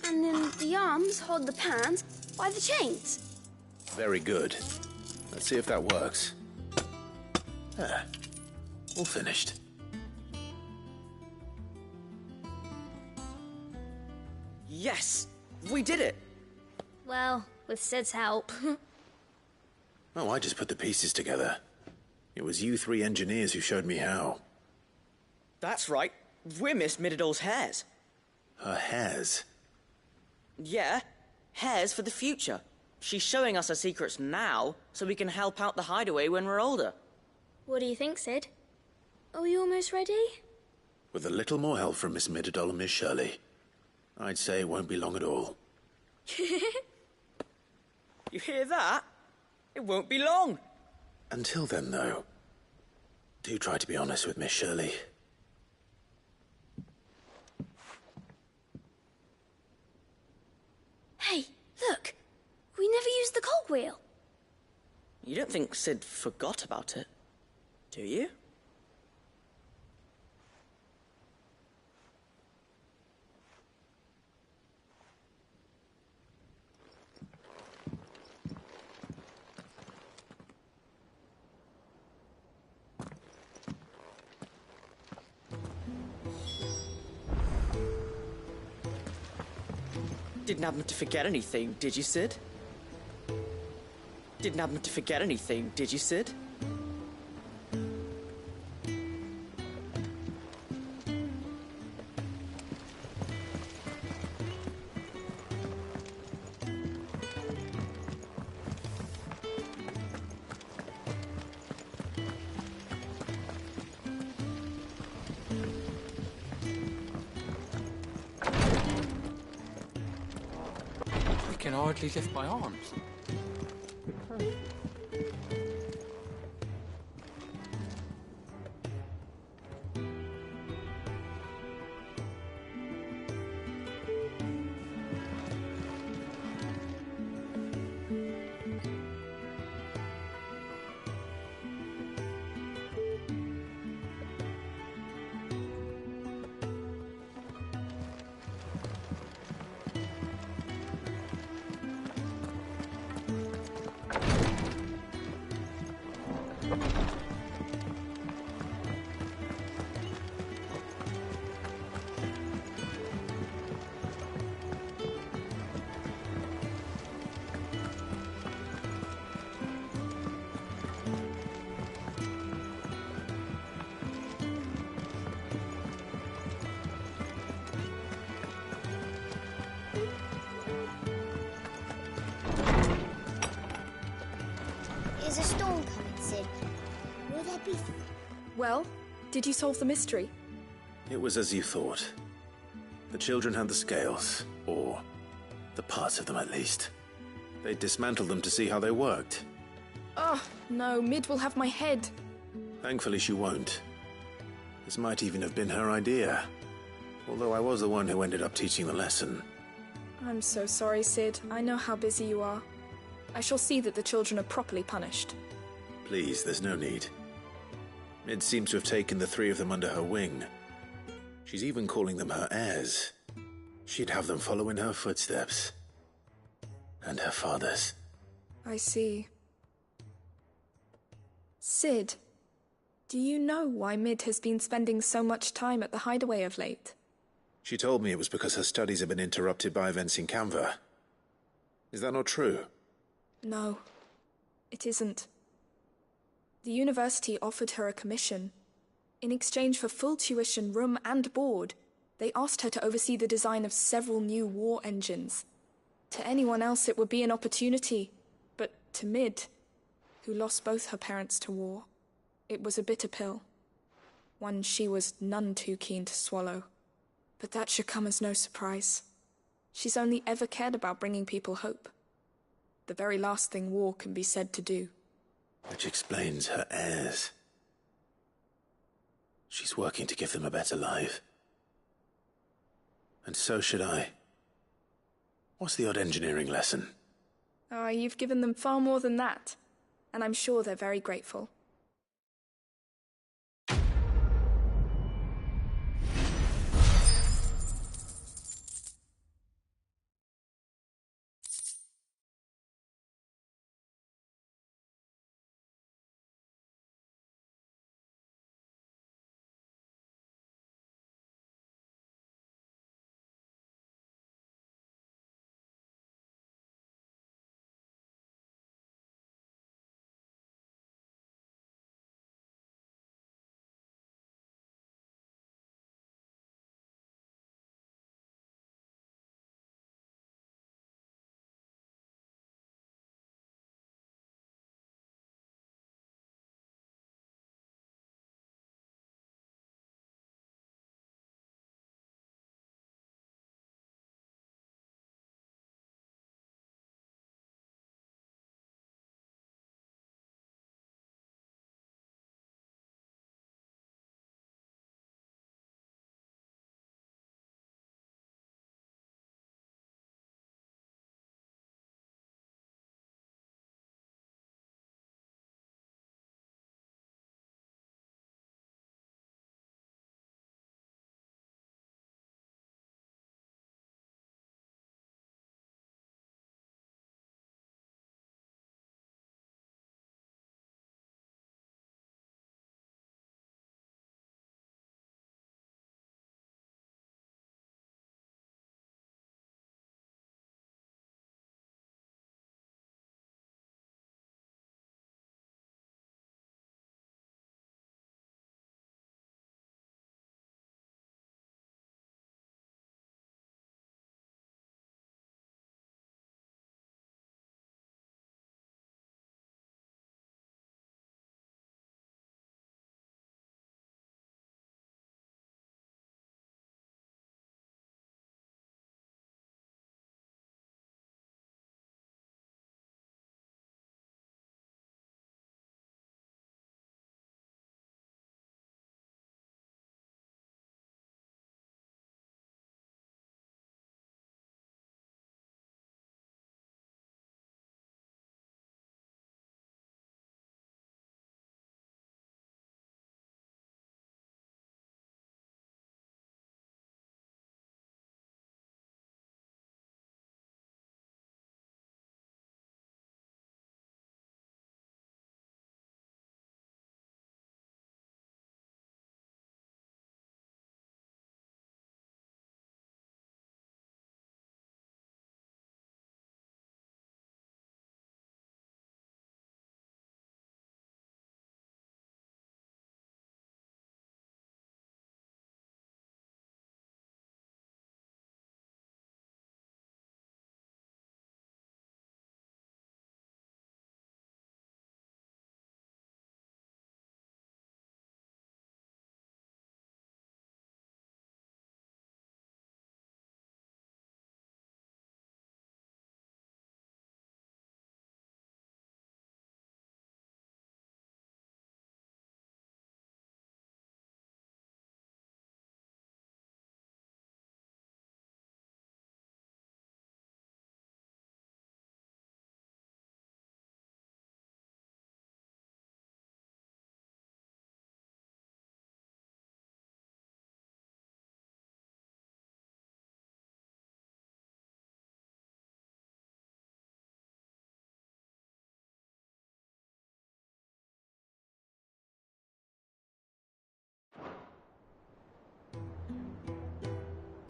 And then the arms hold the pans by the chains. Very good. Let's see if that works. There. All finished. Yes! We did it! Well, with Sid's help. Oh, I just put the pieces together. It was you three engineers who showed me how. That's right. We're Miss Midadol's heirs. Her heirs? Yeah, heirs for the future. She's showing us her secrets now, so we can help out the hideaway when we're older. What do you think, Sid? Are we almost ready? With a little more help from Miss Midadol and Miss Shirley, I'd say it won't be long at all. You hear that? It won't be long. Until then, though, do try to be honest with Miss Shirley. Hey, look! We never used the cogwheel. You don't think Sid forgot about it, do you? Didn't happen to forget anything, did you, Sid? Didn't happen to forget anything, did you, Sid? I can hardly lift my arms. Is a storm coming, Sid? Will there be... Well, did you solve the mystery? It was as you thought. The children had the scales, or the parts of them at least. They dismantled them to see how they worked. Oh, no, Mid will have my head. Thankfully she won't. This might even have been her idea. Although I was the one who ended up teaching the lesson. I'm so sorry, Sid. I know how busy you are. I shall see that the children are properly punished. Please, there's no need. Mid seems to have taken the three of them under her wing. She's even calling them her heirs. She'd have them follow in her footsteps. And her father's. I see. Sid, do you know why Mid has been spending so much time at the hideaway of late? She told me it was because her studies have been interrupted by events in Canva. Is that not true? No, it isn't. The university offered her a commission. In exchange for full tuition, room and board, they asked her to oversee the design of several new war engines. To anyone else it would be an opportunity, but to Mid, who lost both her parents to war, it was a bitter pill. One she was none too keen to swallow. But that should come as no surprise. She's only ever cared about bringing people hope. The very last thing war can be said to do. Which explains her heirs. She's working to give them a better life. And so should I. What's the odd engineering lesson? Ah, you've given them far more than that. And I'm sure they're very grateful.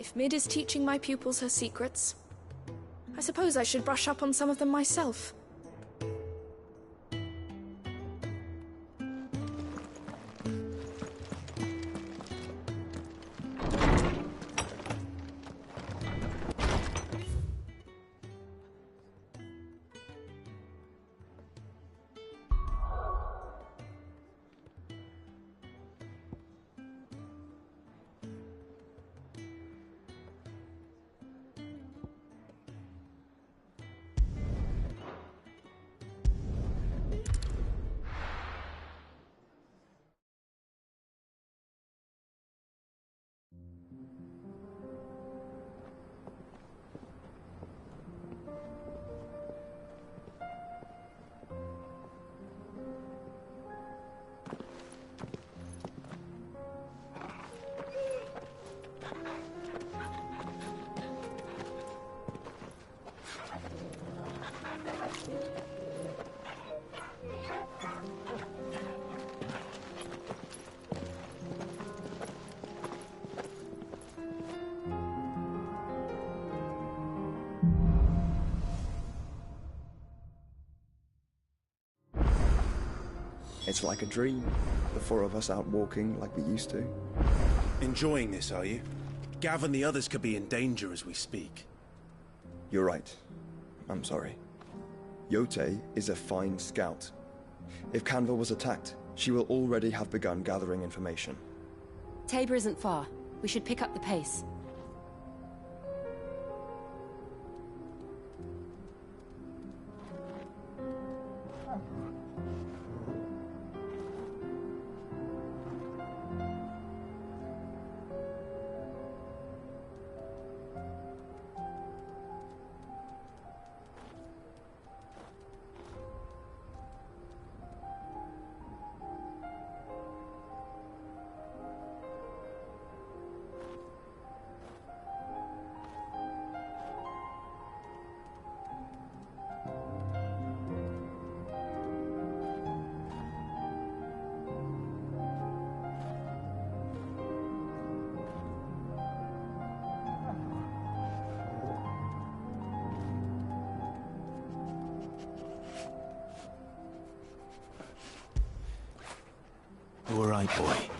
If Mid is teaching my pupils her secrets, I suppose I should brush up on some of them myself. It's like a dream. The four of us out walking like we used to. Enjoying this, are you? Gav and the others could be in danger as we speak. You're right. I'm sorry. Yote is a fine scout. If Canva was attacked, she will already have begun gathering information. Tabor isn't far. We should pick up the pace. All right, boy.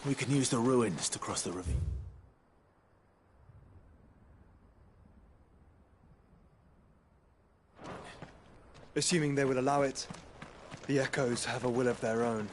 We can use the ruins to cross the ravine. Assuming they will allow it, the Echoes have a will of their own.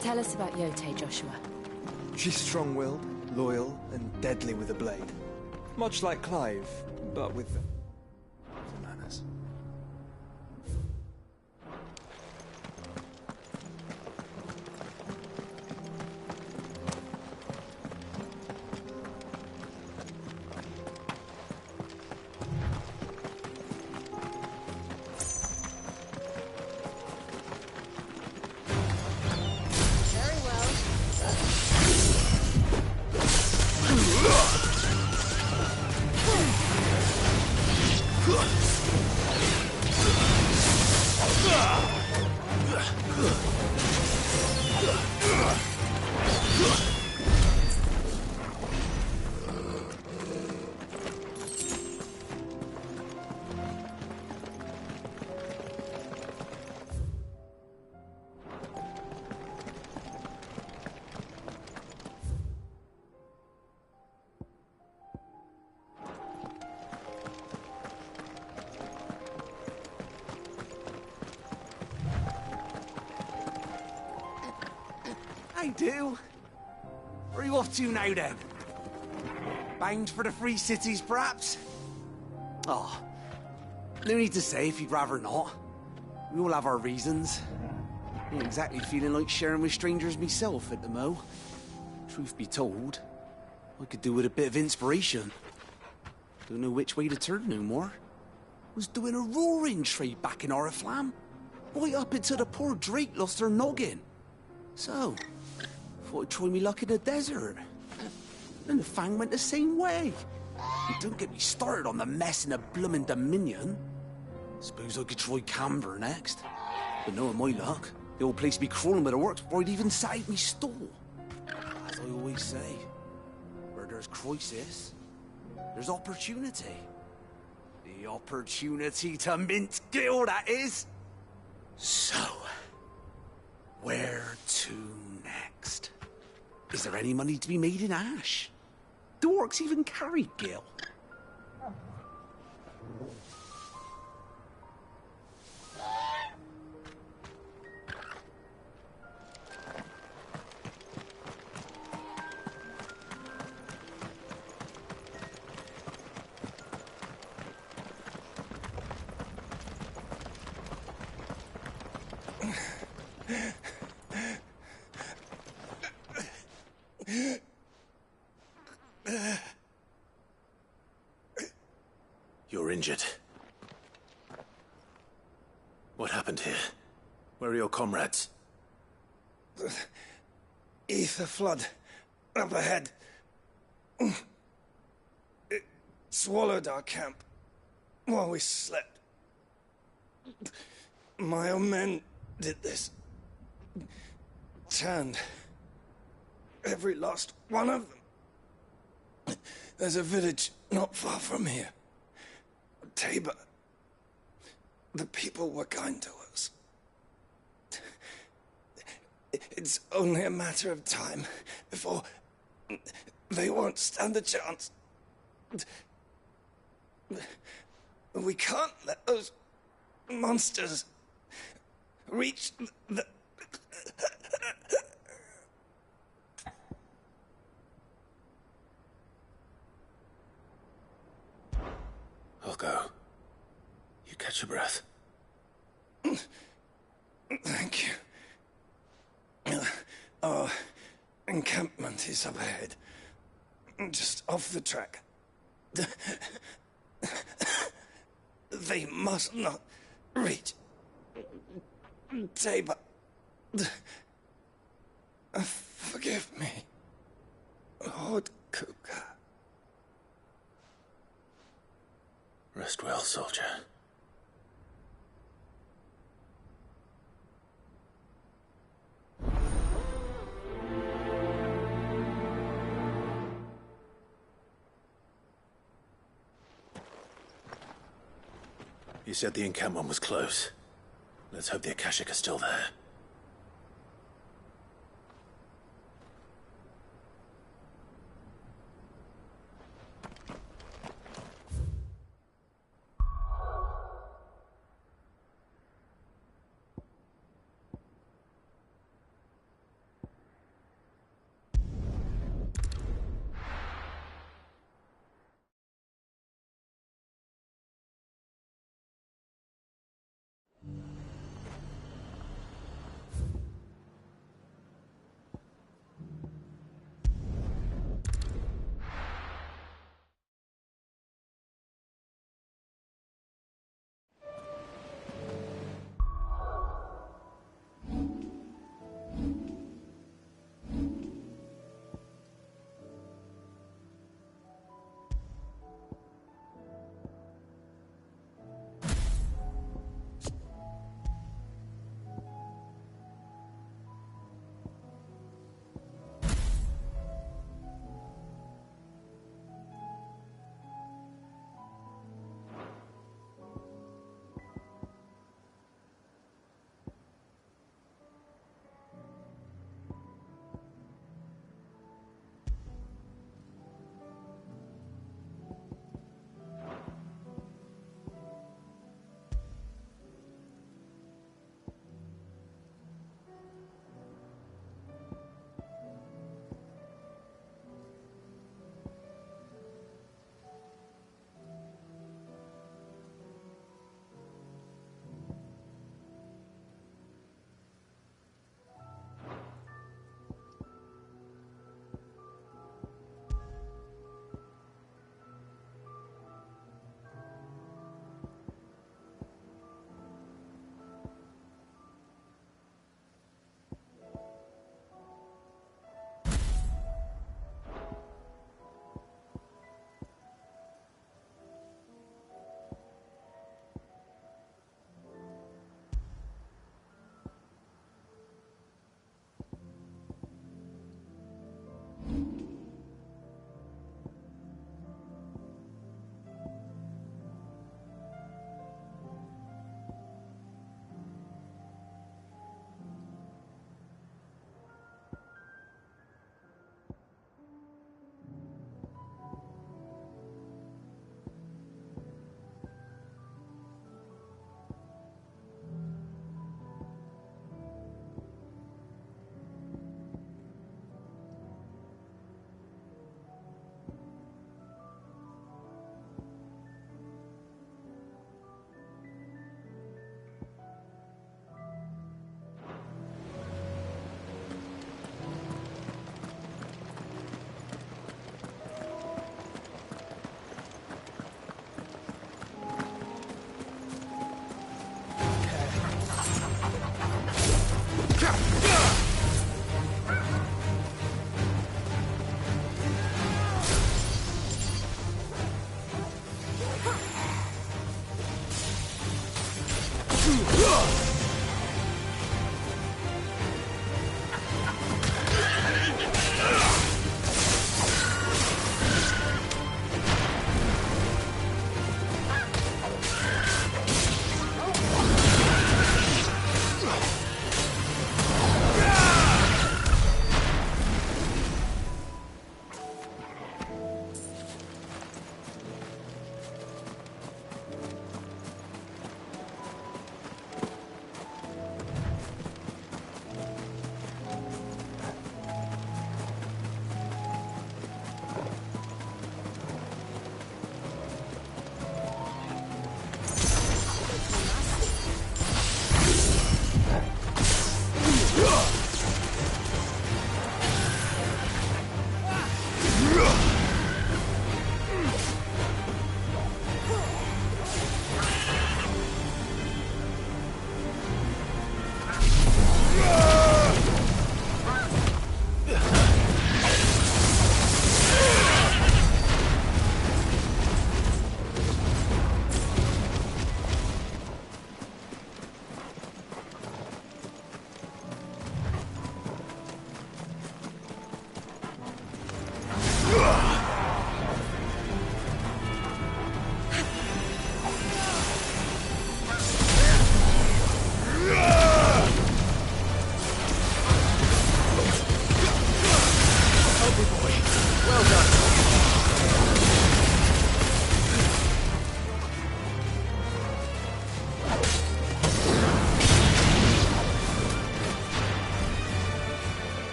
Tell us about Yote, Joshua. She's strong-willed, loyal, and deadly with a blade. Much like Clive, but with manners. Very well. I do. Where are you off to now, then? Bound for the Free Cities, perhaps? Oh, no need to say if you'd rather not. We all have our reasons. Ain't exactly feeling like sharing with strangers myself at the mo. Truth be told, I could do with a bit of inspiration. Don't know which way to turn no more. Was doing a roaring trade back in Oriflamme. Right up until the poor Drake lost her noggin. So, thought I'd try me luck in the desert. And the Fang went the same way. And don't get me started on the mess in the bloomin' Dominion. Suppose I could try Canberra next. But knowing my luck, the old place be crawling with the works before I'd even sat out me stall. As I always say, where there's crisis, there's opportunity. The opportunity to mint Gil, that is. So, where to next? Is there any money to be made in Ash? Do orcs even carry Gil? You're injured. What happened here? Where are your comrades? Ether flood. Up ahead. It swallowed our camp while we slept. My own men did this. Turned every last one of them. There's a village not far from here. Tabor. The people were kind to us. It's only a matter of time before they won't stand a chance. We can't let those monsters reach the... I'll go. You catch your breath. Thank you. Our encampment is up ahead. Just off the track. They must not reach Tabor. Forgive me, Lord Kuka. Rest well, soldier. You said the encampment was close. Let's hope the Akashic are still there.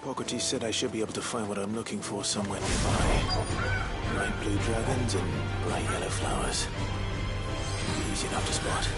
Hippocrates said I should be able to find what I'm looking for somewhere nearby. Bright blue dragons and bright yellow flowers. Easy enough to spot.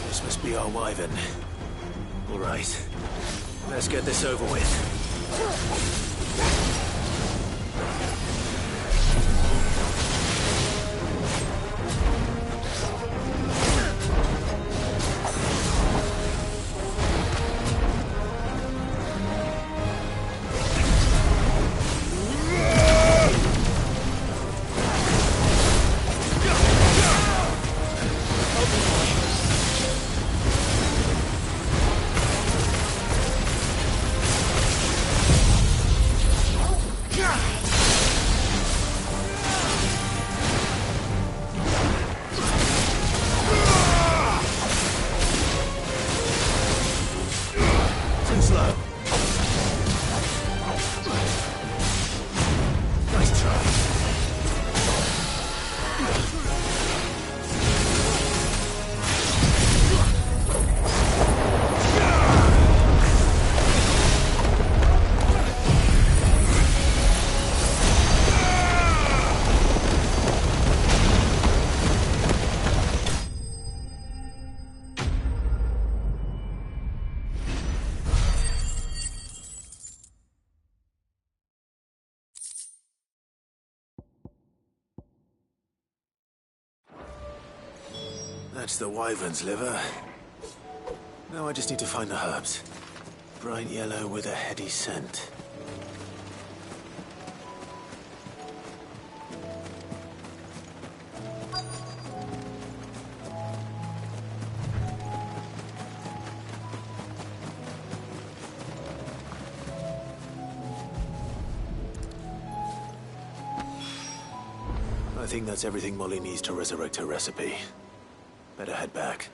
This must be our wyvern. All right, let's get this over with. That's the wyvern's liver. Now I just need to find the herbs. Bright yellow with a heady scent. I think that's everything Molly needs to resurrect her recipe. Better head back.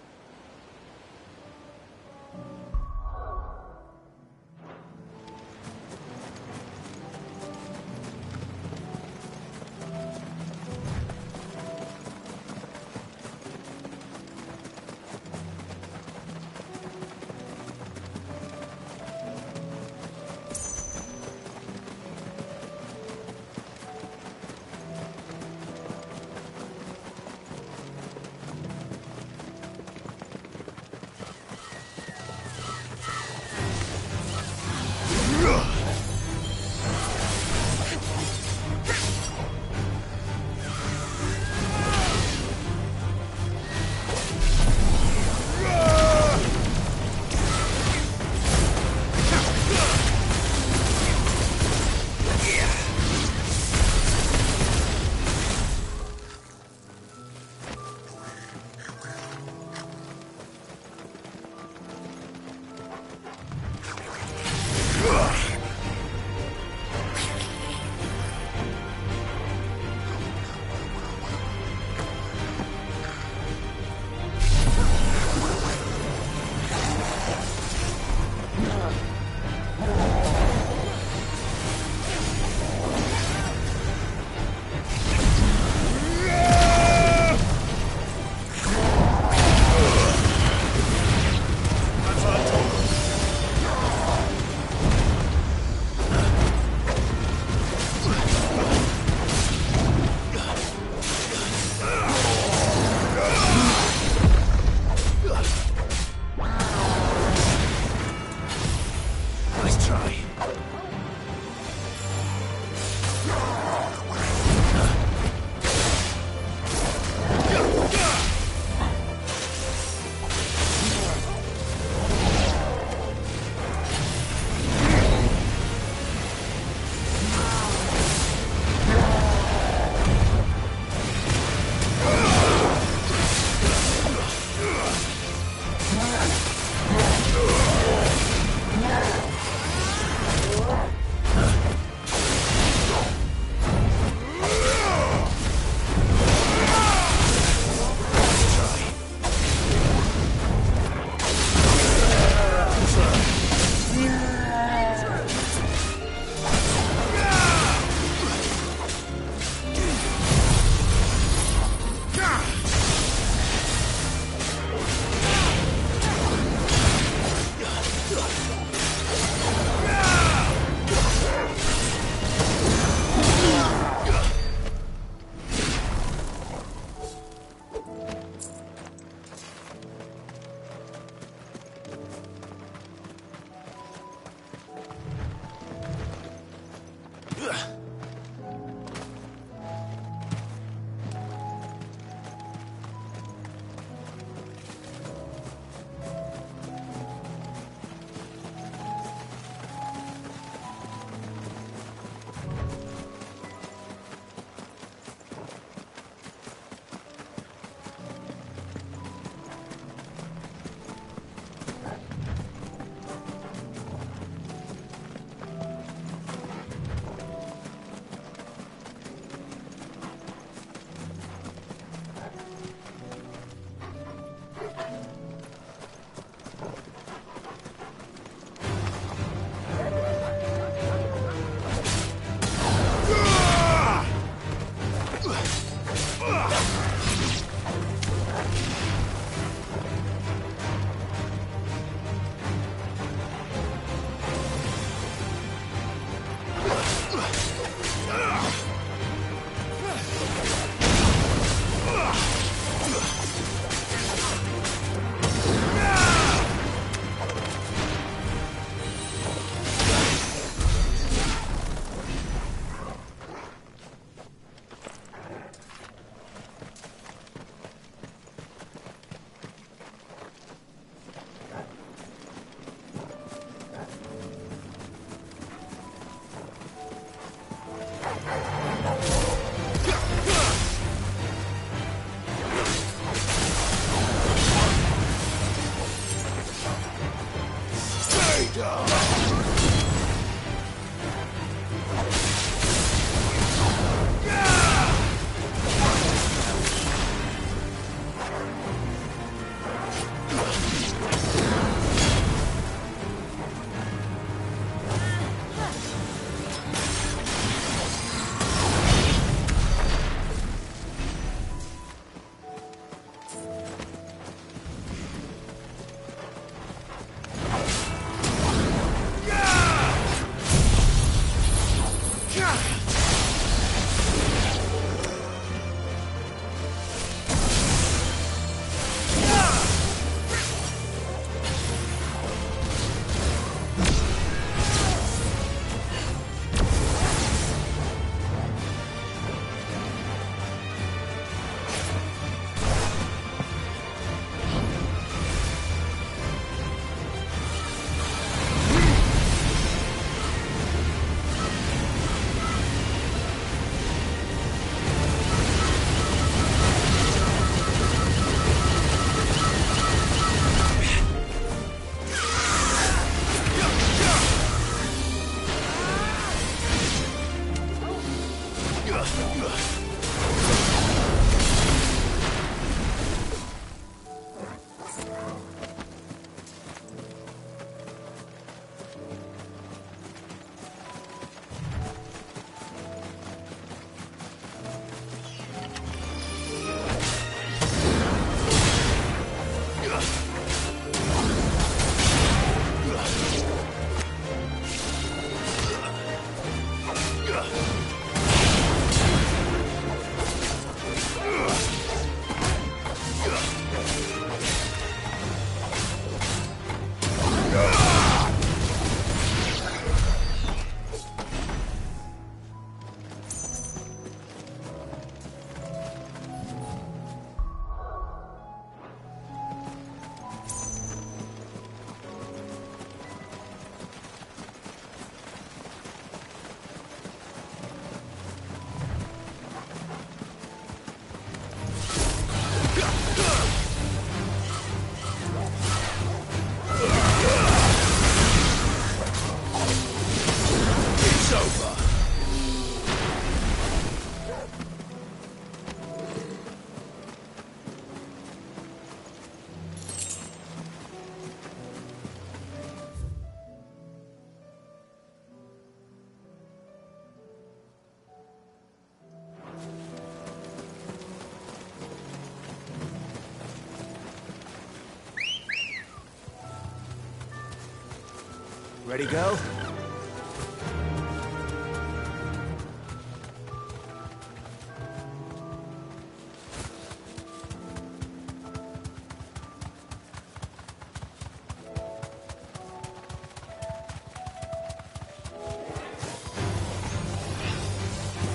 Ready, go?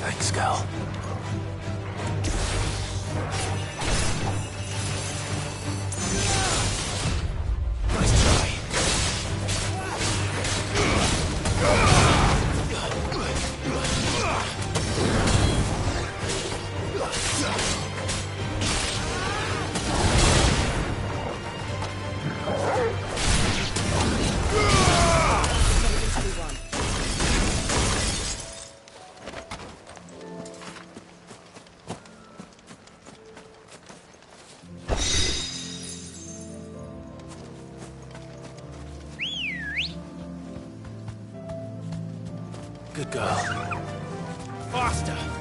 Thanks, Cal. Good girl. Faster!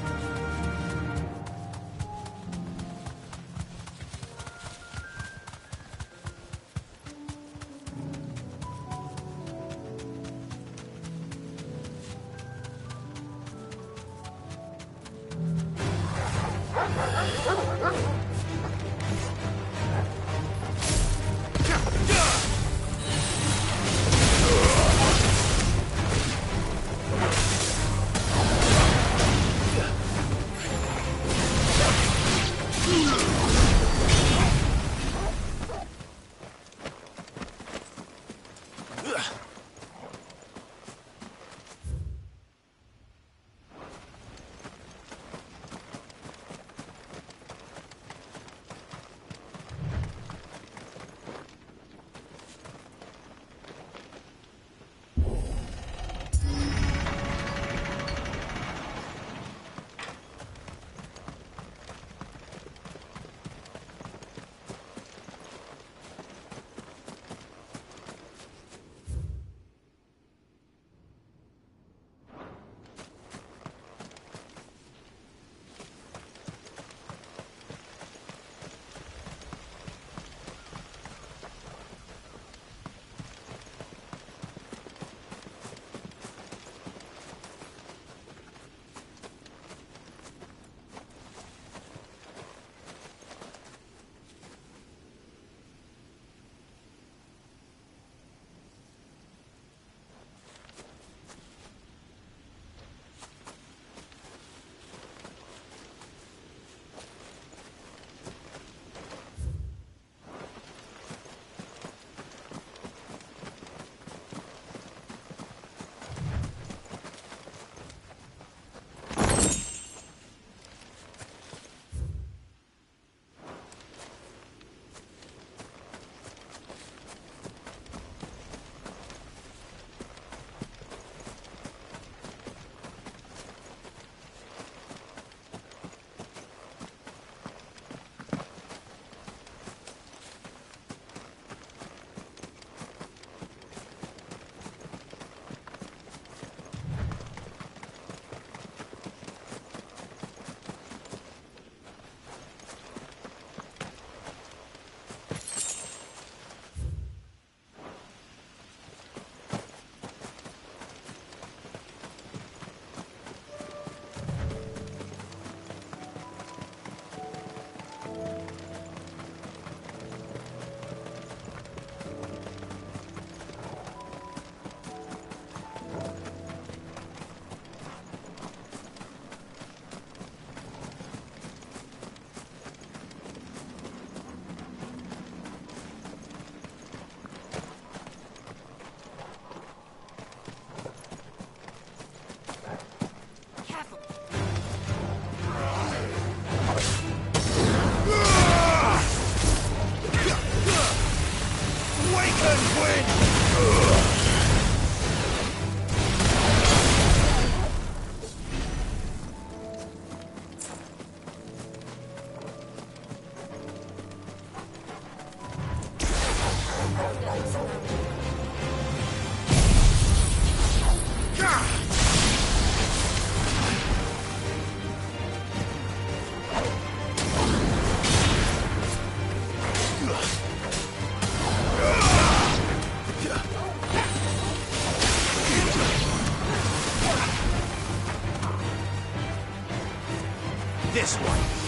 this way.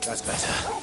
That's better.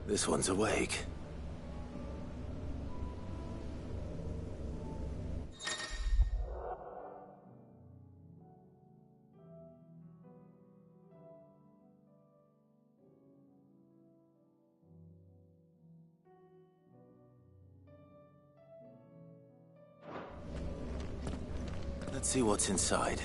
This one's awake. Let's see what's inside.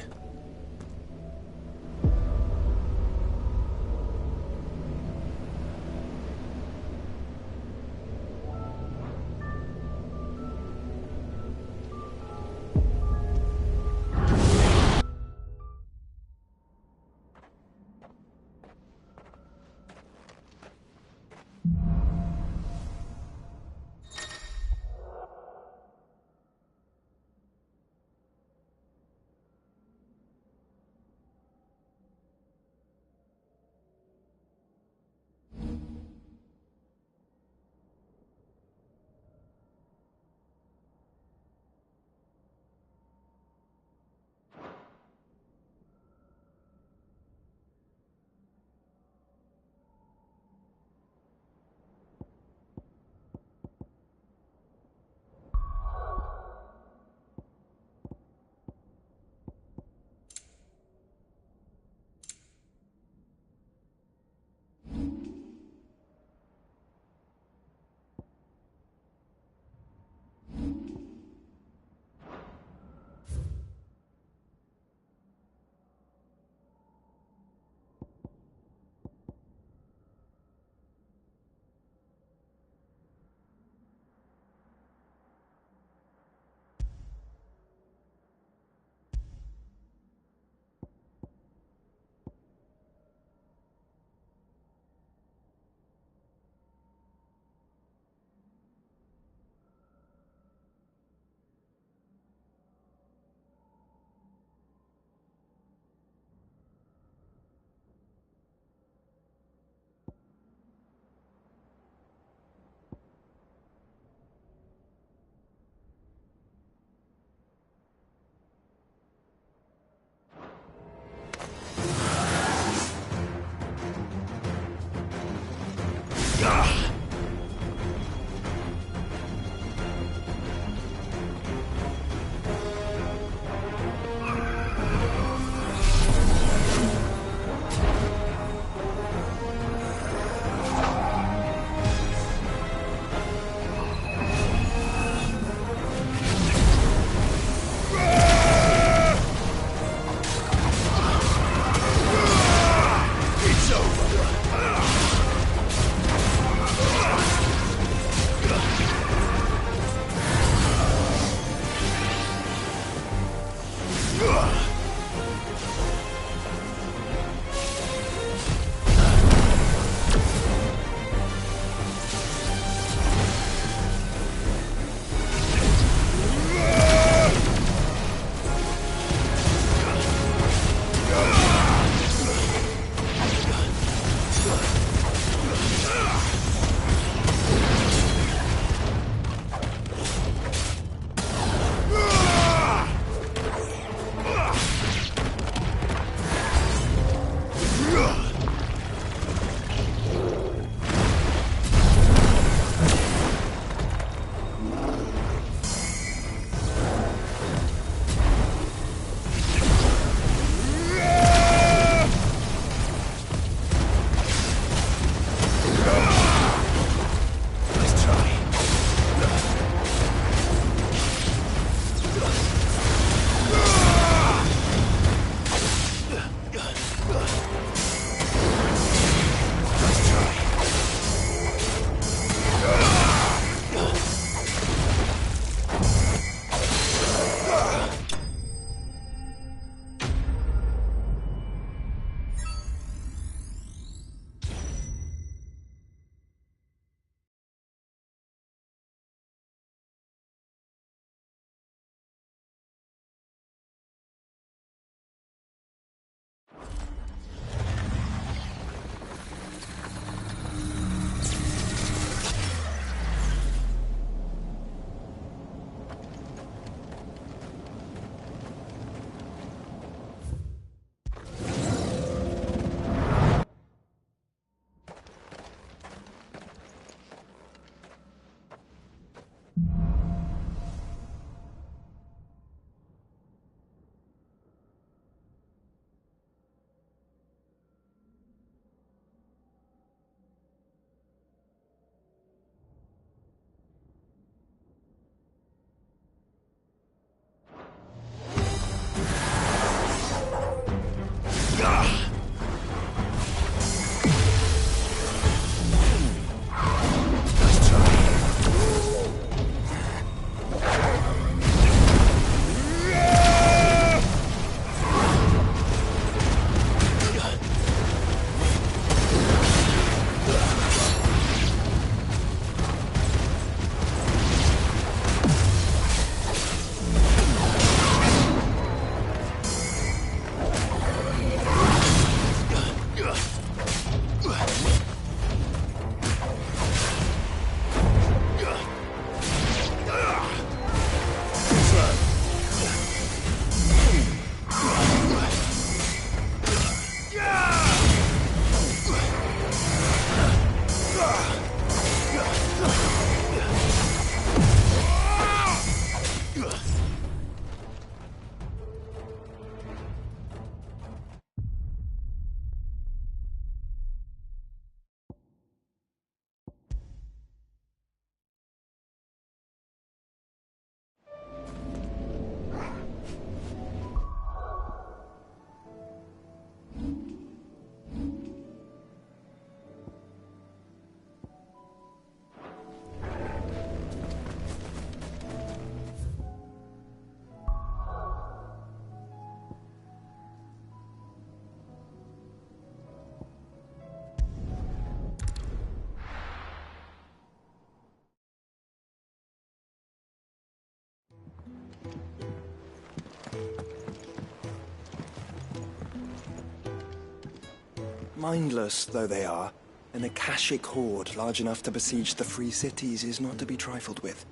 Mindless though they are, an Akashic horde large enough to besiege the free cities is not to be trifled with.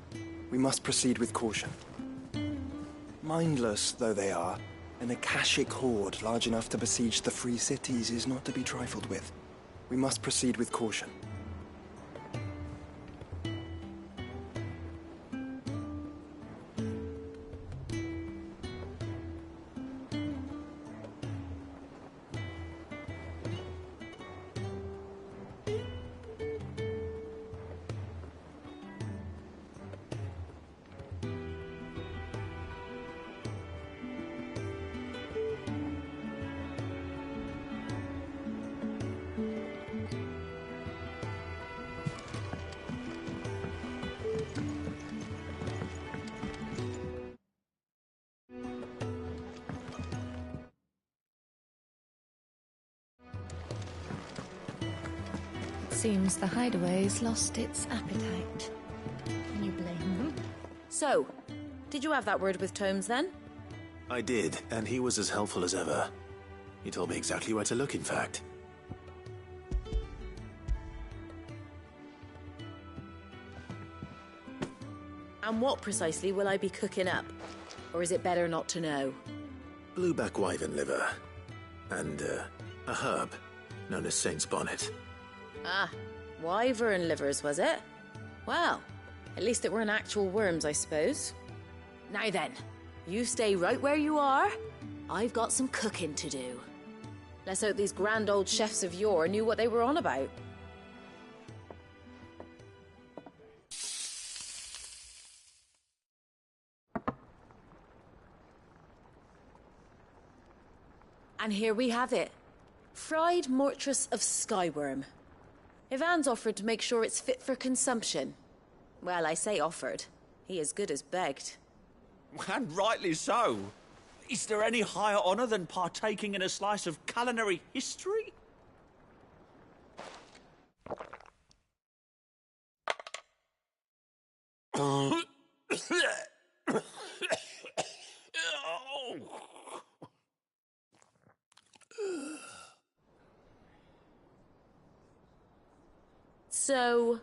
We must proceed with caution. Mindless though they are, an Akashic horde large enough to besiege the free cities is not to be trifled with. We must proceed with caution. Seems the hideaway's lost its appetite. Can you blame them? So, did you have that word with Tomes then? I did, and he was as helpful as ever. He told me exactly where to look, in fact. And what precisely will I be cooking up? Or is it better not to know? Blueback wyvern liver. And, a herb known as Saint's Bonnet. Ah, wyvern livers, was it? Well, at least it weren't actual worms, I suppose. Now then, you stay right where you are. I've got some cooking to do. Let's hope these grand old chefs of yore knew what they were on about. And here we have it. Fried mortress of skyworm. Ivan's offered to make sure it's fit for consumption. Well, I say offered. He as good as begged. And rightly so. Is there any higher honor than partaking in a slice of culinary history? So,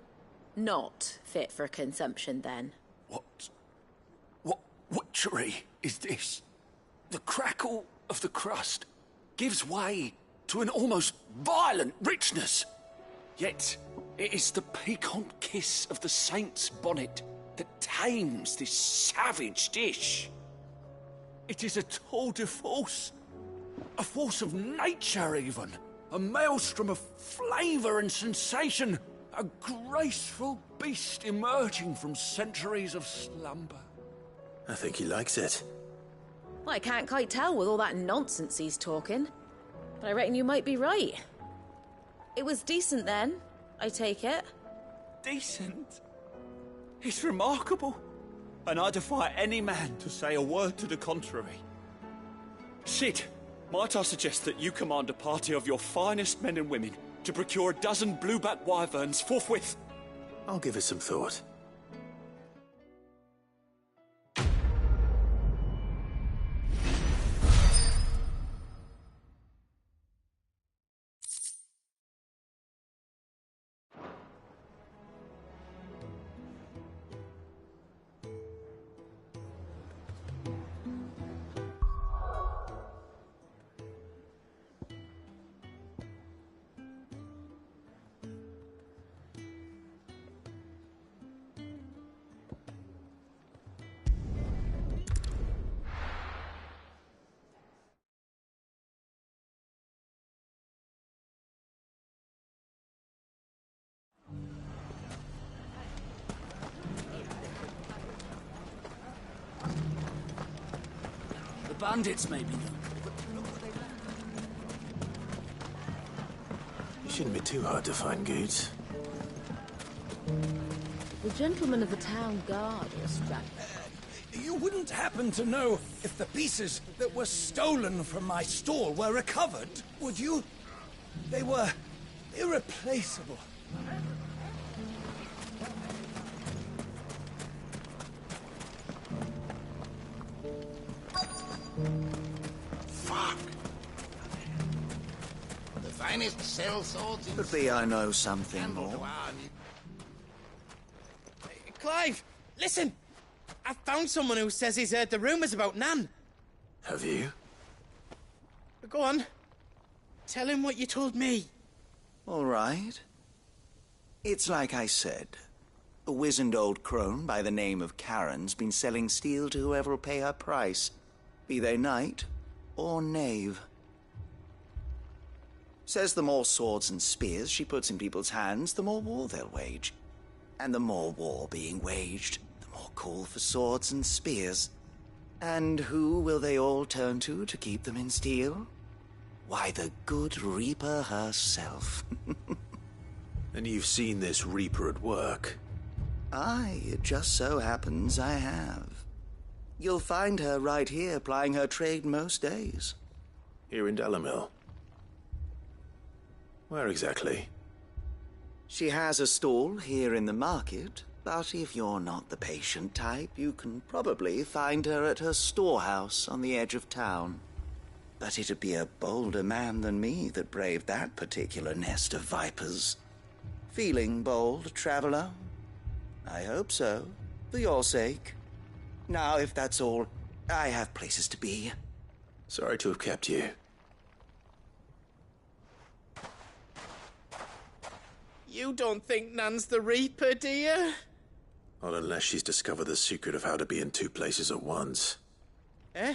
not fit for consumption then? What witchery is this? The crackle of the crust gives way to an almost violent richness. Yet, it is the piquant kiss of the saint's bonnet that tames this savage dish. It is a tour de force. A force of nature, even. A maelstrom of flavour and sensation. A graceful beast emerging from centuries of slumber. I think he likes it. Well, I can't quite tell with all that nonsense he's talking. But I reckon you might be right. It was decent then, I take it. Decent? It's remarkable. And I defy any man to say a word to the contrary. Sid, might I suggest that you command a party of your finest men and women to procure a dozen blueback wyverns forthwith? I'll give it some thought. Bandits, maybe. It shouldn't be too hard to find goods. The gentlemen of the town guard are strapped. You wouldn't happen to know if the pieces that were stolen from my stall were recovered, would you? They were irreplaceable. The finest sell swords in... Could be I know something more. Clive, listen! I found someone who says he's heard the rumours about Nan. Have you? Go on. Tell him what you told me. All right. It's like I said. A wizened old crone by the name of Karen's been selling steel to whoever will pay her price, be they knight or knave. Says the more swords and spears she puts in people's hands, the more war they'll wage. And the more war being waged, the more call for swords and spears. And who will they all turn to keep them in steel? Why, the good Reaper herself. And you've seen this Reaper at work? Aye, it just so happens I have. You'll find her right here plying her trade most days. Here in Dalimil? Where exactly? She has a stall here in the market, but if you're not the patient type, you can probably find her at her storehouse on the edge of town. But it'd be a bolder man than me that braved that particular nest of vipers. Feeling bold, traveler? I hope so, for your sake. Now, if that's all, I have places to be. Sorry to have kept you. You don't think Nan's the Reaper, do you? Not unless she's discovered the secret of how to be in two places at once. Eh?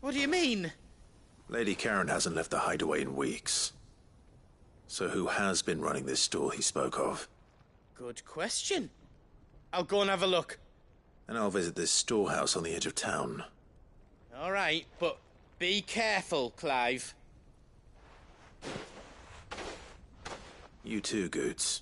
What do you mean? Lady Karen hasn't left the hideaway in weeks. So who has been running this stall he spoke of? Good question. I'll go and have a look. And I'll visit this storehouse on the edge of town. All right, but be careful, Clive. You too, Goots.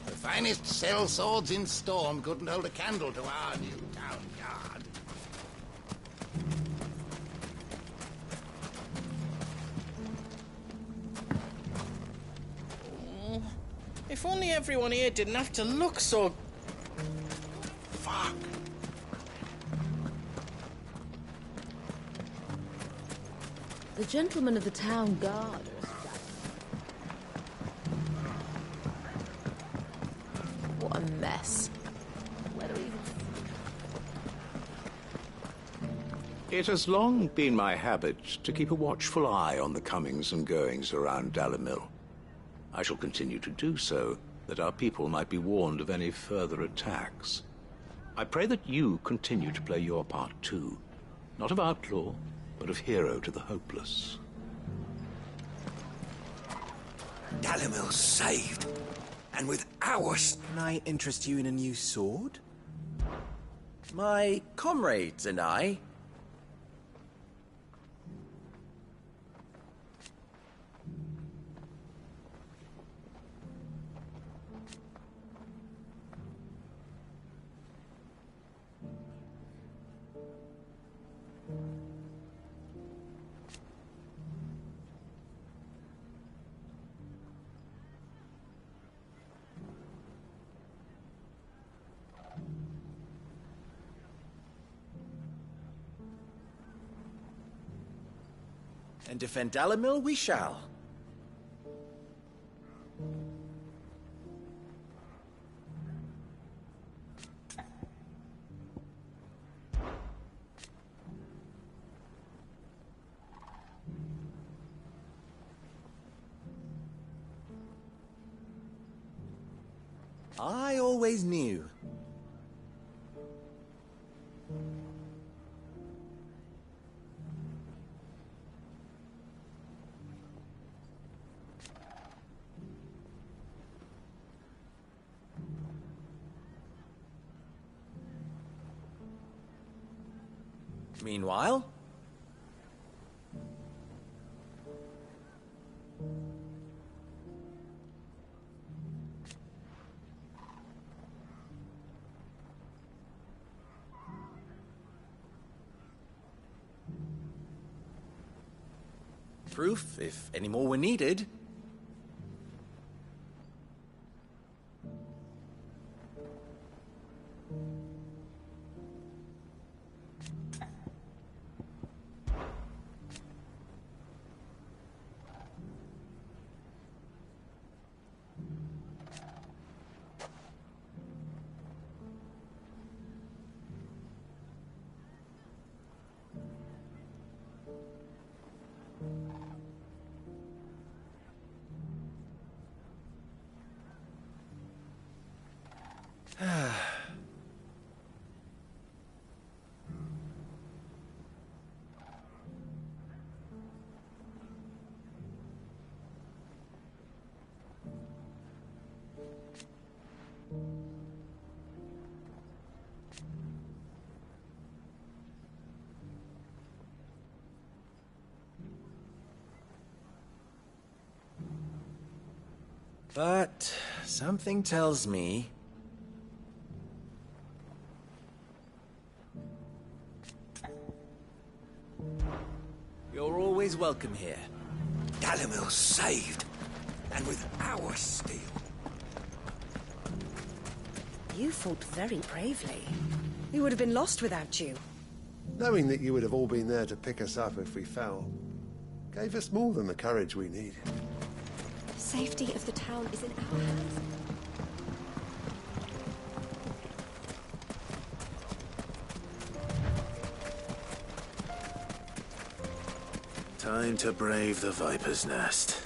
The finest sell swords in Storm couldn't hold a candle to our new town guard. If only everyone here didn't have to look so... Fuck. The gentlemen of the town guard. What a mess. Where do we even... It has long been my habit to keep a watchful eye on the comings and goings around Dalimil. I shall continue to do so, that our people might be warned of any further attacks. I pray that you continue to play your part too, not of outlaw, but of hero to the hopeless. Dalimil's saved, and with ours... Can I interest you in a new sword? My comrades and I... And defend Dalimil we shall. I always knew. Meanwhile... proof if any more were needed. But something tells me... you're always welcome here. Dalimil's saved, and with our steel. You fought very bravely. We would have been lost without you. Knowing that you would have all been there to pick us up if we fell, gave us more than the courage we needed. The safety of the town is in our hands. Time to brave the Viper's Nest.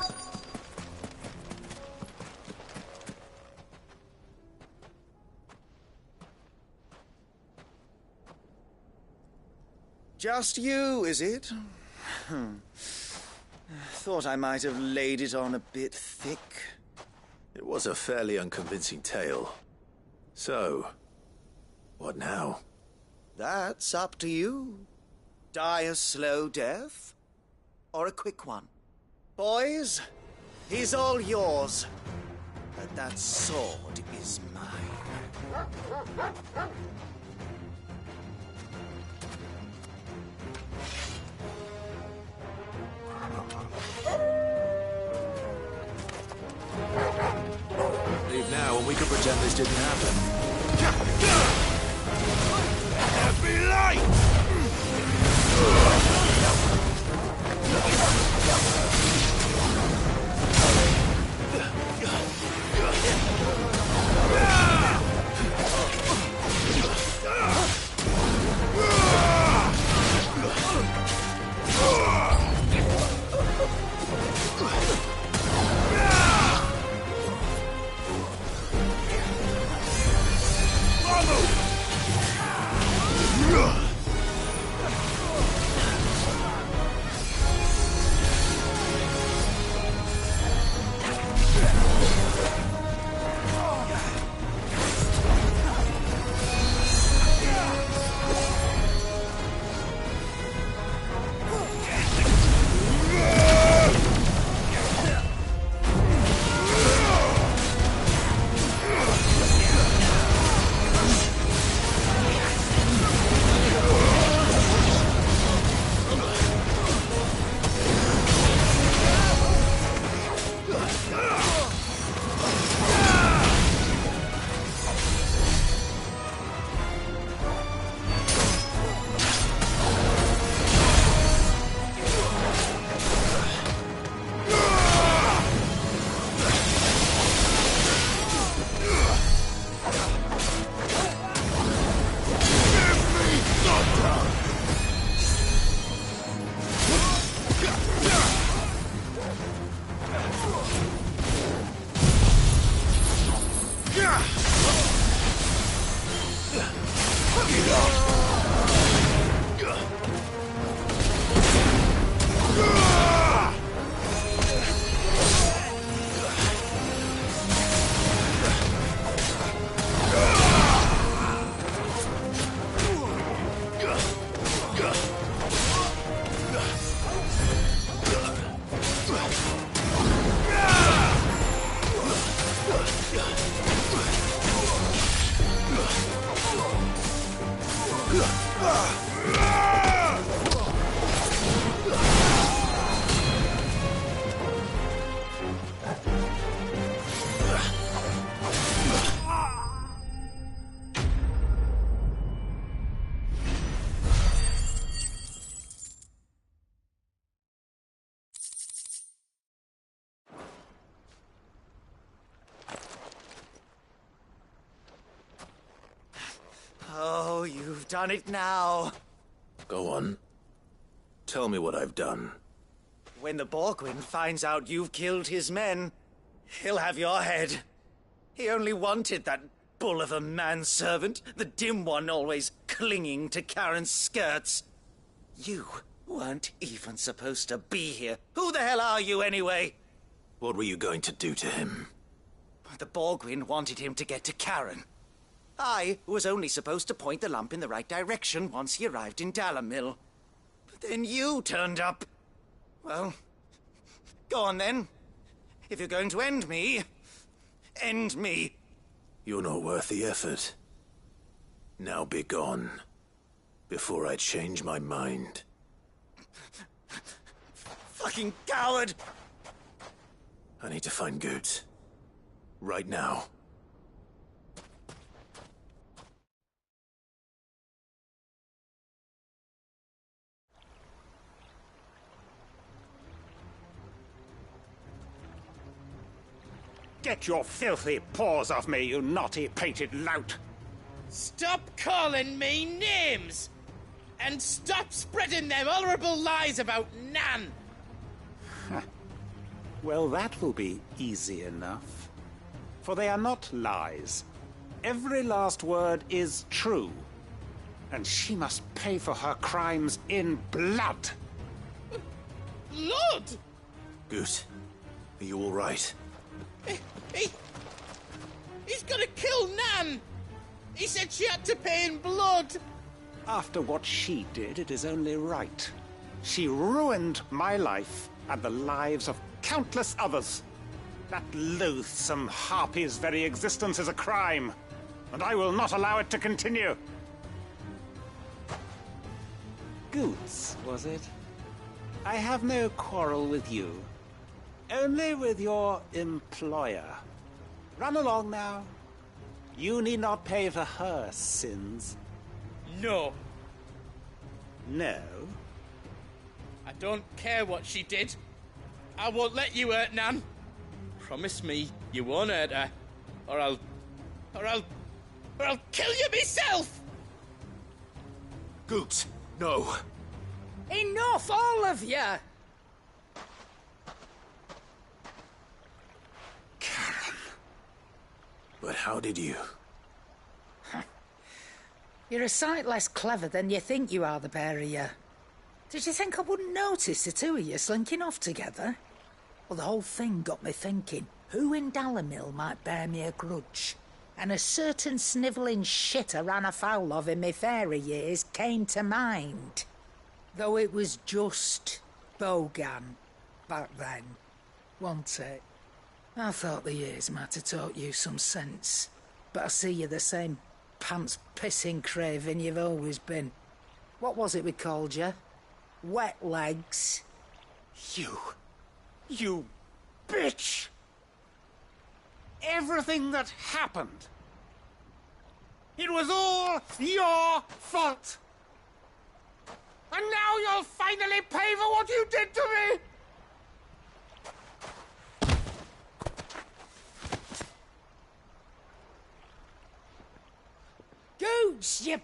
Just you, is it? Thought I might have laid it on a bit thick. It was a fairly unconvincing tale. So, what now? That's up to you. Die a slow death, or a quick one. Boys, he's all yours. But that sword is mine. Leave now and we can pretend this didn't happen. Be light! done it now. Go on. Tell me what I've done. When the Borgwyn finds out you've killed his men, he'll have your head. He only wanted that bull of a manservant, the dim one always clinging to Karen's skirts. You weren't even supposed to be here. Who the hell are you, anyway? What were you going to do to him? The Borgwyn wanted him to get to Karen. I was only supposed to point the lump in the right direction once he arrived in Dalamil. But then you turned up. Well, go on then. If you're going to end me, end me. You're not worth the effort. Now be gone, before I change my mind. Fucking coward! I need to find Goots. Right now. Get your filthy paws off me, you naughty-pated lout! Stop calling me names! And stop spreading them horrible lies about Nan! Well, that will be easy enough. For they are not lies. Every last word is true. And she must pay for her crimes in blood. Blood? Goot, are you all right? He's gonna kill Nan! He said she had to pay in blood! After what she did, it is only right. She ruined my life and the lives of countless others. That loathsome harpy's very existence is a crime, and I will not allow it to continue. Goots, was it? I have no quarrel with you. Only with your employer. Run along now. You need not pay for her sins. No. No? I don't care what she did. I won't let you hurt Nan. Promise me you won't hurt her, or I'll kill you myself! Goots, no. Enough, all of you! Karen. But how did you? You're a sight less clever than you think you are, the pair of you. Did you think I wouldn't notice the two of you slinking off together? Well, the whole thing got me thinking, who in Dalamil might bear me a grudge? And a certain snivelling shit I ran afoul of in my fairy years came to mind. Though it was just Bogan back then, wasn't it? I thought the years might have taught you some sense, but I see you're the same pants-pissing craven you've always been. What was it we called you? Wet legs? You bitch! Everything that happened, it was all your fault! And now you'll finally pay for what you did to me! Goots, you...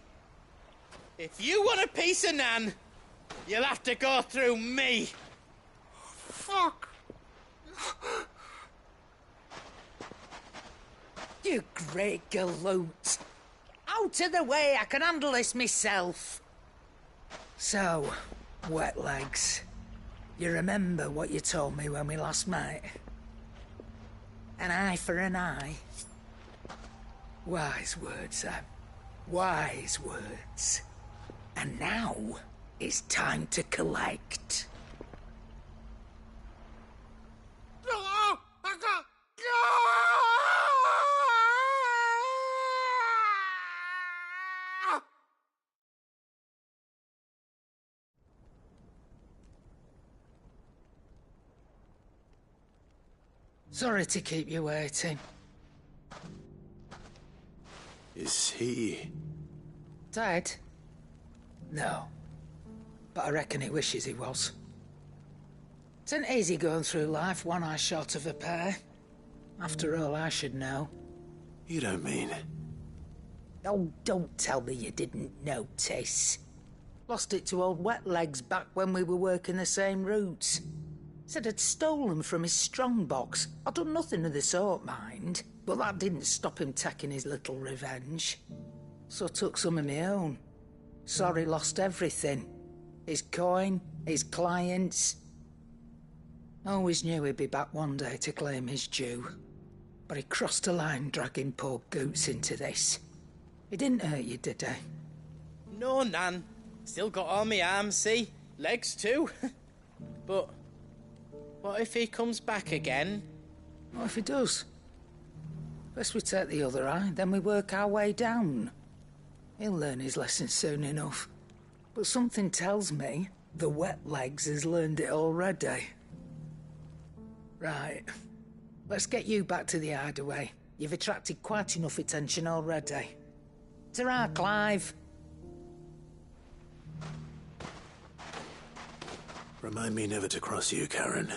If you want a piece of Nan, you'll have to go through me. Fuck! You great galoot. Out of the way, I can handle this myself. So, wet legs, you remember what you told me when we last met? An eye for an eye. Wise words, Sam. Wise words. And now, it's time to collect. Sorry to keep you waiting. Is he... Dead? No. But I reckon he wishes he was. It isn't easy going through life one eye short of a pair. After all, I should know. You don't mean... Oh, don't tell me you didn't notice. Lost it to old Wet Legs back when we were working the same routes. Said I'd stolen from his strongbox. I'd done nothing of the sort, mind. But that didn't stop him taking his little revenge. So I took some of my own. Sorry, lost everything. His coin, his clients. Always knew he'd be back one day to claim his due. But he crossed a line dragging poor Goots into this. He didn't hurt you, did he? No, Nan. Still got all my arms, see? Legs too. But what if he comes back again? What if he does? First we take the other eye, then we work our way down. He'll learn his lesson soon enough. But something tells me the Wet Legs has learned it already. Right. Let's get you back to the hideaway. You've attracted quite enough attention already. Ta-ra, Clive. Remind me never to cross you, Karen.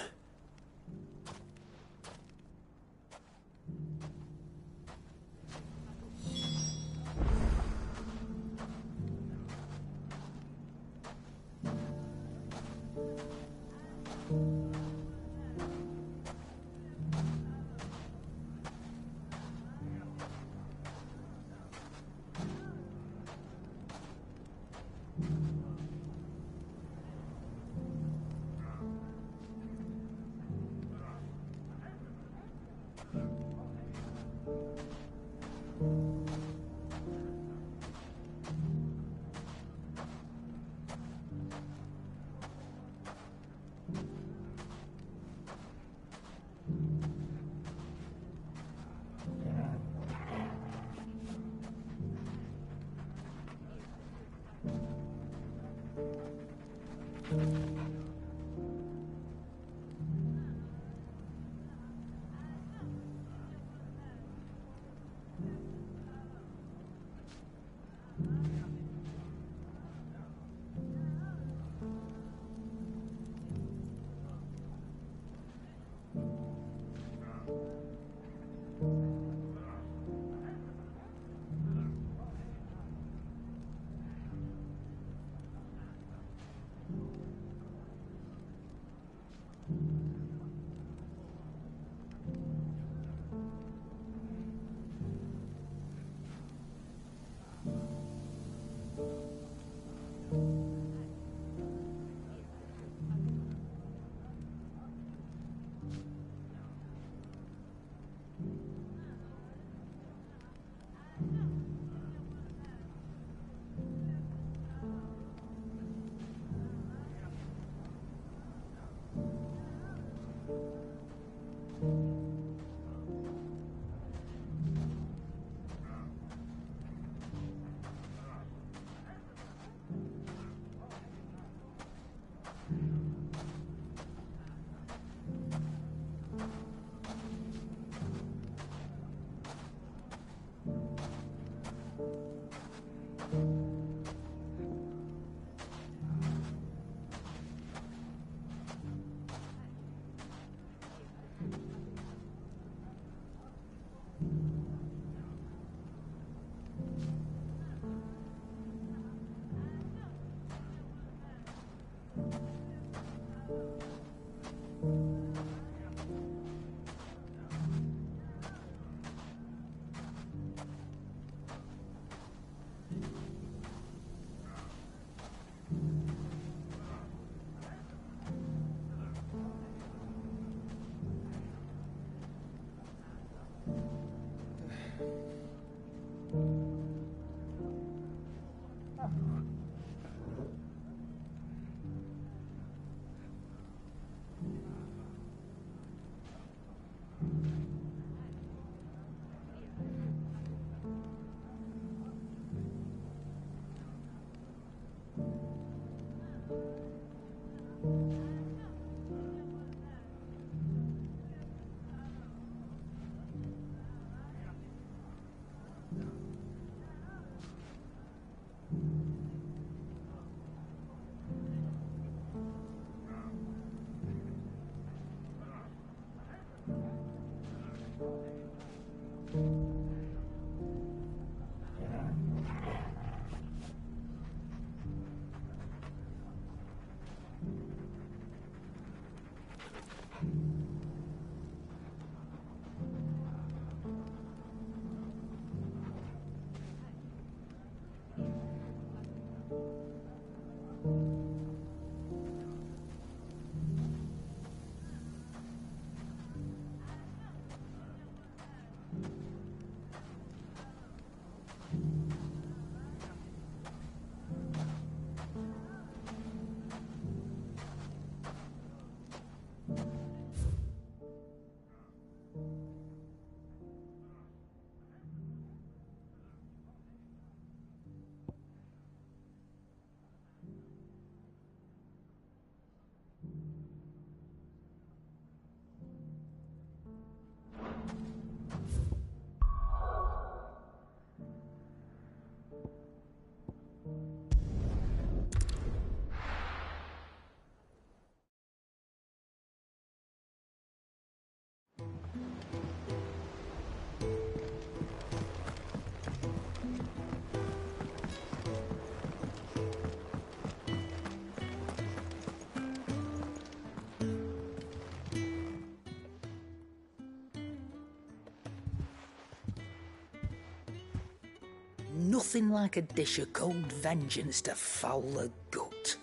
nothing like a dish of cold vengeance to foul the gut.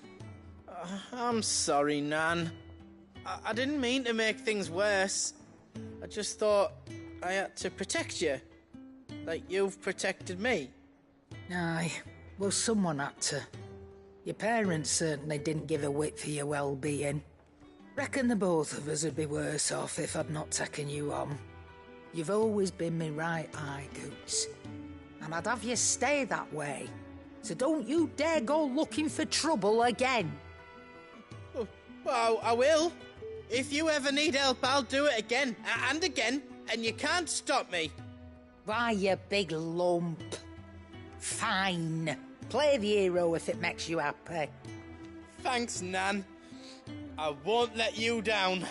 I'm sorry, Nan. I didn't mean to make things worse. I just thought I had to protect you. Like you've protected me. Aye, well, someone had to. Your parents certainly didn't give a whit for your well-being. Reckon the both of us would be worse off if I'd not taken you on. You've always been me right eye, Goots. And I'd have you stay that way. So don't you dare go looking for trouble again. Well, I will. If you ever need help, I'll do it again and again, and you can't stop me. Why, you big lump. Fine. Play the hero if it makes you happy. Thanks, Nan. I won't let you down.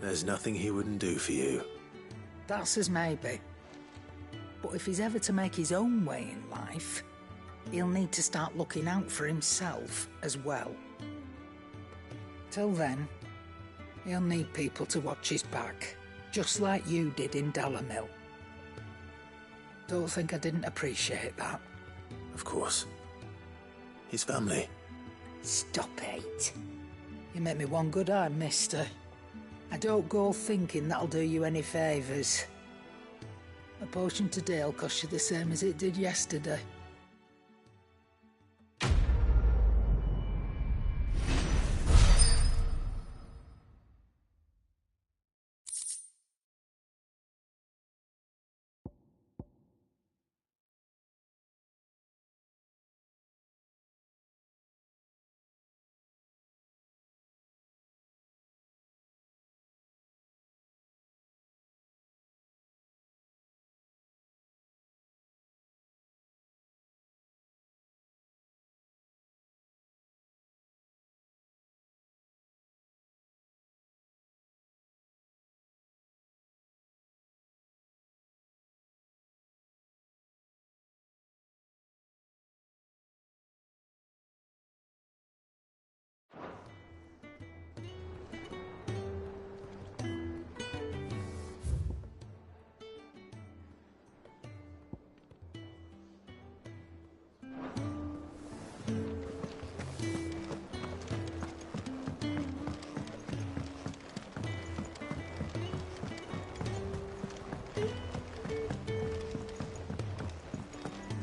There's nothing he wouldn't do for you. That's as maybe. But if he's ever to make his own way in life, he'll need to start looking out for himself as well. Till then, he'll need people to watch his back, just like you did in Dalamil. Don't think I didn't appreciate that. Of course. His family. Stop it. You make me one good eye, mister. I don't go thinking that'll do you any favours. A potion today'll cost you the same as it did yesterday.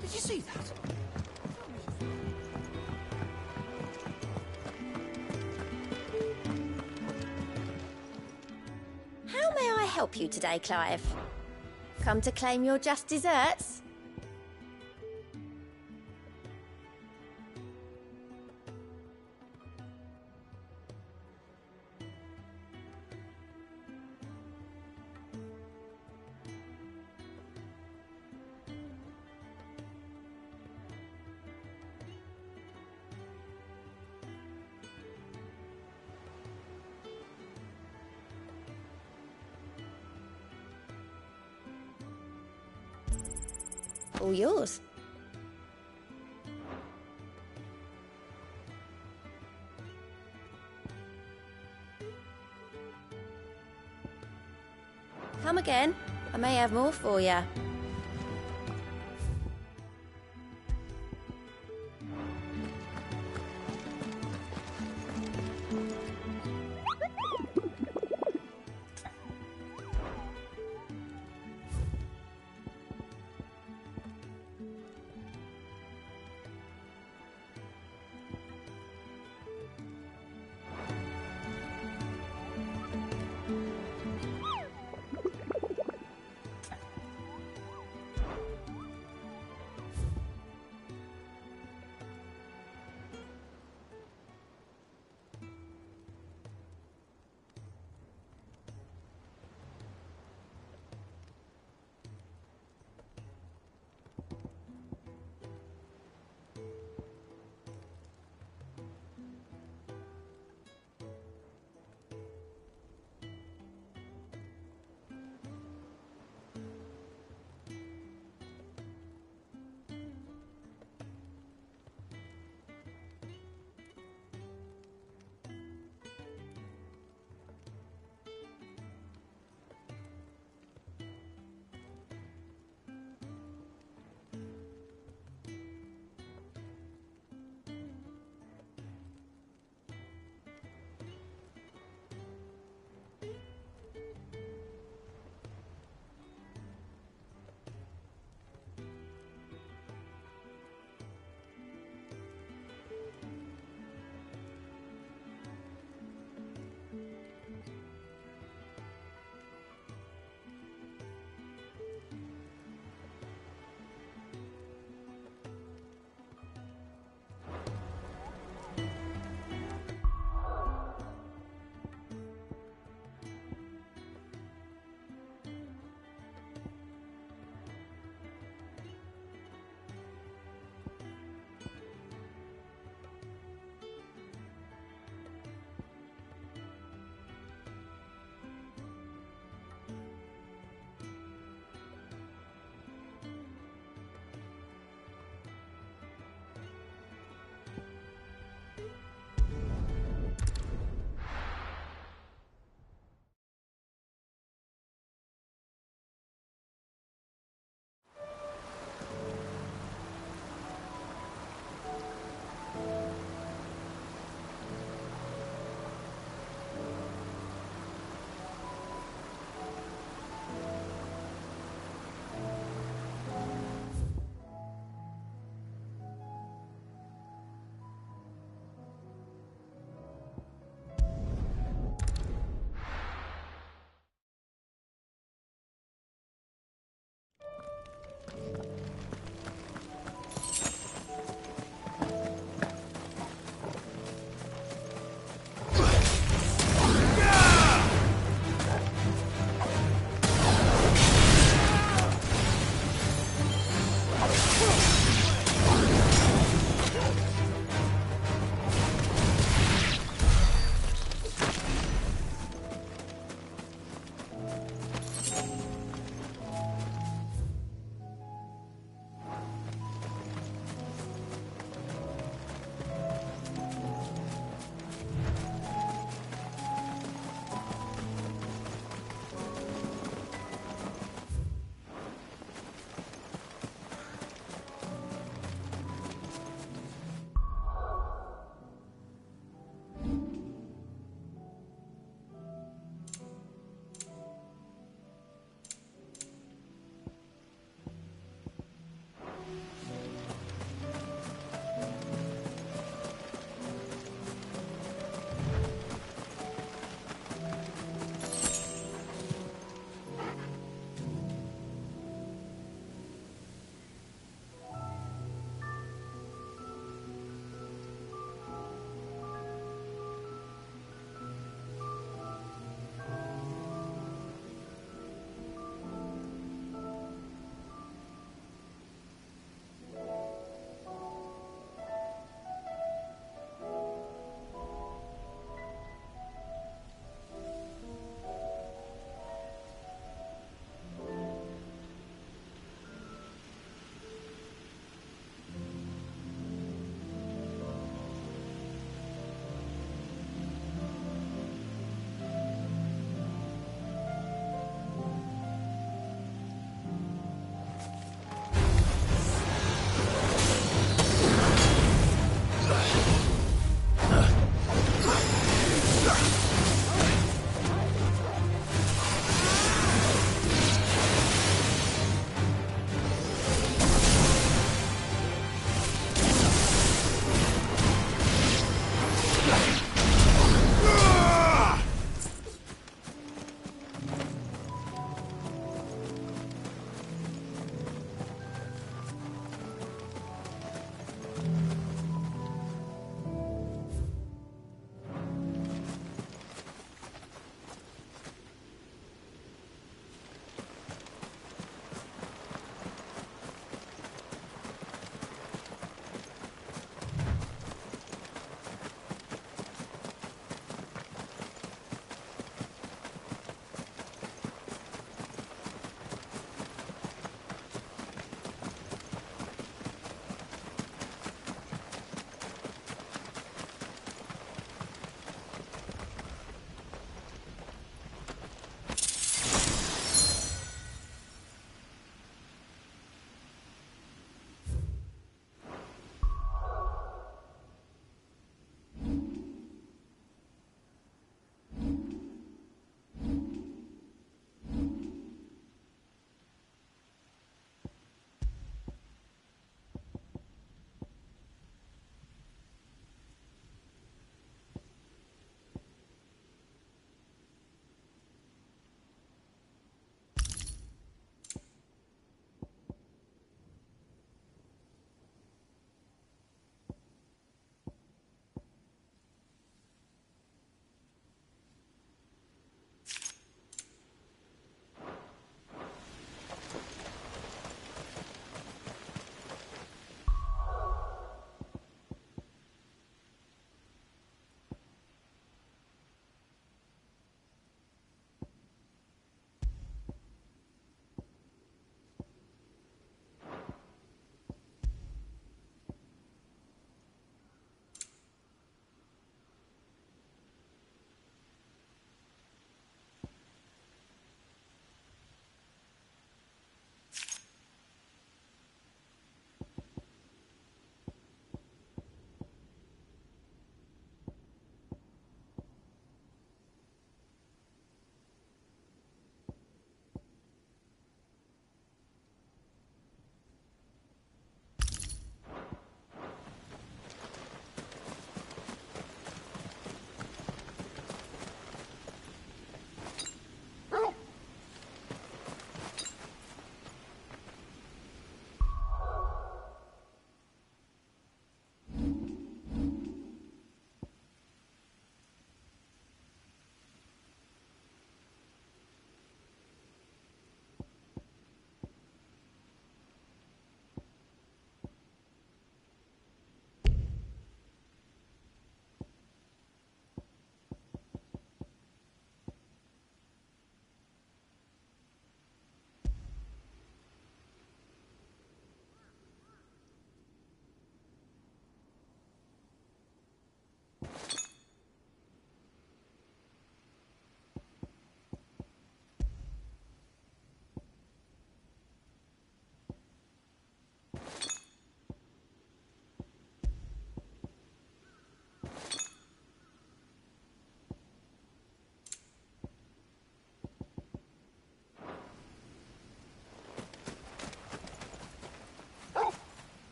Did you see that? How may I help you today, Clive? Come to claim your just desserts? All yours. Come again. I may have more for you.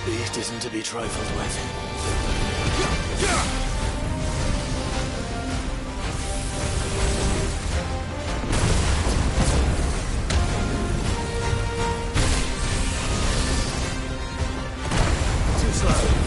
beast isn't to be trifled with. Too slow.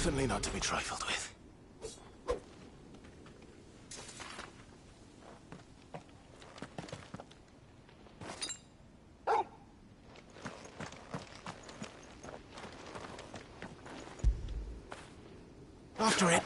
definitely not to be trifled with. After it.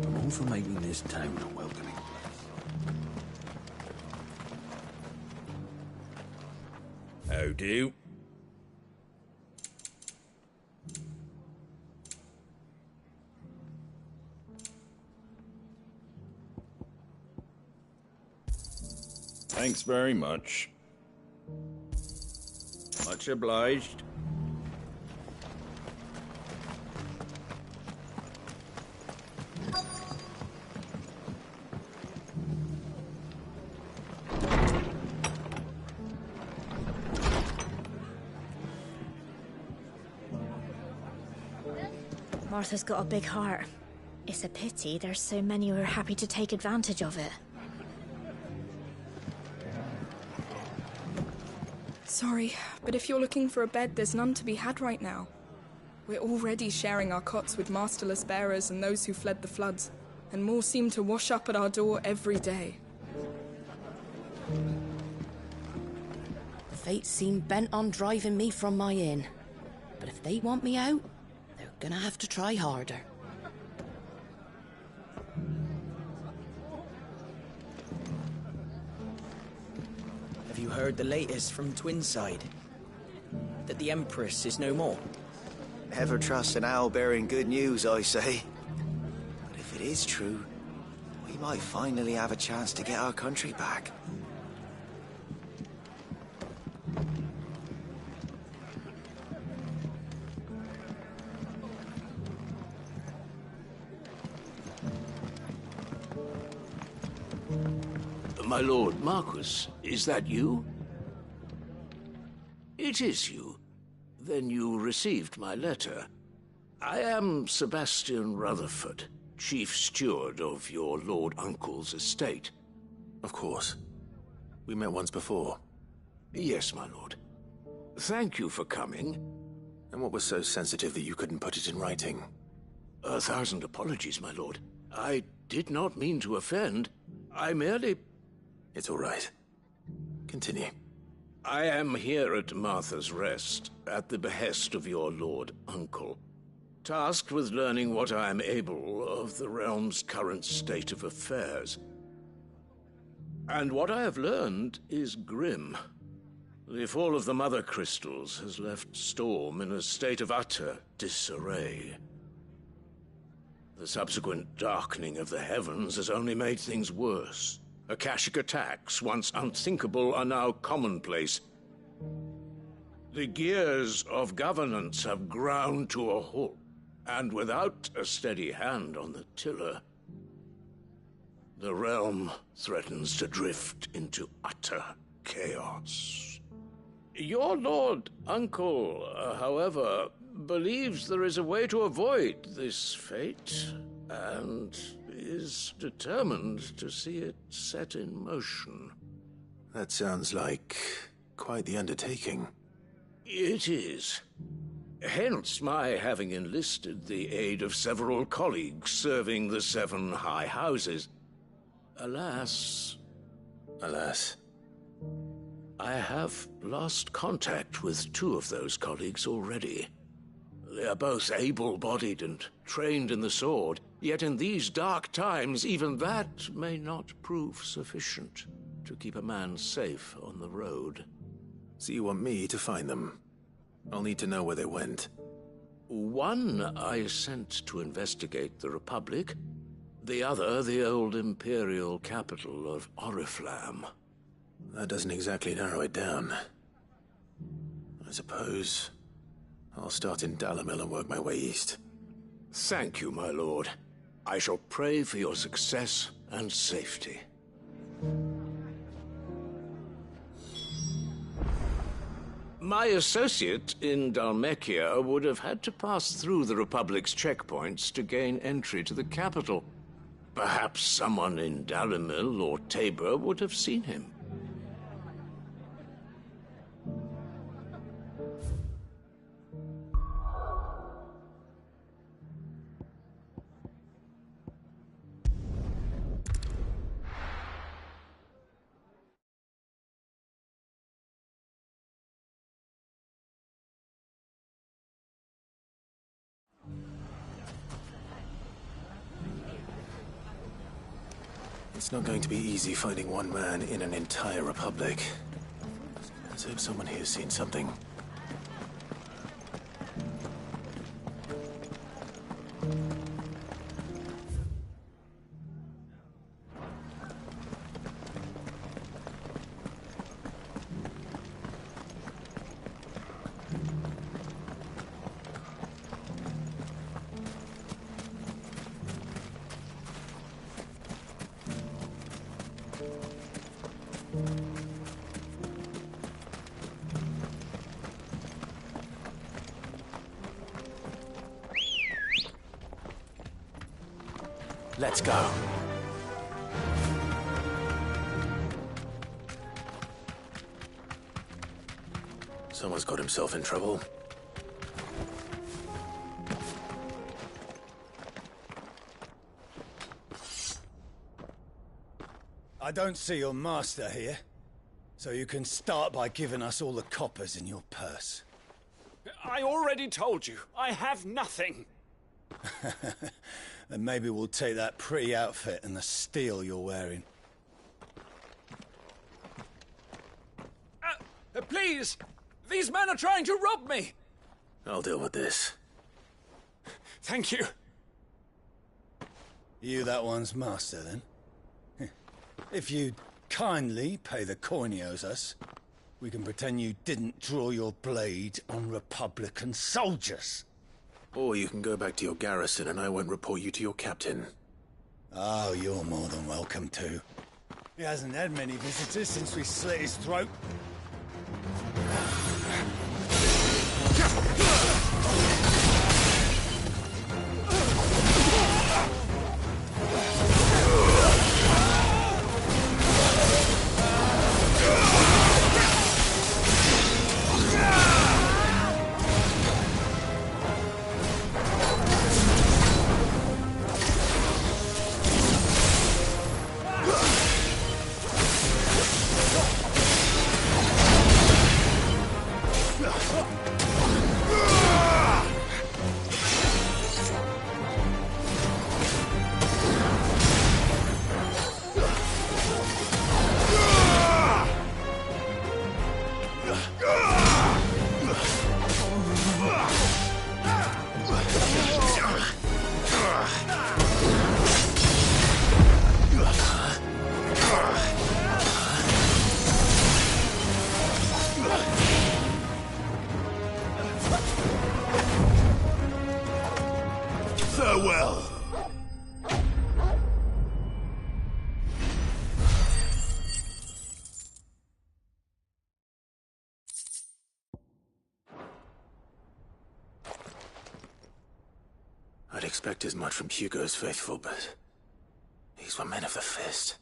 I'm all for making this town a welcoming place. How do? Thanks very much. Much obliged. Martha's got a big heart. It's a pity there's so many who are happy to take advantage of it. Sorry, but if you're looking for a bed, there's none to be had right now. We're already sharing our cots with masterless bearers and those who fled the floods, and more seem to wash up at our door every day. The fates seem bent on driving me from my inn. But if they want me out, they're gonna have to try harder. Have you heard the latest from Twinside? That the Empress is no more? Never trust an owl bearing good news, I say. But if it is true, we might finally have a chance to get our country back. My lord Marquis, is that you? It is you. Then you received my letter. I am Sebastian Rutherford, Chief Steward of your Lord Uncle's estate. Of course. We met once before. Yes, my lord. Thank you for coming. And what was so sensitive that you couldn't put it in writing? 1,000 apologies, my lord. I did not mean to offend. I merely... It's all right. Continue. I am here at Martha's Rest, at the behest of your Lord Uncle, tasked with learning what I am able of the realm's current state of affairs. And what I have learned is grim. The fall of the Mother Crystals has left Storm in a state of utter disarray. The subsequent darkening of the heavens has only made things worse. Akashic attacks, once unthinkable, are now commonplace. The gears of governance have ground to a halt, and without a steady hand on the tiller, the realm threatens to drift into utter chaos. Your Lord Uncle, however, believes there is a way to avoid this fate, and is determined to see it set in motion. That sounds like quite the undertaking. It is. Hence my having enlisted the aid of several colleagues serving the 7 high houses. Alas... Alas? I have lost contact with 2 of those colleagues already. They are both able-bodied and trained in the sword, yet in these dark times, even that may not prove sufficient to keep a man safe on the road. So you want me to find them? I'll need to know where they went. One I sent to investigate the Republic, the other the old Imperial capital of Oriflamme. That doesn't exactly narrow it down. I suppose I'll start in Dalimil and work my way east. Thank you, my lord. I shall pray for your success and safety. My associate in Dhalmekia would have had to pass through the Republic's checkpoints to gain entry to the capital. Perhaps someone in Dalimil or Tabor would have seen him. It's not going to be easy finding one man in an entire republic. Let's hope someone here's seen something. Let's go. Someone's got himself in trouble. I don't see your master here, so you can start by giving us all the coppers in your purse. I already told you, I have nothing. Then maybe we'll take that pretty outfit and the steel you're wearing. Please! These men are trying to rob me! I'll deal with this. Thank you. You that one's master, then? If you'd kindly pay the coin he owes us, we can pretend you didn't draw your blade on Republican soldiers. Or you can go back to your garrison and I won't report you to your captain. Oh, you're more than welcome to. He hasn't had many visitors since we slit his throat. Farewell. I'd expect as much from Hugo's faithful, but these were men of the fist.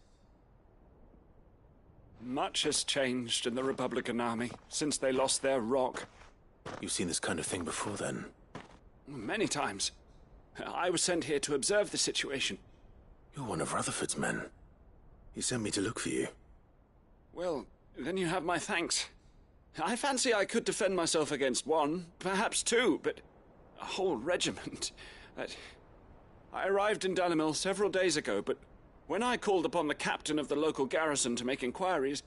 Much has changed in the Republican army since they lost their rock. You've seen this kind of thing before, then? Many times. I was sent here to observe the situation. You're one of Rutherford's men. He sent me to look for you. Well, then you have my thanks. I fancy I could defend myself against one, perhaps two, but a whole regiment. I arrived in Dalimil several days ago, but when I called upon the captain of the local garrison to make inquiries,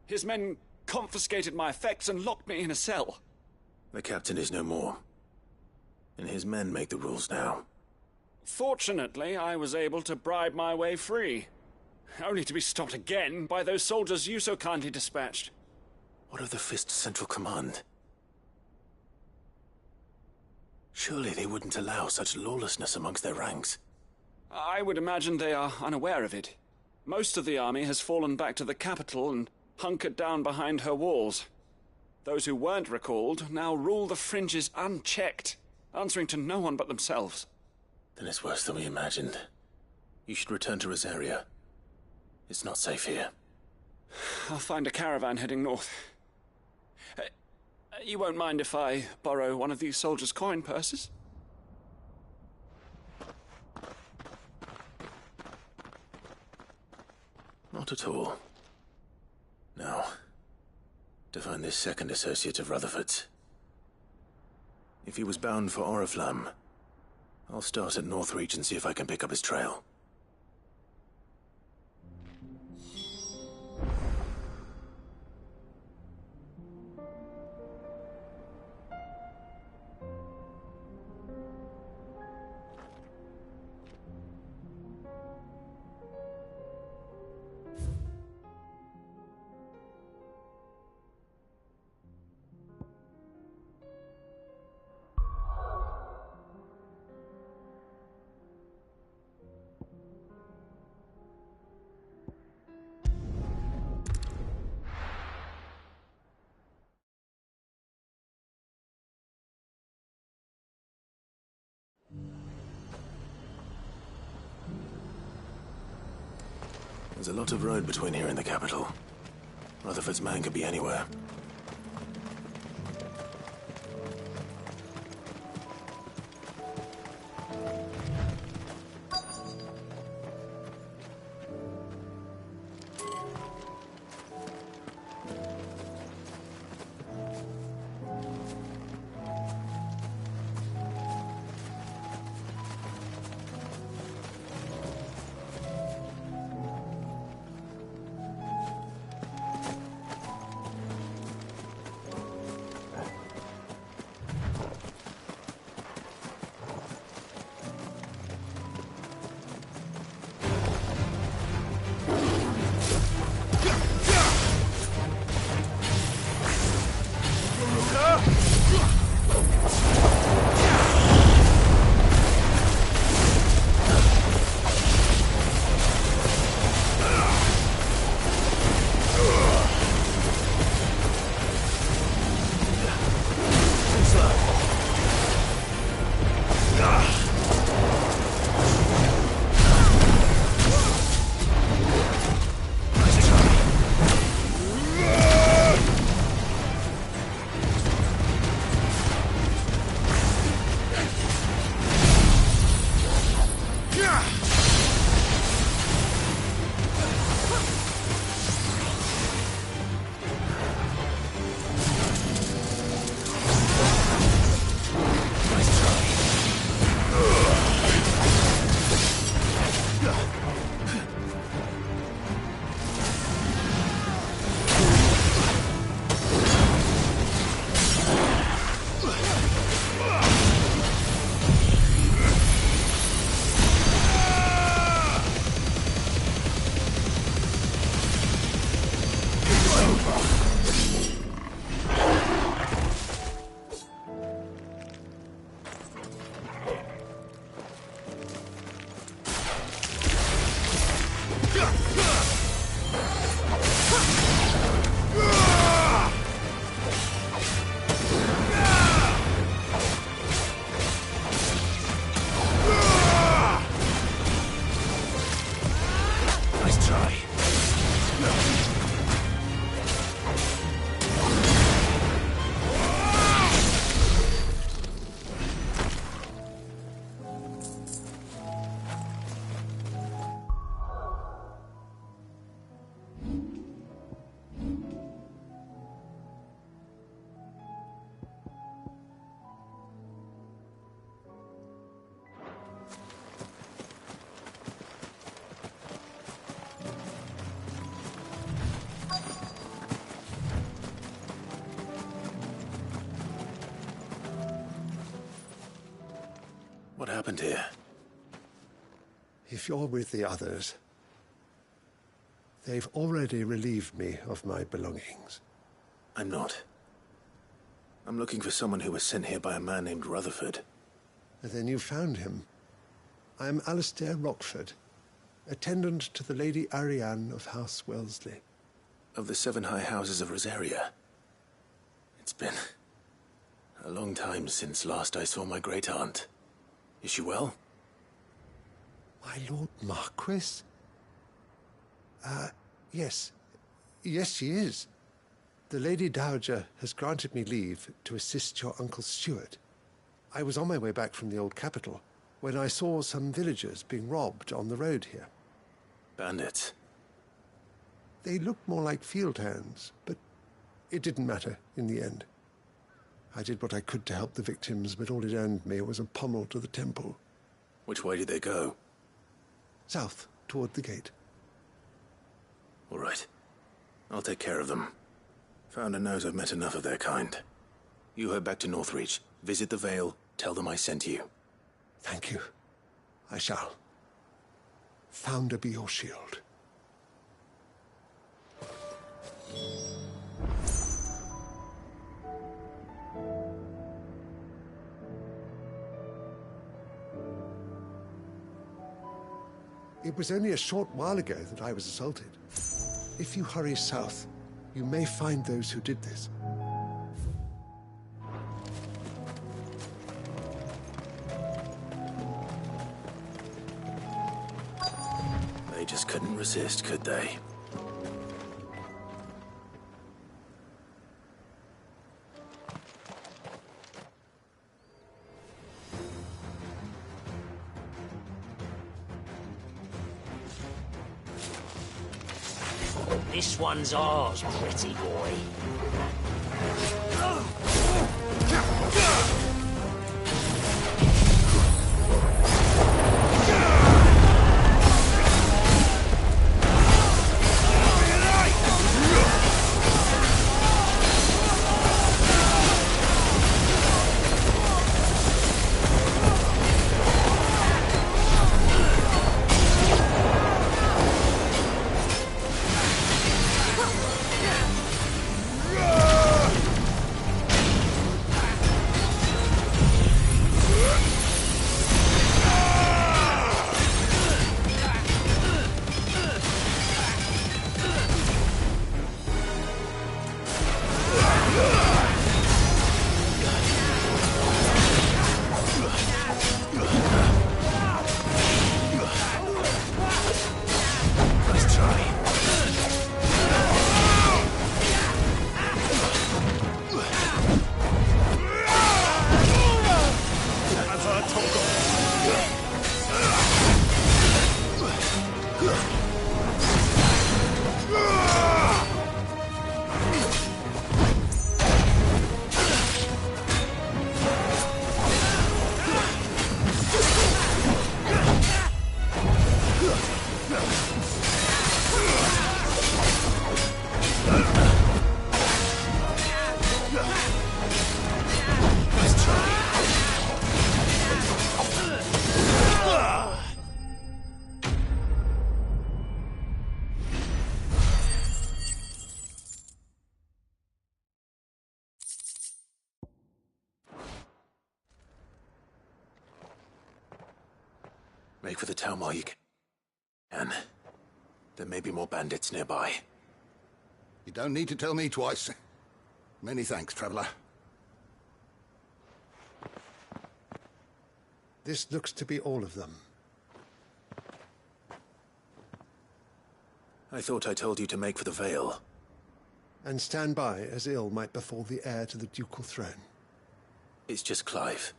his men confiscated my effects and locked me in a cell. The captain is no more, and his men make the rules now. Fortunately, I was able to bribe my way free, only to be stopped again by those soldiers you so kindly dispatched. What of the Fist's central command? Surely they wouldn't allow such lawlessness amongst their ranks. I would imagine they are unaware of it. Most of the army has fallen back to the capital and hunkered down behind her walls. Those who weren't recalled now rule the fringes unchecked, answering to no one but themselves. Then it's worse than we imagined. You should return to Rosaria. It's not safe here. I'll find a caravan heading north. You won't mind if I borrow one of these soldiers' coin purses? Not at all. Now, to find this second associate of Rutherford's. If he was bound for Oriflamme, I'll start at Northreach and see if I can pick up his trail. There's a lot of road between here and the capital. Rutherford's man could be anywhere. What happened here? If you're with the others, they've already relieved me of my belongings. I'm not. I'm looking for someone who was sent here by a man named Rutherford. And then you found him. I am Alistair Rockford, attendant to the Lady Ariane of House Wellesley. Of the 7 high houses of Rosaria. It's been a long time since last I saw my great-aunt. Is she well? My Lord Marquis? Yes. Yes, she is. The Lady Dowager has granted me leave to assist your Uncle Stuart. I was on my way back from the old capital when I saw some villagers being robbed on the road here. Bandits? They looked more like field hands, but it didn't matter in the end. I did what I could to help the victims, but all it earned me was a pommel to the temple. Which way did they go? South, toward the gate. All right. I'll take care of them. Founder knows I've met enough of their kind. You head back to Northreach, visit the Vale, tell them I sent you. Thank you. I shall. Founder be your shield. It was only a short while ago that I was assaulted. If you hurry south, you may find those who did this. They just couldn't resist, could they? This one's ours, pretty boy. Make for the town while you can. There may be more bandits nearby. You don't need to tell me twice. Many thanks, traveler. This looks to be all of them. I thought I told you to make for the Vale. And stand by as ill might befall the heir to the ducal throne. It's just Clive,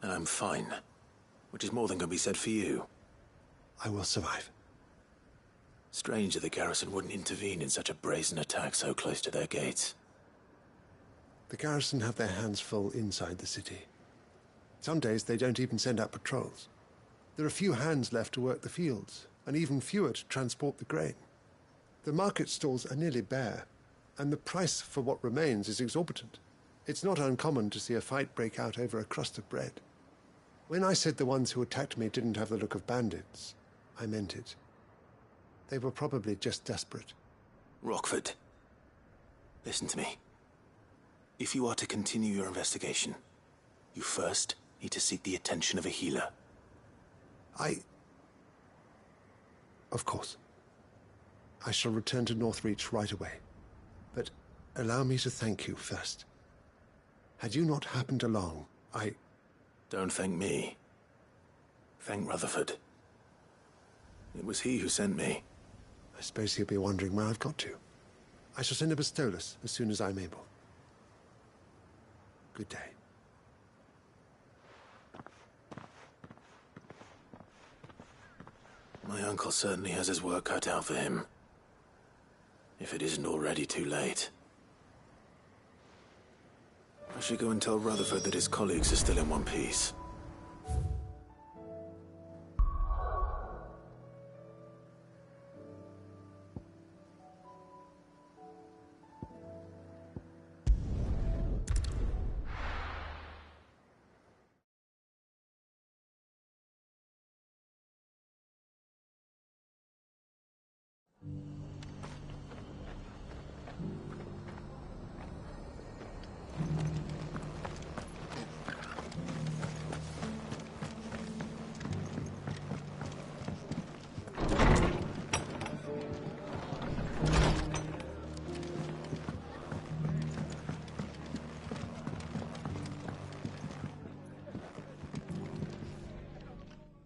and I'm fine. Which is more than can be said for you. I will survive. Strange that the garrison wouldn't intervene in such a brazen attack so close to their gates. The garrison have their hands full inside the city. Some days they don't even send out patrols. There are few hands left to work the fields, and even fewer to transport the grain. The market stalls are nearly bare, and the price for what remains is exorbitant. It's not uncommon to see a fight break out over a crust of bread. When I said the ones who attacked me didn't have the look of bandits, I meant it. They were probably just desperate. Rockford, listen to me. If you are to continue your investigation, you first need to seek the attention of a healer. Of course. I shall return to Northreach right away. But allow me to thank you first. Had you not happened along, Don't thank me. Thank Rutherford. It was he who sent me. I suppose he'll be wondering where I've got to. I shall send a Pistolus as soon as I'm able. Good day. My uncle certainly has his work cut out for him. If it isn't already too late. I should go and tell Rutherford that his colleagues are still in one piece.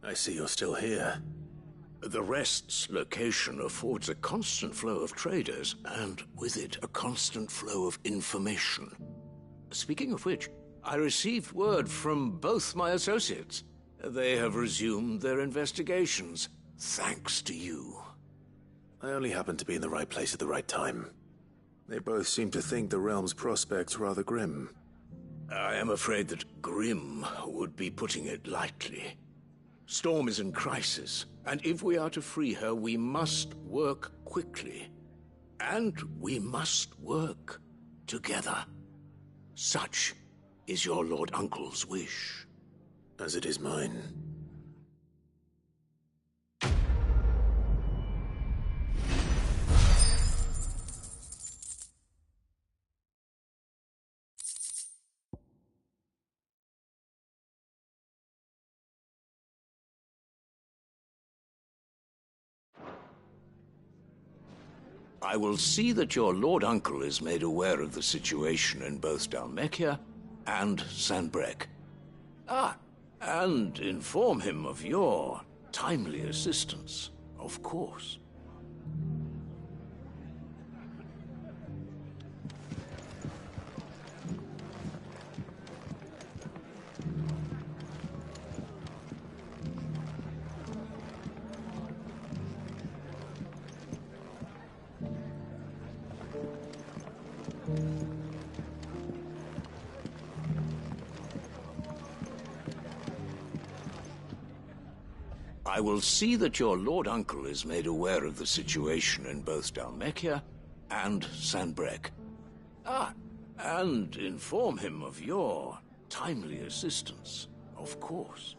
I see you're still here. The Rest's location affords a constant flow of traders, and with it, a constant flow of information. Speaking of which, I received word from both my associates. They have resumed their investigations, thanks to you. I only happened to be in the right place at the right time. They both seem to think the realm's prospects rather grim. I am afraid that grim would be putting it lightly. Storm is in crisis, and if we are to free her, we must work quickly. And we must work together. Such is your Lord Uncle's wish. As it is mine. I will see that your Lord Uncle is made aware of the situation in both Dalmekia and Sanbrek. And inform him of your timely assistance, of course. I will see that your Lord Uncle is made aware of the situation in both Dalmekia and Sanbrek. And inform him of your timely assistance, of course.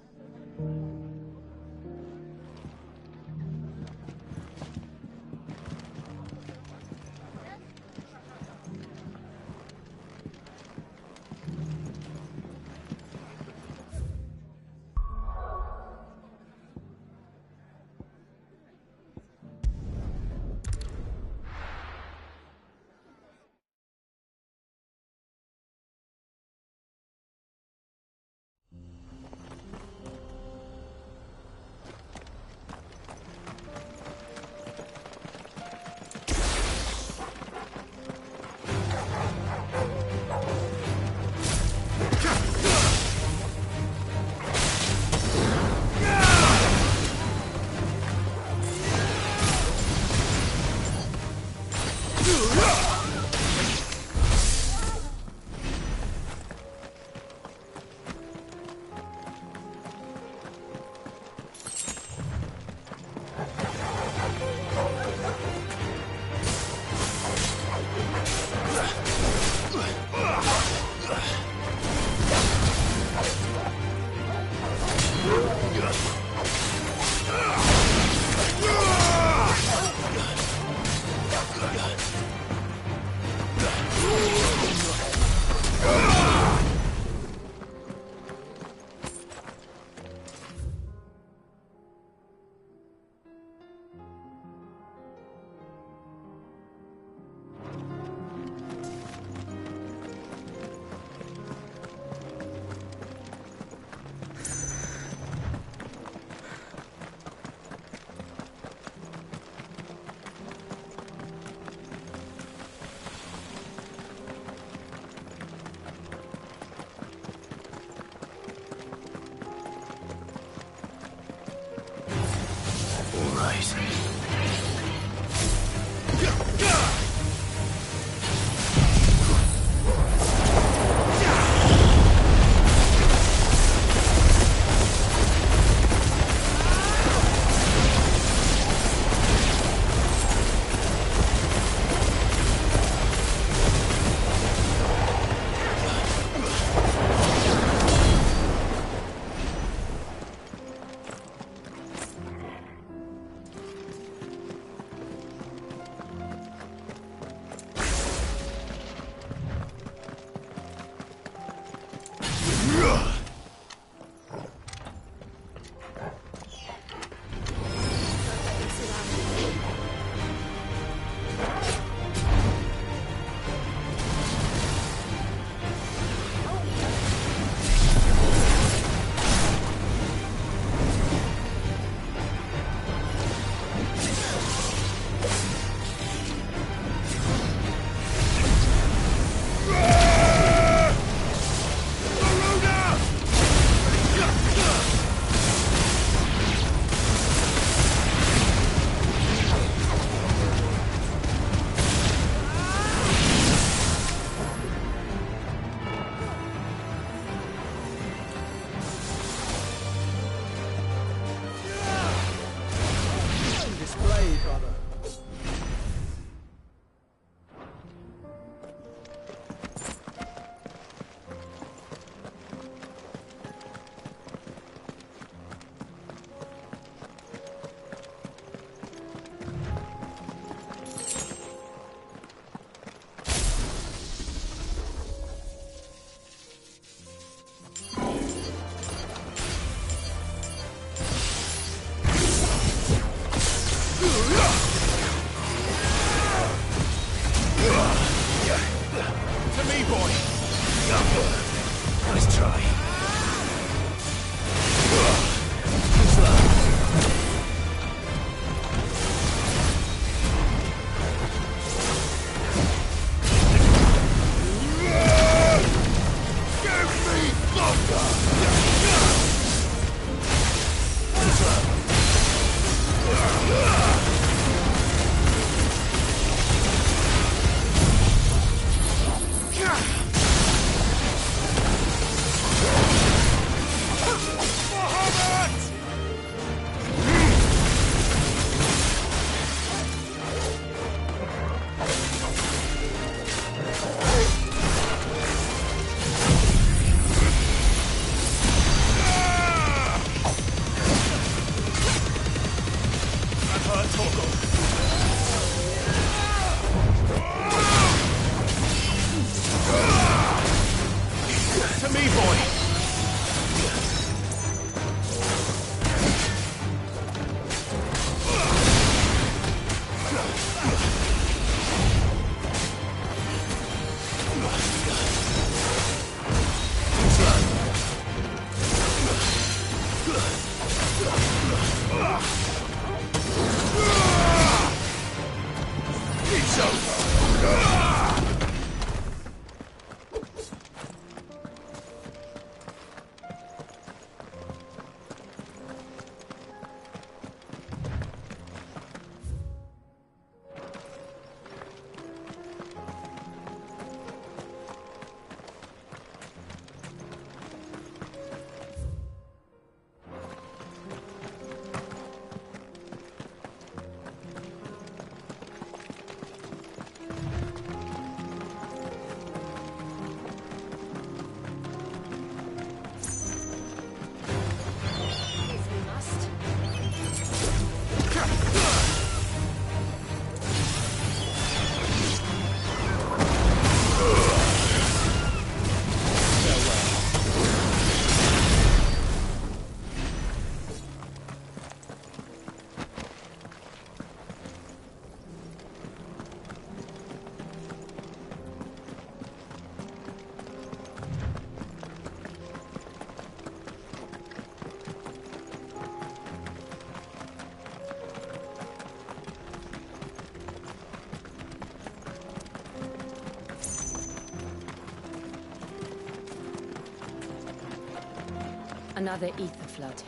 Another ether flood.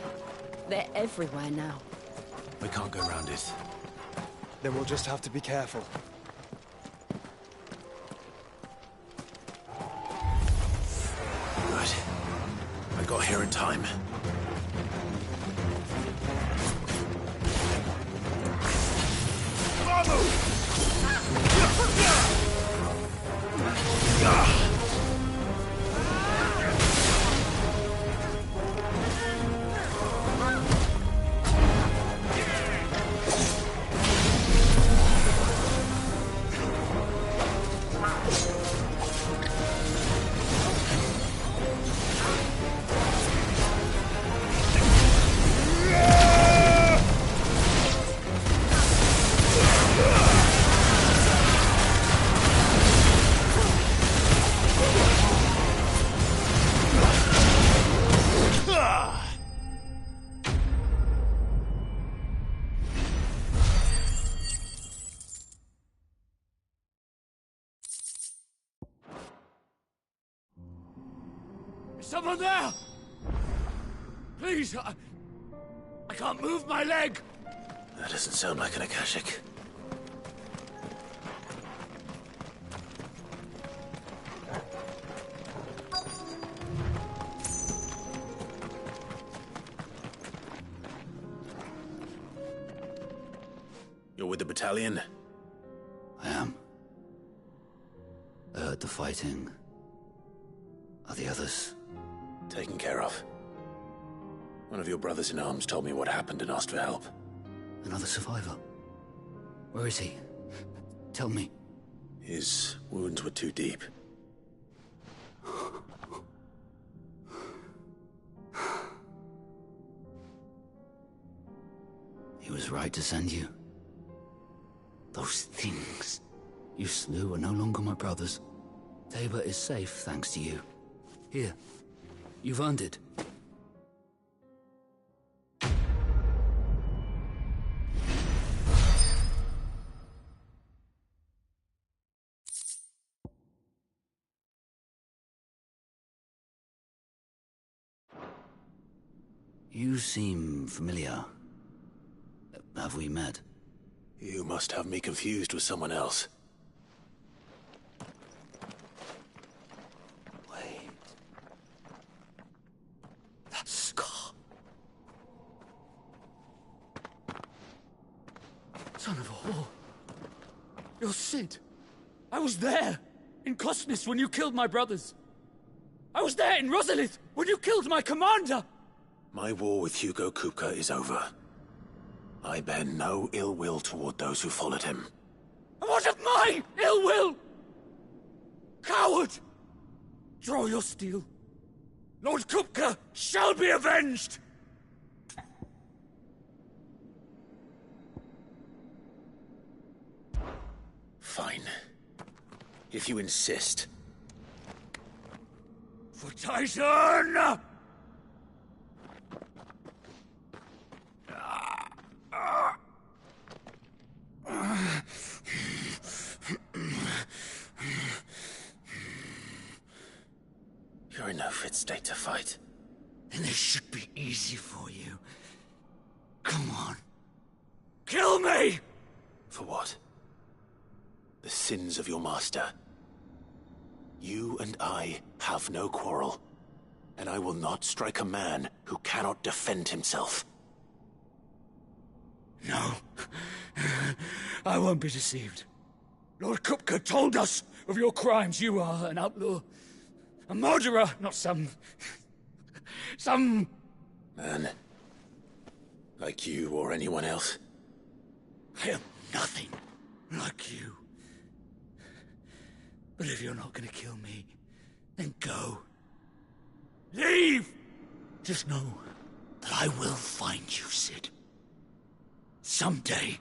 They're everywhere now. We can't go around it. Then we'll just have to be careful. time. Is someone there? Please, I can't move my leg. That doesn't sound like an Akashic. You're with the battalion? I am. I heard the fighting. Are the others? Taken care of. One of your brothers-in-arms told me what happened and asked for help. Another survivor? Where is he? Tell me. His wounds were too deep. He was right to send you. Those things you slew are no longer my brothers. Tabor is safe thanks to you. Here, you've earned it. You seem familiar. Have we met? You must have me confused with someone else. Wait. That scar. Son of a whore. You're Sid. I was there, in Cosnis, when you killed my brothers. I was there in Rosalith, when you killed my commander. My war with Hugo Kupka is over. I bear no ill will toward those who followed him. And what of my ill will? Coward! Draw your steel. Lord Kupka shall be avenged! Fine. If you insist. For Tyson! You're in no fit state to fight. Then this should be easy for you. Come on. Kill me! For what? The sins of your master. You and I have no quarrel, and I will not strike a man who cannot defend himself. No. I won't be deceived. Lord Kupka told us of your crimes. You are an outlaw. A murderer, not some man. Like you or anyone else. I am nothing like you. But if you're not gonna kill me, then go. Leave! Just know that I will find you, Sid. Someday.